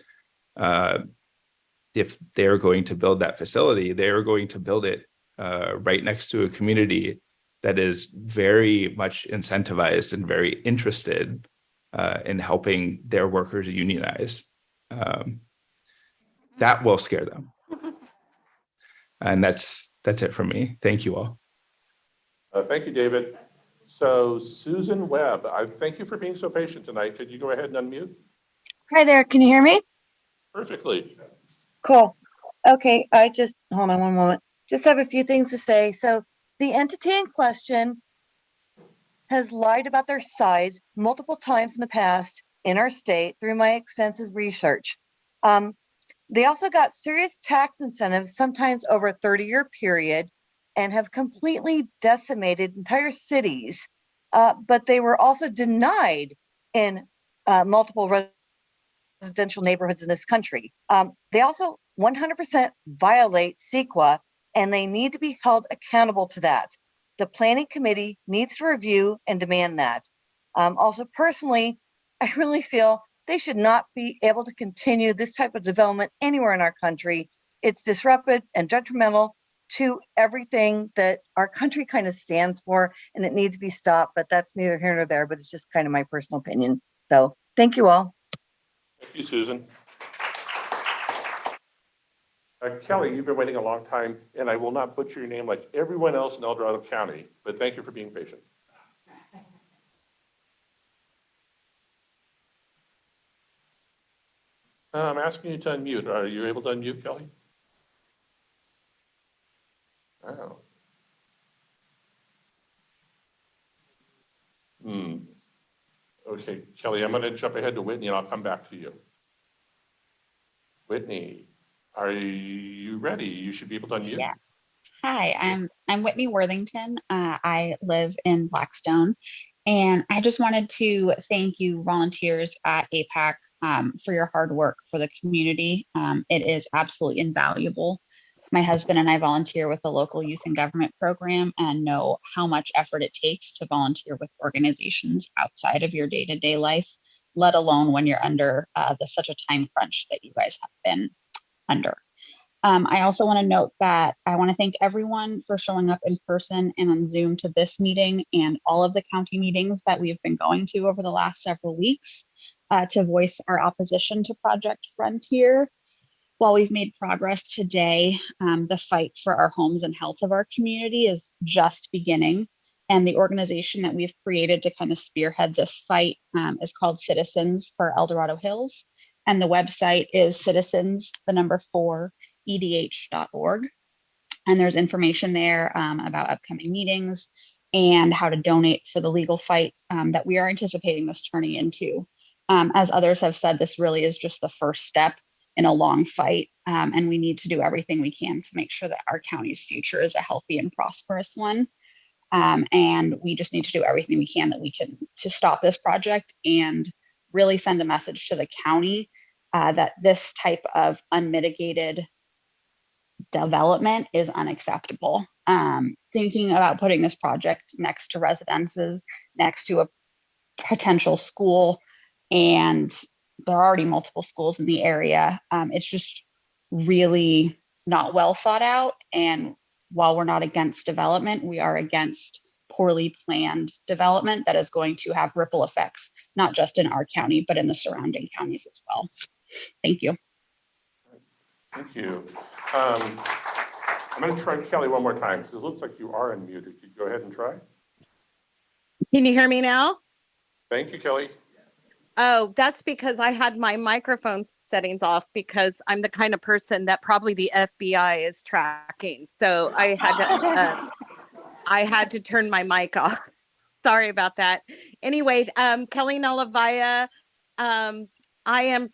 if they're going to build that facility, they're going to build it right next to a community that is very much incentivized and very interested in helping their workers unionize. That will scare them. And that's it for me. Thank you all. Thank you, David. So Susan Webb, I thank you for being so patient tonight. Could you go ahead and unmute? Hi there, can you hear me? Perfectly. Cool. Okay, hold on one moment. Just have a few things to say. So the entity in question has lied about their size multiple times in the past in our state through my extensive research. They also got serious tax incentives, sometimes over a 30-year period, and have completely decimated entire cities. But they were also denied in multiple residential neighborhoods in this country. They also 100% violate CEQA, and they need to be held accountable to that. The planning committee needs to review and demand that. Also, personally, I really feel they should not be able to continue this type of development anywhere in our country. It's disruptive and detrimental to everything that our country kind of stands for, and it needs to be stopped, but that's neither here nor there, but it's just kind of my personal opinion. So thank you all. Thank you, Susan. Kelly, you've been waiting a long time, and I will not butcher your name like everyone else in El Dorado County, but thank you for being patient. I'm asking you to unmute. Are you able to unmute, Kelly? Oh. Okay, Kelly, I'm going to jump ahead to Whitney, and I'll come back to you. Whitney, are you ready? You should be able to unmute. Yeah. Hi, I'm Whitney Worthington. I live in Blackstone, and I just wanted to thank you, volunteers at APAC, for your hard work for the community. It is absolutely invaluable. My husband and I volunteer with the local youth and government program and know how much effort it takes to volunteer with organizations outside of your day-to-day life, let alone when you're under such a time crunch that you guys have been under. I also want to note that I want to thank everyone for showing up in person and on Zoom to this meeting and all of the county meetings that we've been going to over the last several weeks to voice our opposition to Project Frontier. While we've made progress today, the fight for our homes and health of our community is just beginning. And the organization that we've created to kind of spearhead this fight is called Citizens for El Dorado Hills. And the website is citizens4edh.org. And there's information there about upcoming meetings and how to donate for the legal fight that we are anticipating this turning into. As others have said, this really is just the first step in a long fight. And we need to do everything we can to make sure that our county's future is a healthy and prosperous one. And we just need to do everything we can to stop this project and really send a message to the county that this type of unmitigated development is unacceptable. Thinking about putting this project next to residences, next to a potential school, and there are already multiple schools in the area. It's just really not well thought out. And while we're not against development, we are against poorly planned development that is going to have ripple effects, not just in our county, but in the surrounding counties as well. Thank you. Thank you. I'm going to try Kelly one more time because it looks like you are unmuted. Could you go ahead and try? Can you hear me now? Thank you, Kelly. Oh, that's because I had my microphone settings off because I'm the kind of person that probably the FBI is tracking. So I had to turn my mic off. Sorry about that. Anyway, Kelly Nalavaya, I am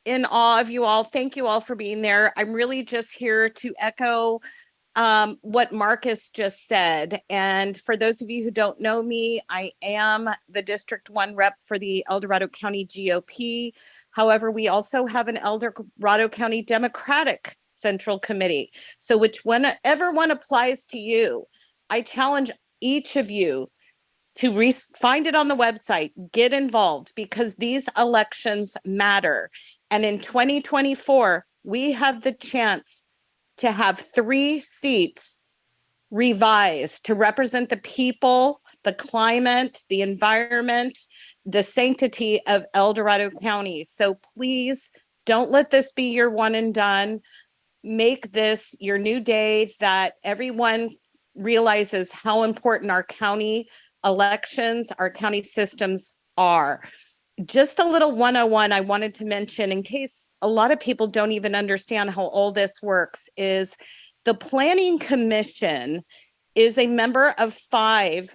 in awe of you all. Thank you all for being there. I'm really just here to echo what Marcus just said. And for those of you who don't know me, I am the District 1 rep for the El Dorado County GOP. However, we also have an El Dorado County Democratic Central Committee. So whichever one applies to you, I challenge each of you to find it on the website, get involved, because these elections matter. And in 2024, we have the chance to have 3 seats revised to represent the people, the climate, the environment, the sanctity of El Dorado County. So please don't let this be your one and done. Make this your new day that everyone realizes how important our county elections, our county systems are. Just a little 101 I wanted to mention in case a lot of people don't even understand how all this works is the Planning Commission is a member of 5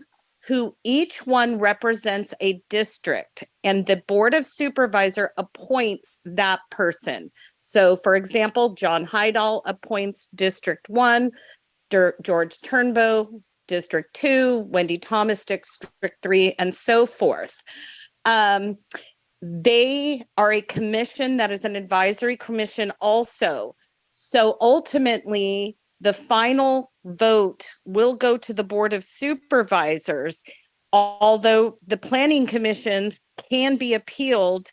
who each one represents a district, and the Board of Supervisor appoints that person. So for example, John Hydal appoints District 1, George Turnbow, District 2, Wendy Thomas, District 3, and so forth. They are a commission that is an advisory commission also. So ultimately, the final vote will go to the Board of Supervisors, although the Planning Commissions can be appealed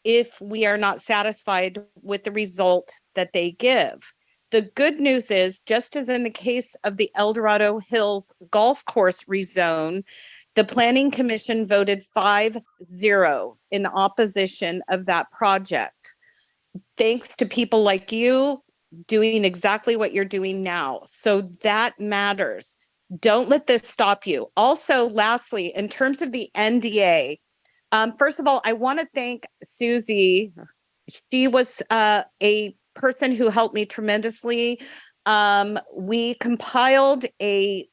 if we are not satisfied with the result that they give. The good news is, just as in the case of the El Dorado Hills Golf Course rezone, the Planning Commission voted 5-0 in opposition of that project. Thanks to people like you doing exactly what you're doing now. So that matters. Don't let this stop you. Also, lastly, in terms of the NDA, first of all, I want to thank Susie. She was a person who helped me tremendously. We compiled a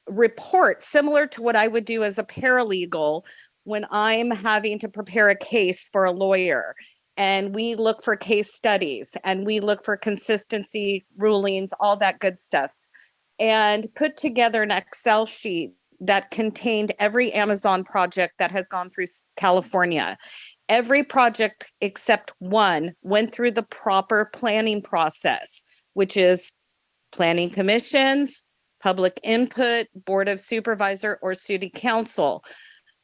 report similar to what I would do as a paralegal when I'm having to prepare a case for a lawyer. And we look for case studies and we look for consistency rulings, all that good stuff, and put together an Excel sheet that contained every Amazon project that has gone through California. Every project except one went through the proper planning process, which is planning commissions, public input, board of supervisor, or city council.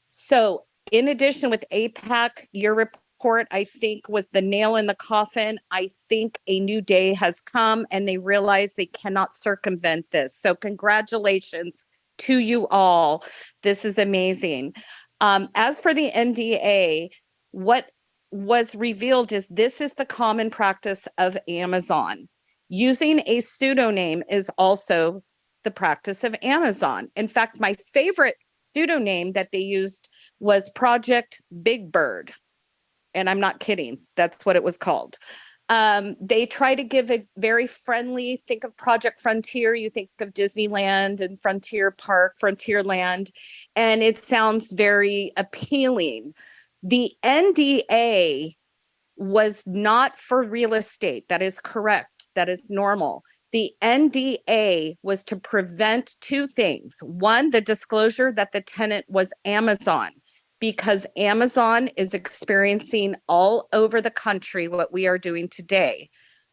So in addition with APAC, your report, I think, was the nail in the coffin. I think a new day has come and they realize they cannot circumvent this. So congratulations to you all. This is amazing. As for the NDA, what was revealed is this is the common practice of Amazon. Using a pseudonym is also the practice of Amazon. In fact, my favorite pseudonym that they used was Project Big Bird. And I'm not kidding. That's what it was called. They try to give a very friendly, think of Project Frontier, you think of Disneyland and Frontier Park, Frontierland, and it sounds very appealing. The NDA was not for real estate. That is correct. That is normal. The NDA was to prevent two things. One, the disclosure that the tenant was Amazon, because Amazon is experiencing all over the country what we are doing today.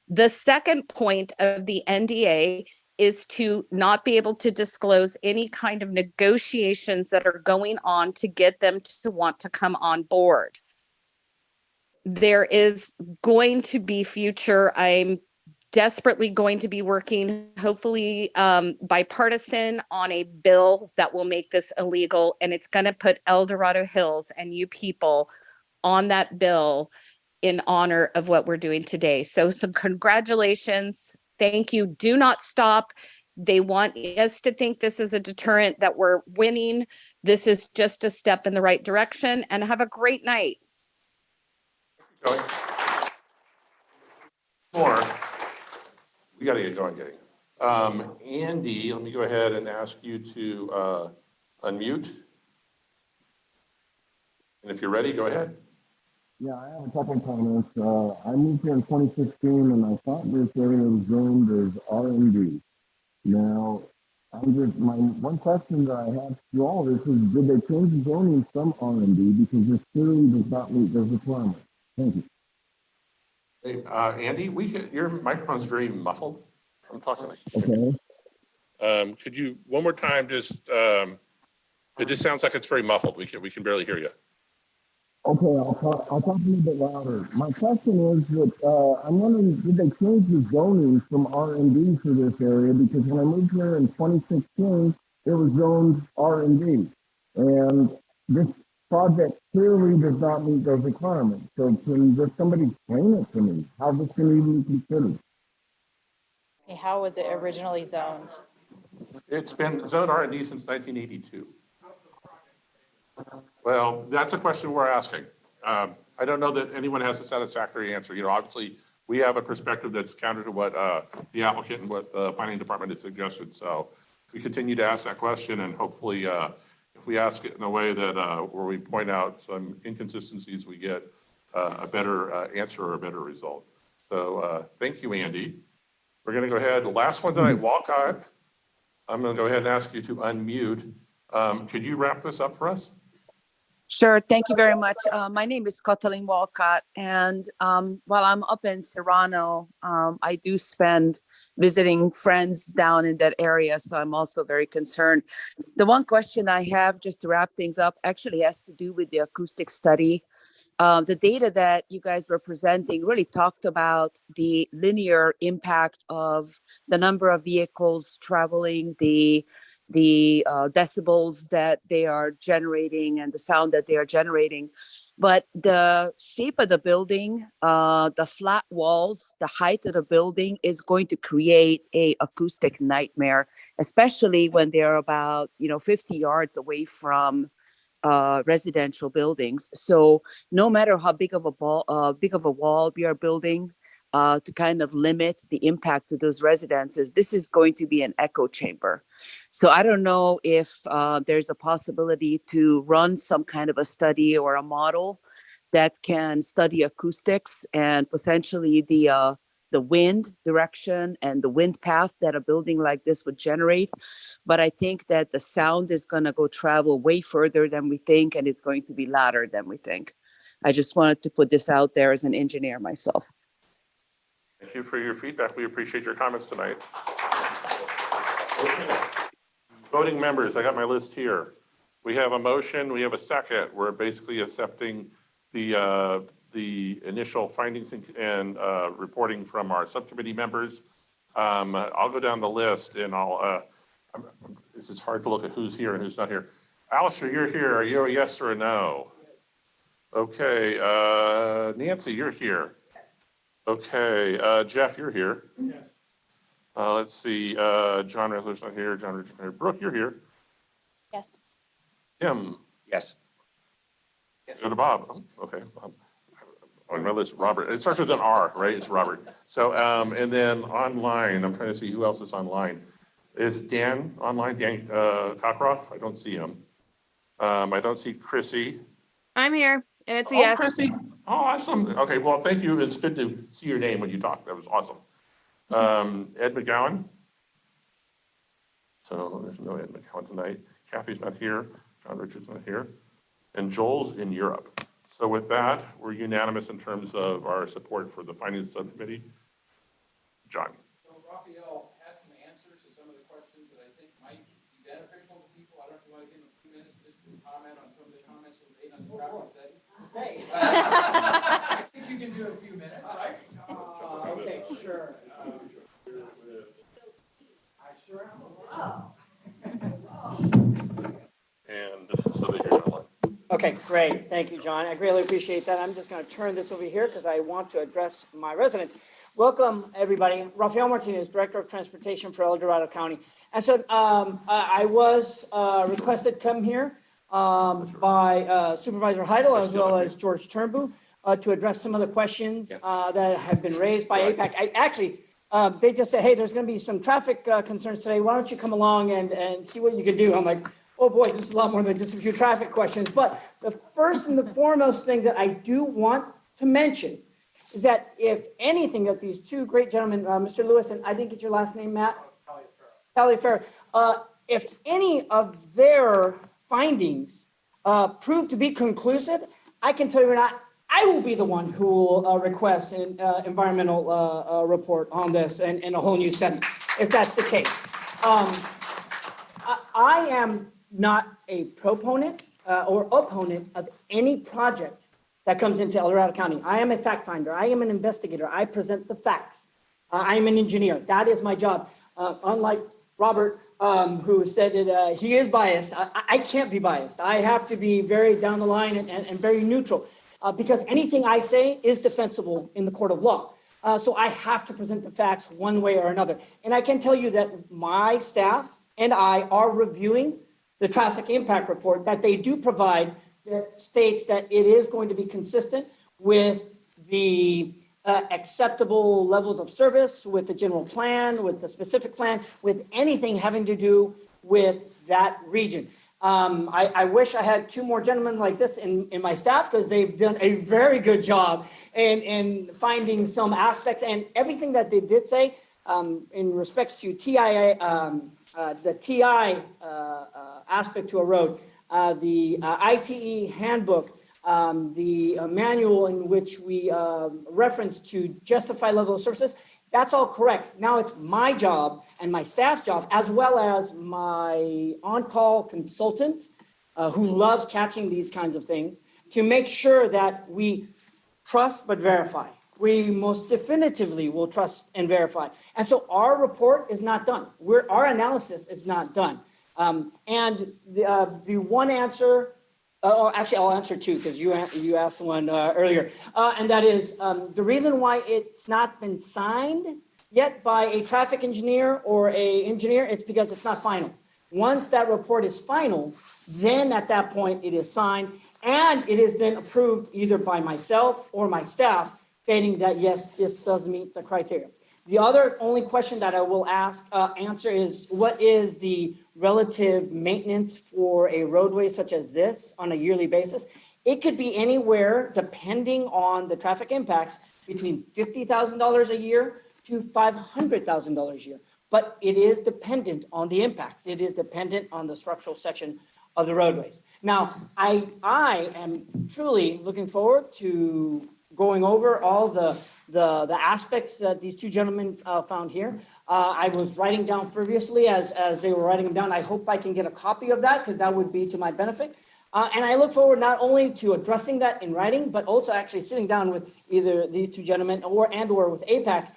The second point of the NDA is to not be able to disclose any kind of negotiations that are going on to get them to want to come on board. There is going to be future. I'm desperately going to be working, hopefully bipartisan, on a bill that will make this illegal. And it's going to put El Dorado Hills and you people on that bill in honor of what we're doing today. So some congratulations. Thank you. Do not stop. They want us to think this is a deterrent, that we're winning. This is just a step in the right direction, and have a great night. Going. More. We got to get going, Andy, let me go ahead and ask you to unmute. And if you're ready, go ahead. Yeah, I have a couple of comments. I moved here in 2016 and I thought this area was zoned as R&D. Now, my one question that I have through all this is, did they change the zoning from R&D? Because this clearly does not meet those requirements. Thank you. Hey, Andy, your microphone's very muffled. I'm talking like. Okay. Could you, one more time, it just sounds like it's very muffled. We can barely hear you. Okay, I'll talk a little bit louder. My question is that I'm wondering, did they change the zoning from R&D for this area? Because when I moved here in 2016, it was zoned R&D. And this project clearly does not meet those requirements. So can just somebody explain it to me? How this can even be considered? How was it originally zoned? It's been zoned R&D since 1982. Well, that's a question we're asking. I don't know that anyone has a satisfactory answer. Obviously, we have a perspective that's counter to what the applicant and what the planning department has suggested. So we continue to ask that question, and hopefully, if we ask it in a way that where we point out some inconsistencies, we get a better answer or a better result. So thank you, Andy. We're going to go ahead. The last one tonight, Walcott. I'm going to go ahead and ask you to unmute. Could you wrap this up for us? Sure. Thank you very much. My name is Kathleen Walcott, and while I'm up in Serrano, I do spend visiting friends down in that area, so I'm also very concerned. The one question I have, just to wrap things up, actually has to do with the acoustic study the data that you guys were presenting really talked about the linear impact of the number of vehicles traveling, the decibels that they are generating and the sound that they are generating. But the shape of the building, the flat walls, the height of the building is going to create a acoustic nightmare, especially when they're about 50 yards away from residential buildings. So no matter how big of a wall we are building to kind of limit the impact to those residences, this is going to be an echo chamber. So I don't know if there's a possibility to run some kind of a study or a model that can study acoustics and potentially the wind direction and the wind path that a building like this would generate. But I think that the sound is going to go travel way further than we think, and it's going to be louder than we think. I just wanted to put this out there as an engineer myself. Thank you for your feedback. We appreciate your comments tonight. Voting members, I got my list here. We have a motion, we have a second. We're basically accepting the initial findings and reporting from our subcommittee members. I'll go down the list and it's hard to look at who's here and who's not here. Alistair, you're here. Are you a yes or a no? Okay, Nancy, you're here. Okay, Jeff, you're here. Yes. Let's see, John Ressler's not here. John Richardson's here. Brooke, you're here. Yes. Tim. Yes. Go to Bob. Oh, okay. On my list, Robert. It starts with an R, right? It's Robert. So, and then online, I'm trying to see who else is online. Is Dan online? Dan Cockcroft? I don't see him. I don't see Chrissy. I'm here, and it's a Oh, yes. Chrissy. Oh, awesome. Okay, well, thank you. It's good to see your name when you talk. That was awesome. Ed McGowan. So there's no Ed McGowan tonight. Kathy's not here. John Richards not here. And Joel's in Europe. So with that, we're unanimous in terms of our support for the Finance Subcommittee. John. So Raphael had some answers to some of the questions that I think might be beneficial to people. I don't know if you want to give them a few minutes just to comment on some of the comments we made on the traffic study. Hey. I think you can do a few minutes, right? Okay, sure. I sure am. And this is so that you're online. Okay, great. Thank you, John. I greatly appreciate that. I'm just going to turn this over here because I want to address my residents. Welcome, everybody. Rafael Martinez, Director of Transportation for El Dorado County. And so I was requested to come here by Supervisor Heidel as well as George Turnbull to address some of the questions that have been raised by APAC. They just said, hey, there's going to be some traffic concerns today. Why don't you come along and see what you can do? I'm like, oh boy, this is a lot more than just a few traffic questions. But the first and the foremost thing that I do want to mention is that if anything that these two great gentlemen, Mr. Lewis, and I didn't get your last name, Matt? Taliaferro. If any of their findings prove to be conclusive, I can tell you or not, I will be the one who will request an environmental report on this and a whole new setting, if that's the case. I am not a proponent or opponent of any project that comes into El Dorado County. I am a fact finder. I am an investigator. I present the facts. I am an engineer. That is my job. Unlike Robert, who stated he is biased, I can't be biased. I have to be very down the line and very neutral because anything I say is defensible in the court of law. So I have to present the facts one way or another. And I can tell you that my staff and I are reviewing the traffic impact report that they do provide that states that it is going to be consistent with the acceptable levels of service, with the general plan, with the specific plan, with anything having to do with that region. I wish I had two more gentlemen like this in my staff because they've done a very good job in finding some aspects and everything that they did say in respects to TIA, the TI aspect to a road, the ITE handbook, the manual in which we reference to justify level of services, that's all correct. Now it's my job and my staff's job, as well as my on-call consultant, who loves catching these kinds of things, to make sure that we trust but verify. We most definitively will trust and verify. And so our report is not done. Our analysis is not done. And the one answer, actually I'll answer two because you asked one earlier. And that is the reason why it's not been signed yet by a traffic engineer or a engineer, it's because it's not final. Once that report is final, then at that point it is signed and it is then approved either by myself or my staff, stating that yes, this does meet the criteria. The other only question that I will answer is what is the relative maintenance for a roadway such as this on a yearly basis? It could be anywhere, depending on the traffic impacts, between $50,000 a year to $500,000 a year. But it is dependent on the impacts. It is dependent on the structural section of the roadways. Now, I am truly looking forward to going over all the aspects that these two gentlemen found here. I was writing down previously as they were writing them down. I hope I can get a copy of that because that would be to my benefit. And I look forward not only to addressing that in writing, but also actually sitting down with either these two gentlemen or with APAC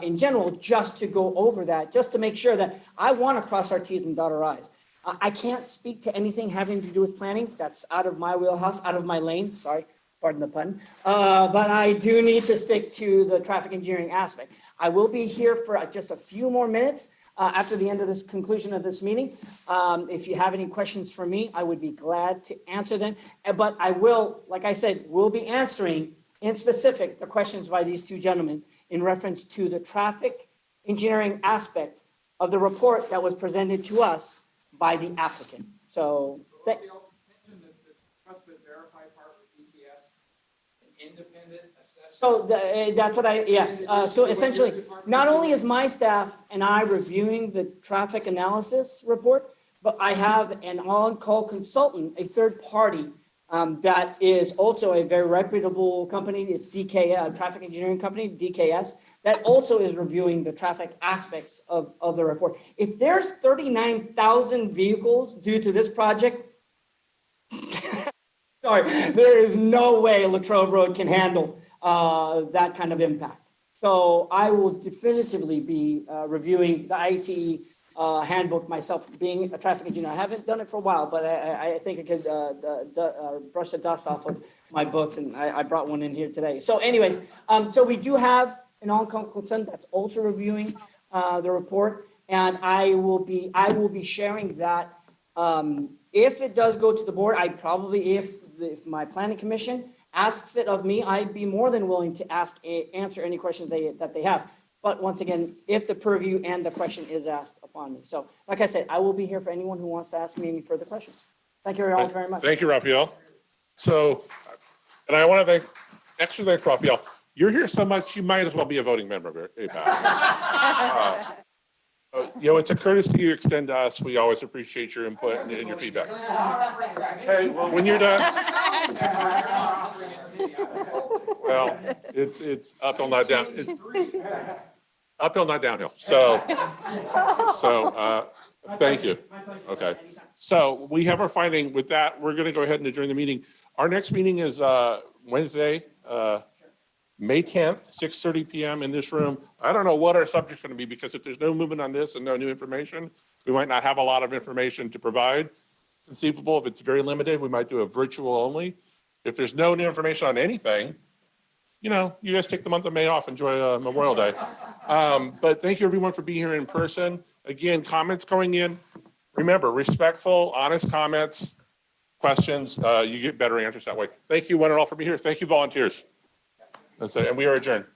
in general, just to go over that, just to make sure that I want to cross our T's and dot our I's. I can't speak to anything having to do with planning. That's out of my wheelhouse, out of my lane. Sorry, pardon the pun. But I do need to stick to the traffic engineering aspect. I will be here for just a few more minutes after the end of this conclusion of this meeting. If you have any questions for me, I would be glad to answer them. But I will, like I said, will be answering in specific the questions by these two gentlemen in reference to the traffic engineering aspect of the report that was presented to us by the applicant. So Mention the trust but verify part with DPS, an independent assessment. So that's what yes. So essentially, not only is my staff and I reviewing the traffic analysis report, but I have an on-call consultant, a third party, that is also a very reputable company. It's DKS, traffic engineering company, DKS, that also is reviewing the traffic aspects of the report. If there's 39,000 vehicles due to this project, sorry, there is no way Latrobe Road can handle that kind of impact. So I will definitively be reviewing the ITE handbook myself, being a traffic engineer. I haven't done it for a while, but I think I could brush the dust off of my books, and I brought one in here today. So anyways, so we do have an on-call consultant that's also reviewing the report, and I will be sharing that. If it does go to the board, I probably, if my planning commission asks it of me, I'd be more than willing to answer any questions that they have. But once again, if the purview and the question is asked upon me. So like I said, I will be here for anyone who wants to ask me any further questions. Thank you all very much. Thank you, Raphael. So, and I want to extra thanks, Raphael. You're here so much, you might as well be a voting member of APAC. It's a courtesy you extend to us. We always appreciate your input and your feedback. Hey, well, when you're done. Well, it's uphill, not down. Uphill, not downhill. So thank you. Okay. So we have our finding. With that, we're going to go ahead and adjourn the meeting. Our next meeting is Wednesday, May 10th, 6:30 p.m. in this room. I don't know what our subject's going to be because if there's no movement on this and no new information, we might not have a lot of information to provide. Conceivable, if it's very limited, we might do a virtual only. If there's no new information on anything, you guys take the month of May off, enjoy Memorial Day. But thank you everyone for being here in person. Again, comments going in. Remember, respectful, honest comments, questions, you get better answers that way. Thank you one and all for being here. Thank you volunteers. That's it, and we are adjourned.